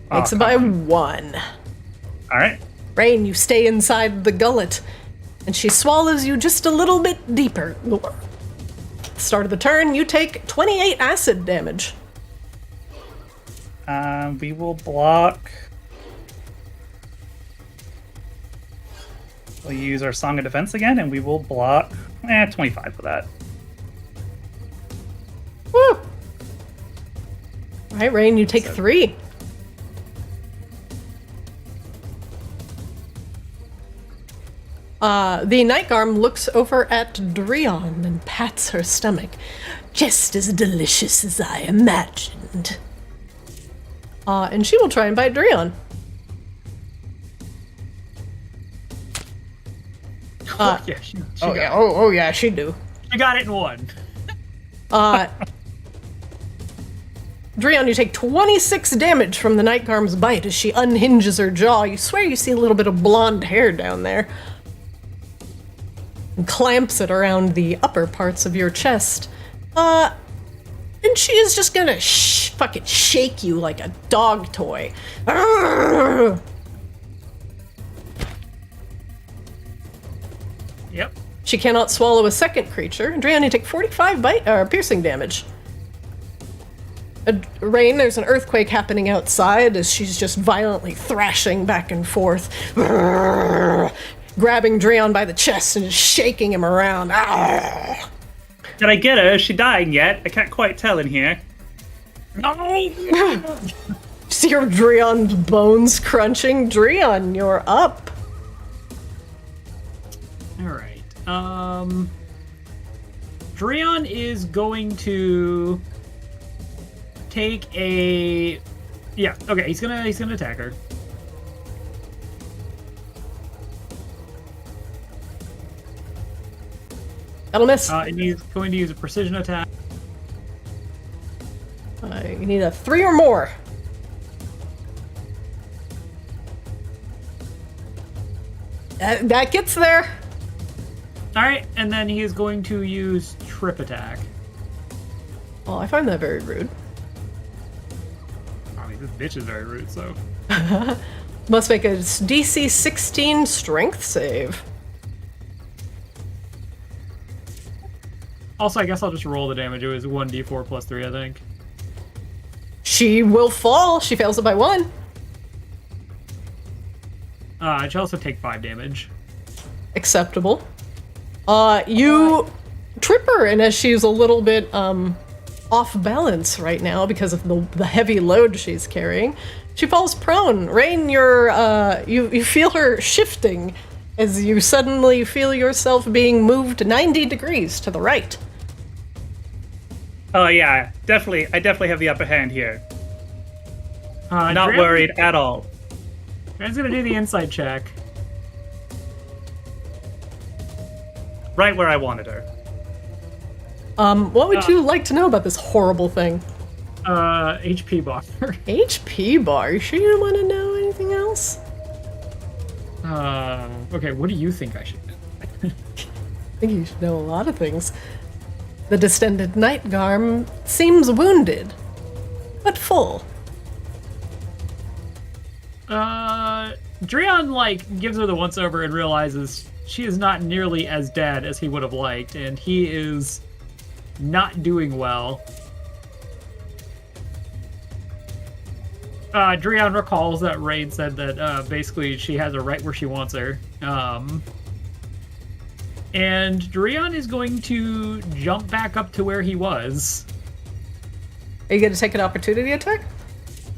Makes it by 1. All right. Rain, you stay inside the gullet, and she swallows you just a little bit deeper. Start of the turn, you take 28 acid damage. We will block. We'll use our Song of Defense again, and we will block 25 for that. Woo! All right, Rain, you take 3. The Nightgarm looks over at Dreon and pats her stomach. Just as delicious as I imagined. And she will try and bite Dreon. Yeah, she Oh got yeah, it. oh yeah, she do. She got it in one. Dreon, you take 26 damage from the Nightgarm's bite as she unhinges her jaw. You swear you see a little bit of blonde hair down there. And clamps it around the upper parts of your chest. And she is just gonna fucking shake you like a dog toy. Arrgh! Yep. She cannot swallow a second creature. Dreon, you take 45 piercing damage. Rain, there's an earthquake happening outside as she's just violently thrashing back and forth, grabbing Dreon by the chest and just shaking him around. Did I get her? Is she dying yet? I can't quite tell in here. No! See your Dreon's bones crunching. Dreon, you're up. Alright. Dreon is going to take a... Yeah, okay, he's gonna attack her. That'll miss. And he's going to use a precision attack. You need a 3 or more. That gets there. Alright, and then he is going to use trip attack. Well, I find that very rude. I mean, this bitch is very rude, so... Must make a DC 16 strength save. Also, I guess I'll just roll the damage. It was 1d4 plus 3, I think. She will fall. She fails it by 1. She'll also take 5 damage. Acceptable. You trip her, and as she's a little bit off balance right now because of the heavy load she's carrying, she falls prone. Rain, you feel her shifting as you suddenly feel yourself being moved 90 degrees to the right. Oh yeah, definitely. I definitely have the upper hand here. Not Dram- worried at all. Dram's gonna do the insight check. Right where I wanted her. What would you like to know about this horrible thing? HP bar. HP bar? You sure you don't want to know anything else? Okay, what do you think I should do? I think you should know a lot of things. The distended Nightgarm seems wounded, but full. Dreon, gives her the once-over and realizes she is not nearly as dead as he would have liked, and he is not doing well. Dreon recalls that Rain said that, basically she has her right where she wants her. And Dreon is going to jump back up to where he was. Are you going to take an opportunity attack?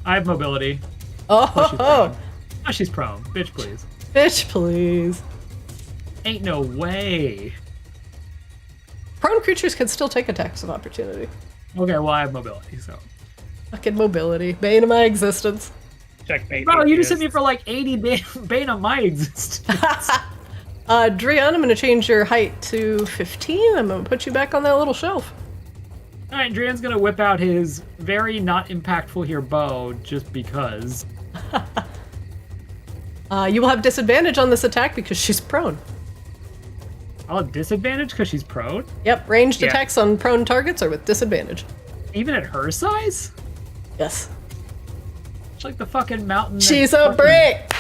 I have mobility. Oh, She's prone. Oh, she's prone. Bitch, please. bitch, please. Ain't no way. Prone creatures can still take attacks of opportunity. Okay, well, I have mobility, so. Fucking mobility. Bane of my existence. Checkmate. Bro, you just hit me atheist. for like 80 bane on my existence. Drian, I'm gonna change your height to 15. I'm gonna put you back on that little shelf. Alright, Drian's gonna whip out his very not impactful here bow, just because. You will have disadvantage on this attack because she's prone. I'll have disadvantage because she's prone? Yep, ranged Yeah. attacks on prone targets are with disadvantage. Even at her size? Yes. She's like the fucking mountain. She's a brick!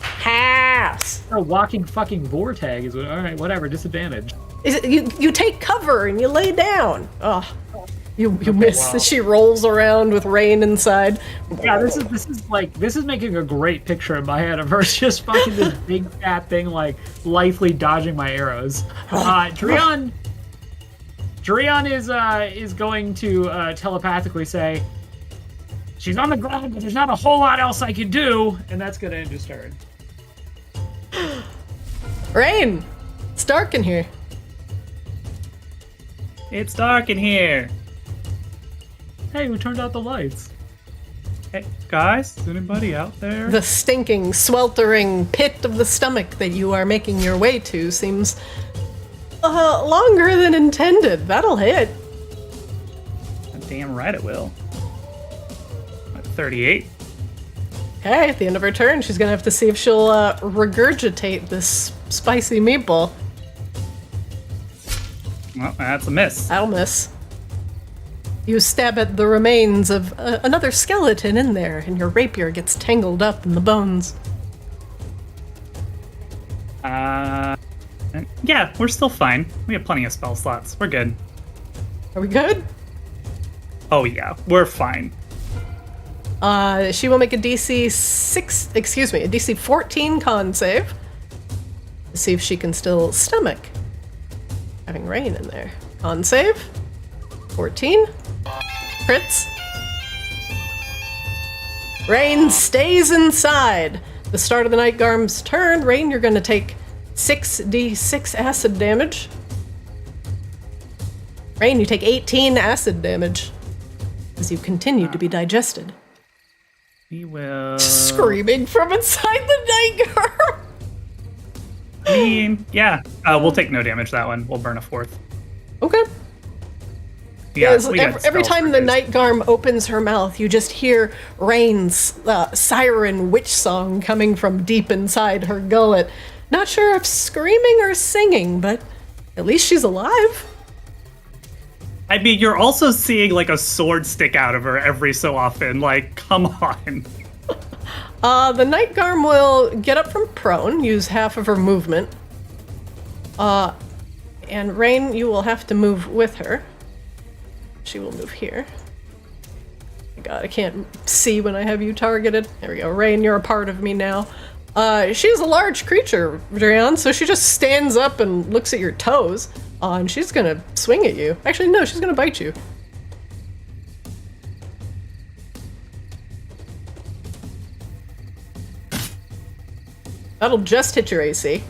House! A walking fucking vortag is what. Alright, whatever, disadvantage. Is it, you take cover and you lay down. Oh, you miss. wow. She rolls around with rain inside. Yeah, this is making a great picture in my head of her just fucking this big fat thing like lithely dodging my arrows. Drian is going to telepathically say, "She's on the ground, but there's not a whole lot else I can do," and that's gonna end his turn. Rain! It's dark in here. It's dark in here. Hey, we turned out the lights. Hey, guys, is anybody out there? The stinking, sweltering pit of the stomach that you are making your way to seems longer than intended. That'll hit. Damn right it will. At 38. Okay, at the end of her turn, she's gonna have to see if she'll regurgitate this spicy meatball. Well, that's a miss. That'll miss. You stab at the remains of another skeleton in there, and your rapier gets tangled up in the bones. Yeah, we're still fine. We have plenty of spell slots. We're good. Are we good? Oh yeah, we're fine. She will make a DC 14 con save. To see if she can still stomach having rain in there. Con save. 14. Crits. Rain stays inside. The start of the Night Garm's turn. Rain, you're going to take 6d6 acid damage. Rain, you take 18 acid damage as you continue to be digested. We will... Screaming from inside the Night Garm. I mean, yeah. We'll take no damage that one. We'll burn a 4th. Okay. Yeah, Yes, we got every spells time for the days. Night Garm opens her mouth, you just hear Rain's siren witch song coming from deep inside her gullet. Not sure if screaming or singing, but at least she's alive. I mean, you're also seeing like a sword stick out of her every so often. Like, come on. The Night Garm will get up from prone, use half of her movement. And Rain, you will have to move with her. She will move here. Oh God, I can't see when I have you targeted. There we go. Rain, you're a part of me now. She's a large creature, Drian, so she just stands up and looks at your toes. And she's gonna swing at you. Actually, no, she's gonna bite you. That'll just hit your AC.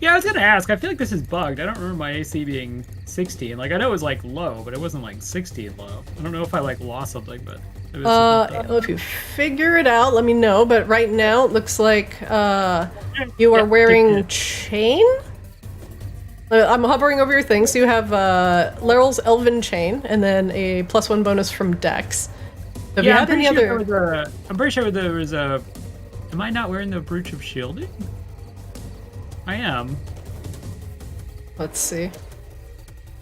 Yeah, I was gonna ask. I feel like this is bugged. I don't remember my AC being 16. Like, I know it was like low, but it wasn't like 16 low. I don't know if I like lost something, but it was Well, if you figure it out, let me know. But right now, it looks like you are wearing chain. I'm hovering over your thing, so you have Leryl's Elven Chain, and then a +1 bonus from Dex. So if you I'm have pretty any sure other... I'm pretty sure there was a. Am I not wearing the Brooch of Shielding? I am. Let's see.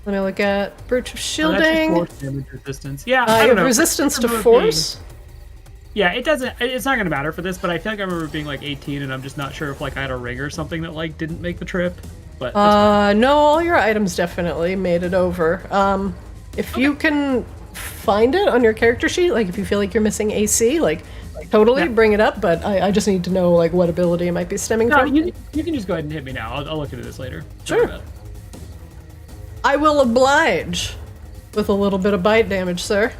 Let me look at Brooch of Oh, that's just Shielding. force damage resistance. Yeah, You I don't have know. resistance I to remember it being- force. Yeah, it doesn't. It's not gonna matter for this, but I feel like I remember it being like 18, and I'm just not sure if like I had a ring or something that like didn't make the trip. But that's fine. No, all your items definitely made it over. If you can find it on your character sheet, like if you feel like you're missing AC, like totally Yeah. bring it up, but I just need to know like what ability it might be stemming No, from. you can just go ahead and hit me now. I'll look into this later. Don't Sure. worry about it. I will oblige with a little bit of bite damage, sir.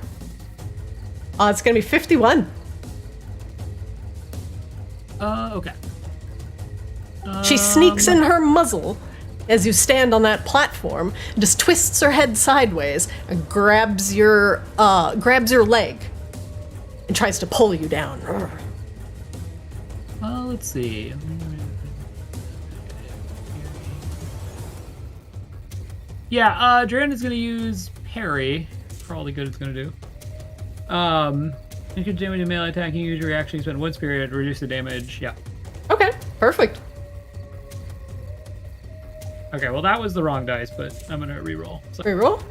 It's gonna be 51. Okay. She sneaks in her muzzle as you stand on that platform and just twists her head sideways and grabs your leg and tries to pull you down. Let's see. Yeah, Dran is gonna use parry for all the good it's gonna do. You can do a melee attack. You use your reaction. Spend 1 spirit, reduce the damage. Yeah. Okay, perfect. Okay, well that was the wrong dice, but I'm gonna re-roll. So, Reroll.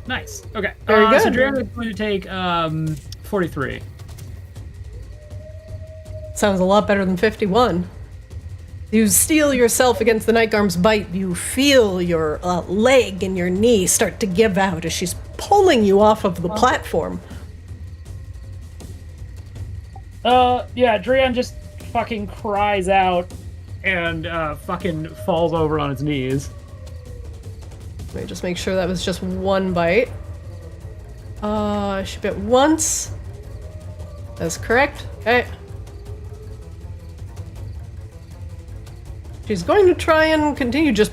nice. Okay. Very good. So Dran is going to take 43. Sounds a lot better than 51. You steel yourself against the Nightgarm's bite. You feel your leg and your knee start to give out as she's pulling you off of the platform. Yeah, Dran just fucking cries out and fucking falls over on his knees. Let me just make sure that was just one bite. She bit once. That's correct. Okay. She's going to try and continue just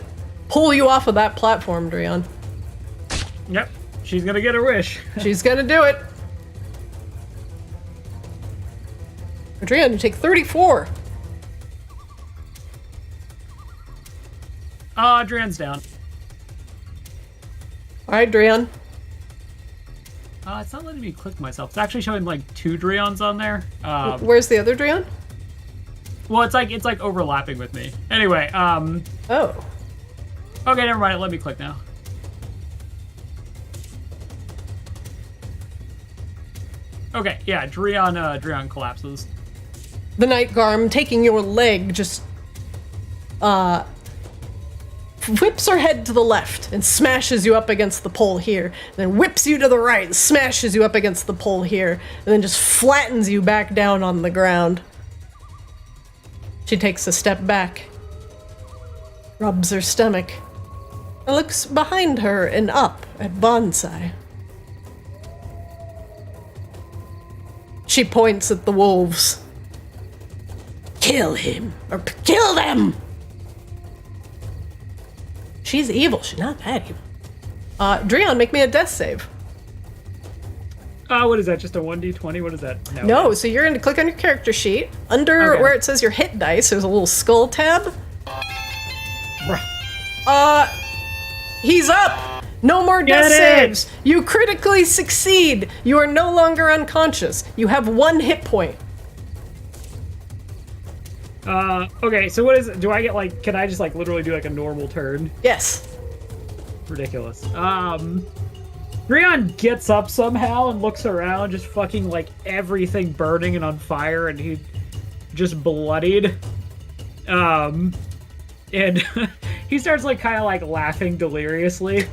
pull you off of that platform, Drian. Yep, she's gonna get her wish. She's gonna do it. Adrian, you take 34. Dran's down. All right, Drian. It's not letting me click myself. It's actually showing like 2 Drians on there. Where's the other Drian? Well, it's like overlapping with me. Anyway, Oh. okay, never mind. Let me click now. Okay, yeah, Drian collapses. The Night Garm, taking your leg, just whips her head to the left and smashes you up against the pole here. Then whips you to the right and smashes you up against the pole here. And then just flattens you back down on the ground. She takes a step back, rubs her stomach, and looks behind her and up at Bonsai. She points at the wolves. Kill him, or kill them! She's evil. She's not that evil. Drian, make me a death save. What is that? Just a 1d20? What is that? No, so you're going to click on your character sheet. Under Okay. where it says your hit dice, there's a little skull tab. Bruh. He's up! No more death saves! You critically succeed! You are no longer unconscious. You have 1 hit point. Okay, so what is it? Do I get like, can I just like literally do like a normal turn? Yes. Ridiculous. Drian gets up somehow and looks around, just fucking like everything burning and on fire, and he just bloodied. And he starts like kind of like laughing deliriously,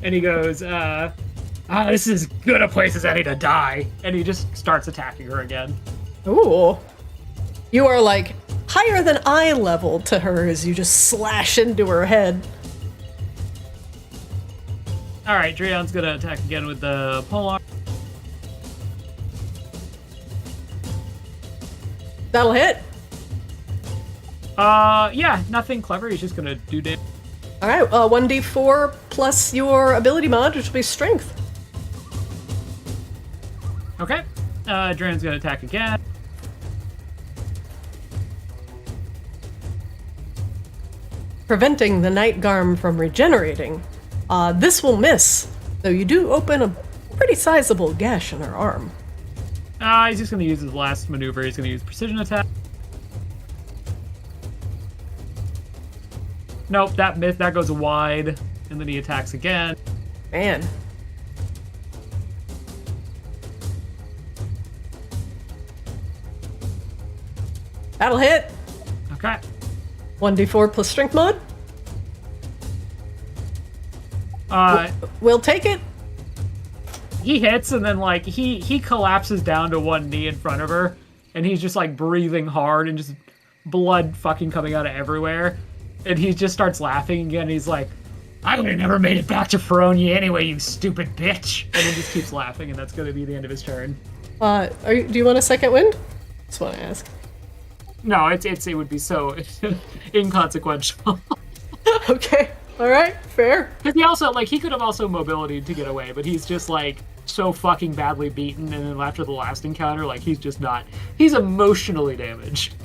and he goes, this is as good a place as any to die. And he just starts attacking her again. Ooh. You are like higher than eye level to her as you just slash into her head. Alright, Drian's gonna attack again with the polearm. That'll hit. Yeah, nothing clever. He's just gonna do damage. Alright, 1d4 plus your ability mod, which will be strength. Okay. Drian's gonna attack again. Preventing the Night Garm from regenerating. This will miss, though you do open a pretty sizable gash in her arm. He's just gonna use his last maneuver. He's gonna use precision attack. Nope, that missed. That goes wide, and then he attacks again. Man. That'll hit. Okay. 1d4 plus strength mod. We'll take it. He hits, and then like he collapses down to one knee in front of her, and he's just like breathing hard and just blood fucking coming out of everywhere. And he just starts laughing again. He's like, I would have never made it back to Feronia anyway, you stupid bitch. And then just keeps laughing, and that's going to be the end of his turn. Do you want a second wind? Just want to ask. No, it would be so inconsequential. Okay, all right, fair. Because he also, like, he could have also mobility to get away, but he's just, like, so fucking badly beaten, and then after the last encounter, like, he's just not... He's emotionally damaged.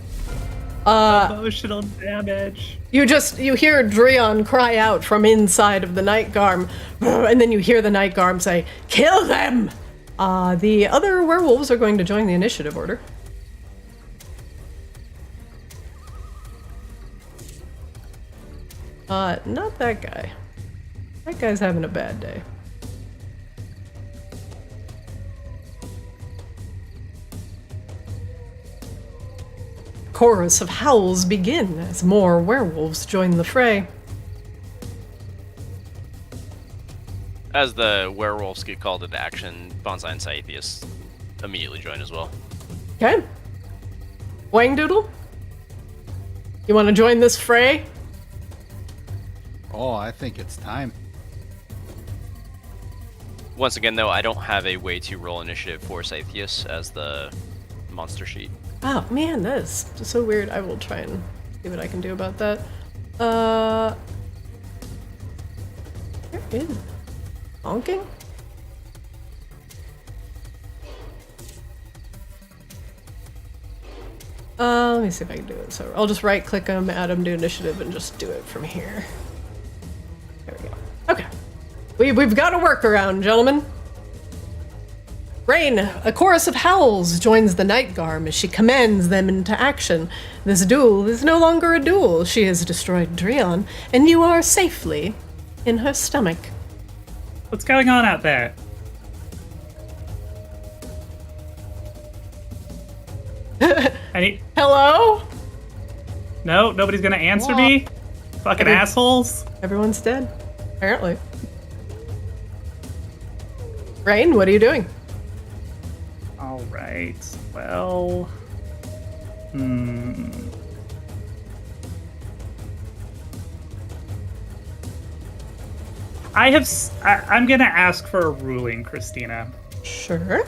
Emotional damage. You hear Drian cry out from inside of the Night Garm, and then you hear the Night Garm say, "Kill them!" The other werewolves are going to join the initiative order. Not that guy. That guy's having a bad day. Chorus of howls begin as more werewolves join the fray. As the werewolves get called into action, Bonsai and Scythius immediately join as well. Okay. Wangdoodle? You want to join this fray? Oh, I think it's time. Once again, though, I don't have a way to roll initiative for Scythius as the monster sheet. Oh man, that is just so weird. I will try and see what I can do about that. Where is honking? Let me see if I can do it. So I'll just right-click them, add them to initiative, and just do it from here. There we go. Okay. We've got a workaround, gentlemen. Rain, a chorus of howls joins the Night Garm as she commands them into action. This duel is no longer a duel. She has destroyed Drion, and you are safely in her stomach. What's going on out there? Hello? No, nobody's gonna answer me? Fucking assholes. Everyone's dead, apparently. Rain, what are you doing? All right. Well. I'm gonna ask for a ruling, Christina. Sure.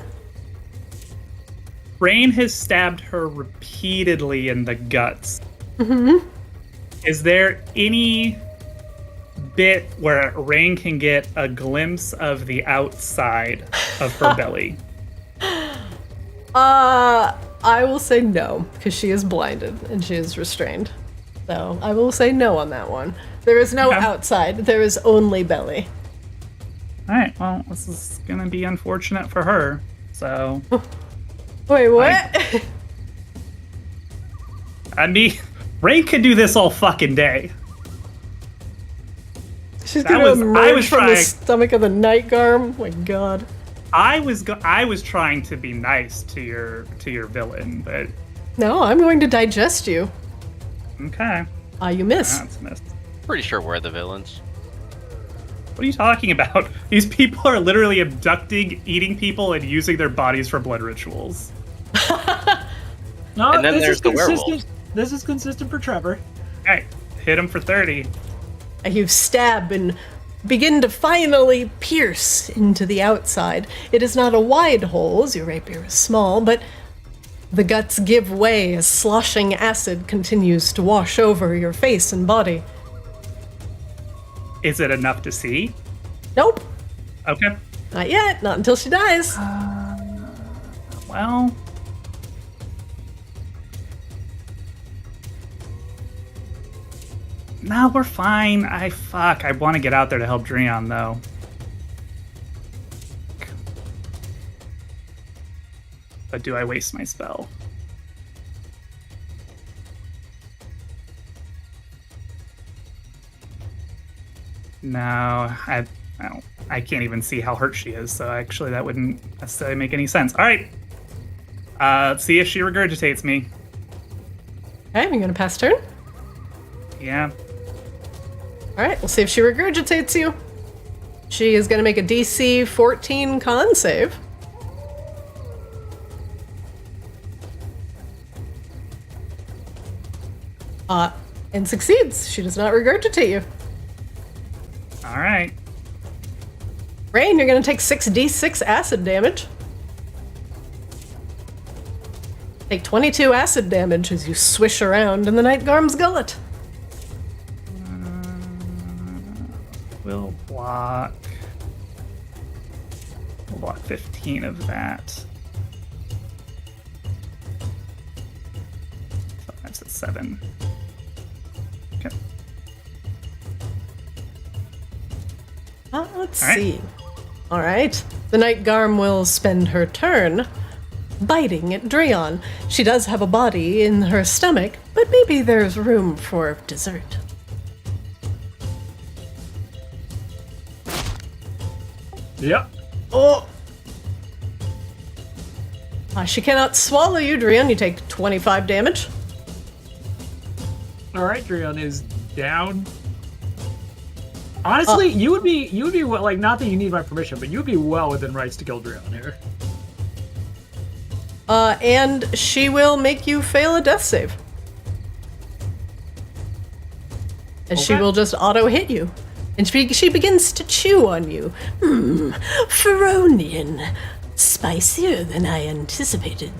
Rain has stabbed her repeatedly in the guts. Mm-hmm. Is there any bit where Rain can get a glimpse of the outside of her belly? I will say no, because she is blinded and she is restrained. So I will say no on that one. There is no outside, there is only belly. Alright, well, this is gonna be unfortunate for her, so... Wait, what? I mean, Rain could do this all fucking day. She's gonna emerge from the stomach of the Night Garm? Oh my god. I was trying to be nice to your villain, but... No, I'm going to digest you. Okay. You miss. That's missed. Pretty sure we're the villains. What are you talking about? These people are literally abducting, eating people, and using their bodies for blood rituals. No, And then this there's is the consistent. werewolves. This is consistent for Trevor. Alright, hit him for 30. You stab and begin to finally pierce into the outside. It is not a wide hole, as your rapier is small, but the guts give way as sloshing acid continues to wash over your face and body. Is it enough to see? Nope. Okay. Not yet. Not until she dies. Well... No, we're fine. I want to get out there to help Drion, though. But do I waste my spell? No, I can't even see how hurt she is, so actually that wouldn't necessarily make any sense. All right. Let's see if she regurgitates me. Okay, you're gonna pass turn? Yeah. Alright, we'll see if she regurgitates you. She is gonna make a DC 14 con save. And succeeds. She does not regurgitate you. All right. Rain, you're gonna take 6d6 acid damage. Take 22 acid damage as you swish around in the Night Garm's gullet. We'll block 15 of that. So that's a 7. Okay. Let's see. Alright. The Night Garm will spend her turn biting at Drion. She does have a body in her stomach, but maybe there's room for dessert. Yep. Oh! She cannot swallow you, Drion. You take 25 damage. All right, Drion is down. Honestly, you would be like, not that you need my permission, but you'd be well within rights to kill Drion here. And she will make you fail a death save. And she will just auto hit you. And she begins to chew on you. Feronian. Spicier than I anticipated.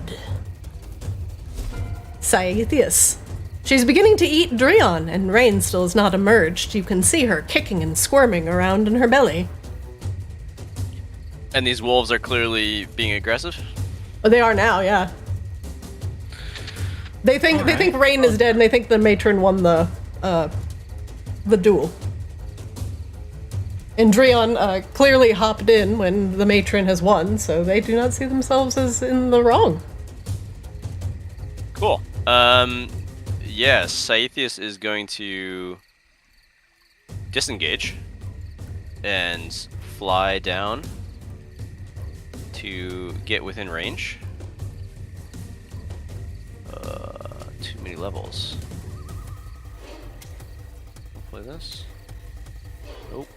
Saethius. She's beginning to eat Drion, and Rain still has not emerged. You can see her kicking and squirming around in her belly. And these wolves are clearly being aggressive? Oh, they are now, yeah. They think Rain is dead, and they think the matron won the duel. And Drion clearly hopped in when the matron has won, so they do not see themselves as in the wrong. Cool. Yes, Saethius is going to disengage and fly down to get within range. Too many levels. Play this. Nope.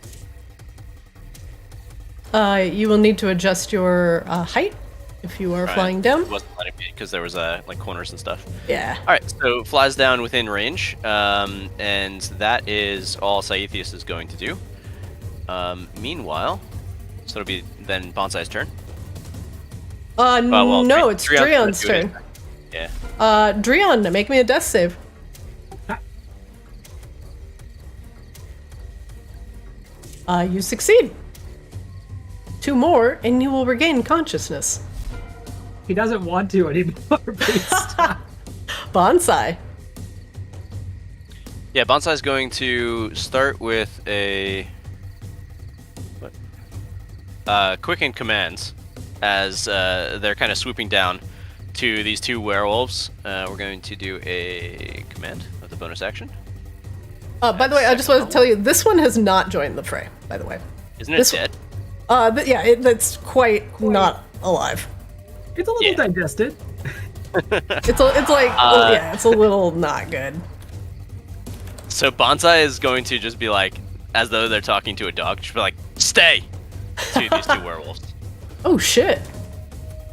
You will need to adjust your height if you are flying down. It wasn't letting me because there was like corners and stuff. Yeah. All right, so flies down within range, and that is all Saethius is going to do. Meanwhile, so it'll be then Bonsai's turn. No, it's Drion's turn. Yeah. Drion, make me a death save. You succeed. 2 more, and you will regain consciousness. He doesn't want to anymore. Bonsai. Yeah, Bonsai's going to start with a quicken commands as they're kind of swooping down to these 2 werewolves. We're going to do a command with a bonus action. By the way, I just wanted to tell you, this one has not joined the fray, by the way. Isn't it dead? That's quite not alive. It's a little digested. It's a little not good. So Bonsai is going to just be like, as though they're talking to a dog, just be like, stay! To these 2 werewolves. Oh shit.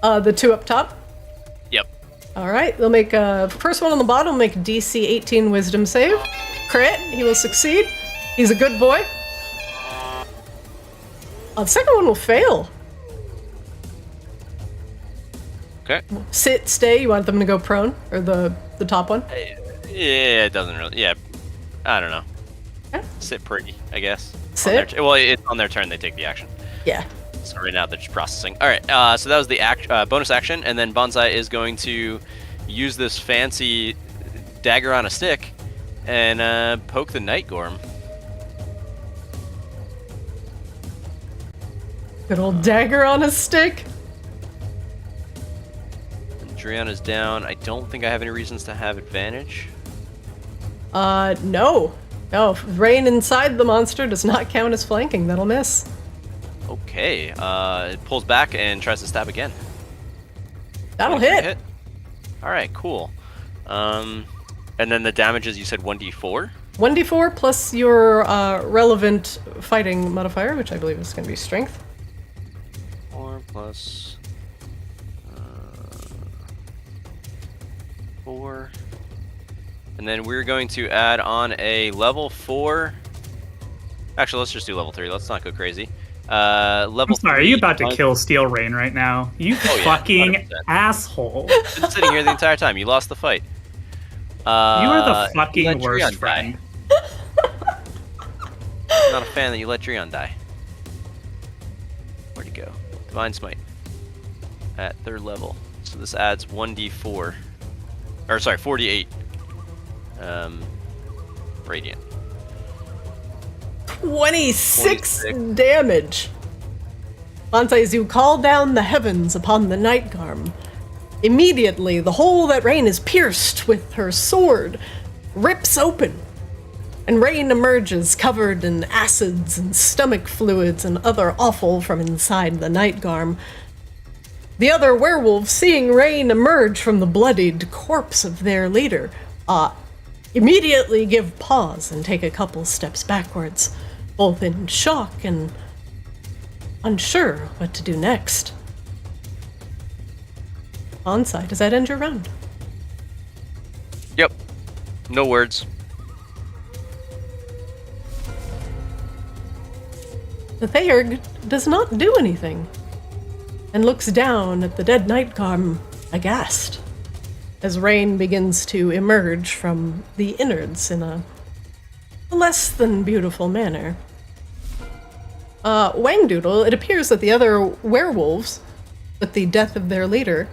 The 2 up top? Yep. Alright, they'll make first one on the bottom, make DC 18 wisdom save. Crit, he will succeed. He's a good boy. The second one will fail. Okay. Sit, stay, you want them to go prone? Or the top one? Yeah, it doesn't really. Yeah, I don't know. Okay. Sit pretty, I guess. Sit? It's on their turn, they take the action. Yeah. So right now they're just processing. All right, so that was the bonus action, and then Bonsai is going to use this fancy dagger on a stick and poke the night gorm. Good old dagger on a stick. Driana's down. I don't think I have any reasons to have advantage. No. No, rain inside the monster does not count as flanking. That'll miss. Okay, it pulls back and tries to stab again. That'll hit. All right, cool. And then the damages, you said 1d4? 1d4 plus your relevant fighting modifier, which I believe is going to be strength. 4 plus 4. And then we're going to add on a level 4. Actually, let's just do level 3. Let's not go crazy. Level I'm sorry, 3. are you about to kill Steel Rain right now? You fucking 100%. asshole. Been sitting here the entire time. You lost the fight. You are the you let fucking worst Drion friend. I'm not a fan that you let Drion die. Where'd he go? Divine Smite. At 3rd level. So this adds 1d4. Or sorry, 48. Radiant. 26 damage. Bonsai, as you call down the heavens upon the night garm, immediately the hole that Rain is pierced with her sword rips open, and Rain emerges covered in acids and stomach fluids and other offal from inside the night garm. The other werewolves, seeing Rain emerge from the bloodied corpse of their leader, immediately give pause and take a couple steps backwards, both in shock and unsure what to do next. Bonsai, does that end your round? Yep. No words. The Thayer does not do anything, and looks down at the dead night garm aghast, as Rain begins to emerge from the innards in a less than beautiful manner. Wangdoodle, it appears that the other werewolves, with the death of their leader,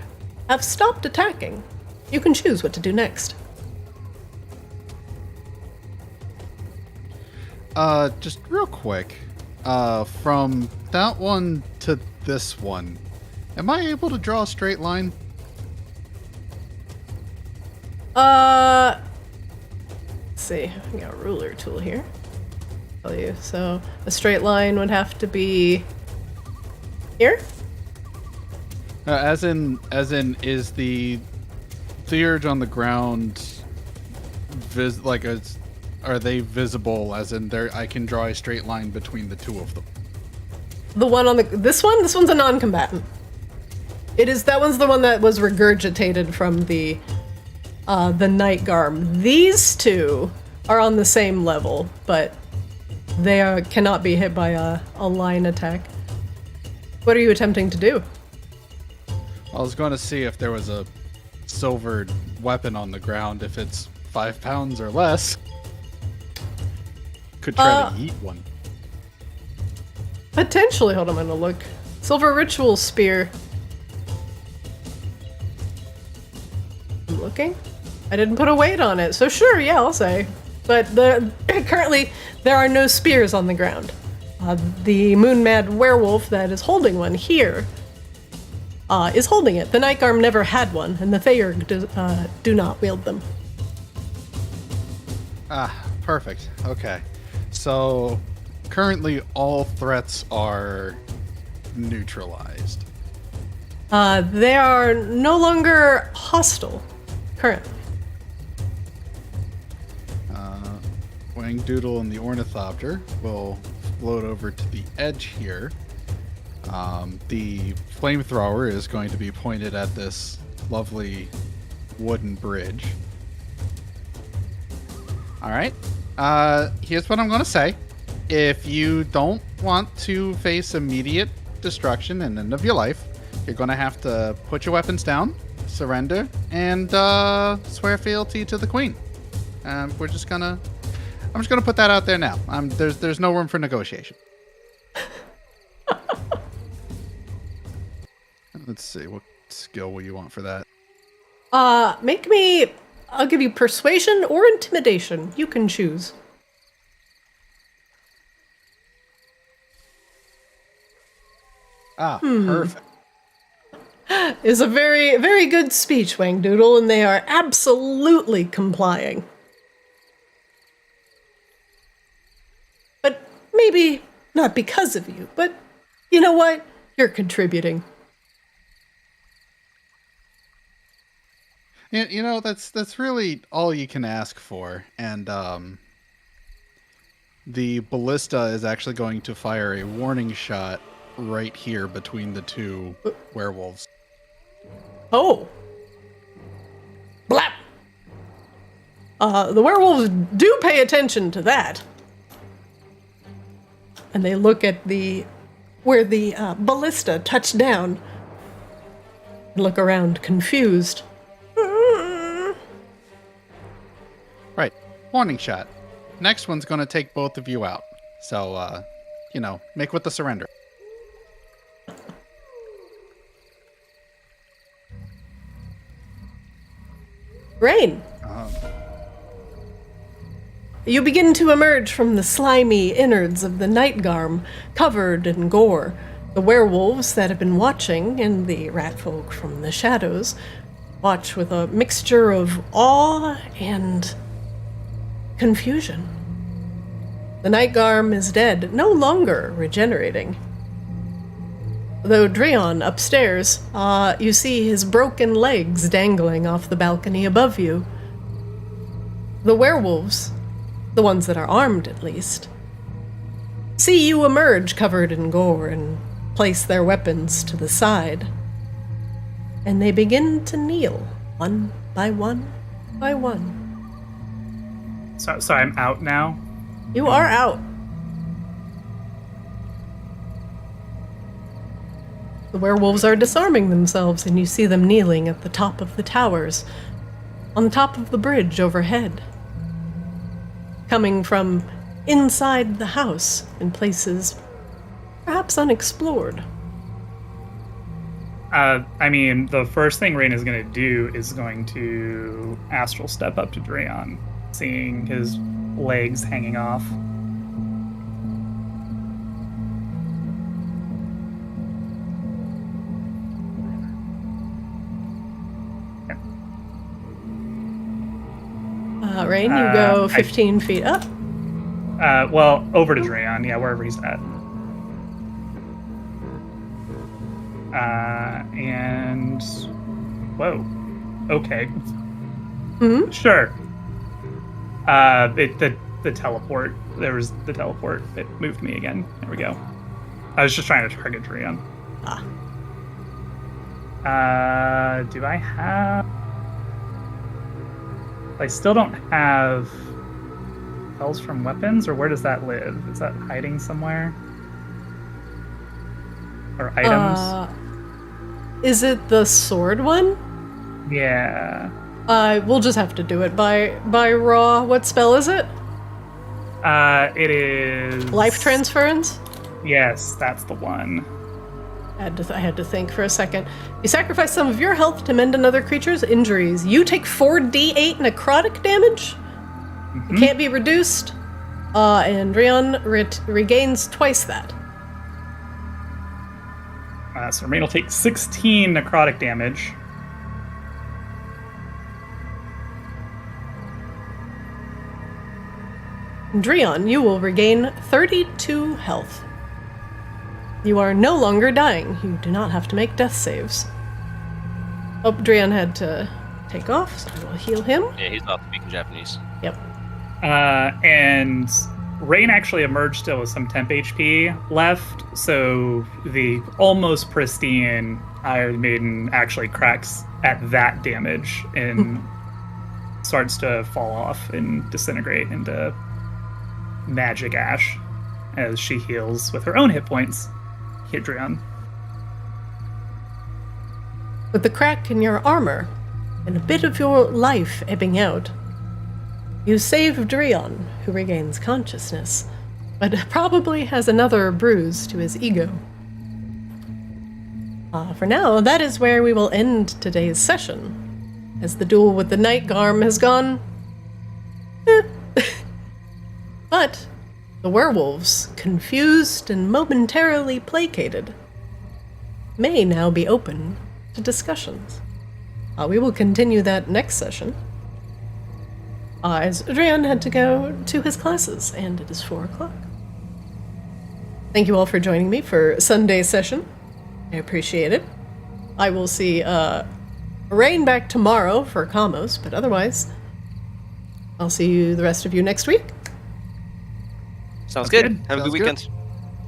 have stopped attacking. You can choose what to do next. Just real quick, from that one to this one, am I able to draw a straight line? Let's see. I got a ruler tool here. Tell you. So a straight line would have to be here. As in, is the theurge on the ground are they visible? As in, I can draw a straight line between the two of them. The one on this one's a non-combatant. That one's the one that was regurgitated from the night garm. These two are on the same level, but they cannot be hit by a line attack. What are you attempting to do? I was going to see if there was a silvered weapon on the ground. If it's 5 pounds or less, could try to eat one. Potentially. Hold on, I'm gonna look. Silver ritual spear. I'm looking. I didn't put a weight on it, so sure, yeah, I'll say. But currently, there are no spears on the ground. The moon-mad werewolf that is holding one here is holding it. The Nightgarm never had one, and the Theurg do not wield them. Ah, perfect. Okay. So, currently all threats are neutralized. They are no longer hostile, currently. Wangdoodle and the Ornithopter will float over to the edge here. The flamethrower is going to be pointed at this lovely wooden bridge. Alright. Here's what I'm going to say. If you don't want to face immediate destruction and end of your life, you're going to have to put your weapons down, surrender, and swear fealty to the queen. I'm just gonna put that out there now. There's no room for negotiation. Let's see, what skill will you want for that? I'll give you persuasion or intimidation. You can choose. Perfect. Is a very, very good speech, Wangdoodle, and they are absolutely complying. But maybe not because of you, but you know what? You're contributing. You know, that's really all you can ask for. And the ballista is actually going to fire a warning shot right here between the two werewolves. Oh. Blap! The werewolves do pay attention to that. And they look at where the ballista touched down. And look around, confused. Right. Warning shot. Next one's going to take both of you out. So, make with the surrender. Rain. You begin to emerge from the slimy innards of the Nightgarm, covered in gore. The werewolves that have been watching, and the ratfolk from the shadows, watch with a mixture of awe and confusion. The Nightgarm is dead, no longer regenerating. Though Dreon, upstairs, you see his broken legs dangling off the balcony above you. The werewolves, the ones that are armed at least, see you emerge covered in gore and place their weapons to the side. And they begin to kneel, one by one by one. So I'm out now? You are out. The werewolves are disarming themselves, and you see them kneeling at the top of the towers, on the top of the bridge overhead. Coming from inside the house in places perhaps unexplored. I mean, the first thing Rain is going to do is going to astral step up to Dreon, seeing his legs hanging off. Rain, you go 15 feet up. Well, over to Dreon, yeah, wherever he's at. And whoa, okay, sure. The teleport. There was the teleport. It moved me again. There we go. I was just trying to target Dreon. Do I have? I still don't have spells from weapons, or where does that live? Is that hiding somewhere? Or items? Is it the sword one? Yeah. We'll just have to do it by raw. What spell is it? It is Life transference? Yes, that's the one. I had to think for a second. You sacrifice some of your health to mend another creature's injuries. You take 4d8 necrotic damage. It can't be reduced. And Dreon regains twice that. So Rain will take 16 necrotic damage. Dreon, you will regain 32 health. You are no longer dying. You do not have to make death saves. Oh, Dreon had to take off, so I will heal him. Yeah, he's not speaking Japanese. Yep. And Rain actually emerged still with some temp HP left, so the almost pristine Iron Maiden actually cracks at that damage and starts to fall off and disintegrate into magic ash as she heals with her own hit points. Hit Dreon. With the crack in your armor and a bit of your life ebbing out, you save Dreon, who regains consciousness, but probably has another bruise to his ego. For now, that is where we will end today's session, as the duel with the Night Garm has gone. But the werewolves, confused and momentarily placated, may now be open to discussions. We will continue that next session. As Adrian had to go to his classes, and it is 4 o'clock. Thank you all for joining me for Sunday's session. I appreciate it. I will see Rain back tomorrow for Kamos, but otherwise, I'll see you, the rest of you, next week. Sounds good. Have a Sounds good weekend.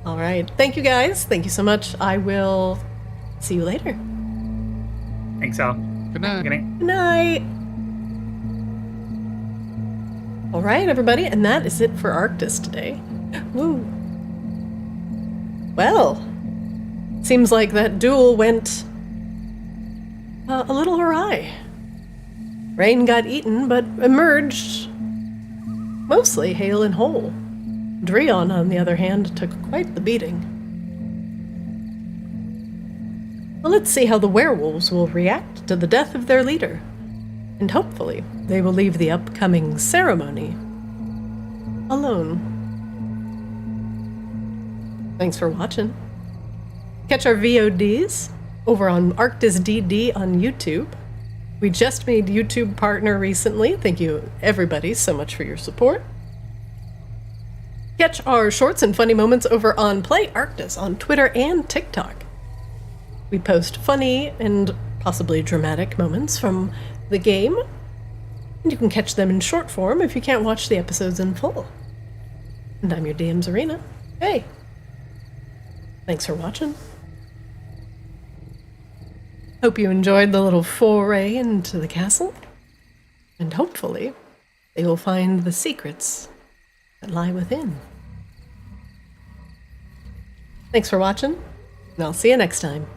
All right. Thank you, guys. Thank you so much. I will see you later. Thanks, Al. Good night. Good night. Good night. All right, everybody, and that is it for Arctis today. Woo. Well, seems like that duel went a little awry. Rain got eaten, but emerged mostly hale and whole. Dreon, on the other hand, took quite the beating. Well, let's see how the werewolves will react to the death of their leader. And hopefully, they will leave the upcoming ceremony alone. Thanks for watching. Catch our VODs over on Arctis DD on YouTube. We just made YouTube partner recently. Thank you, everybody, so much for your support. Catch our shorts and funny moments over on Play Arctis on Twitter and TikTok. We post funny and possibly dramatic moments from the game, and you can catch them in short form if you can't watch the episodes in full. And I'm your DM's Arena. Hey! Thanks for watching. Hope you enjoyed the little foray into the castle, and hopefully they will find the secrets that lie within. Thanks for watching, and I'll see you next time.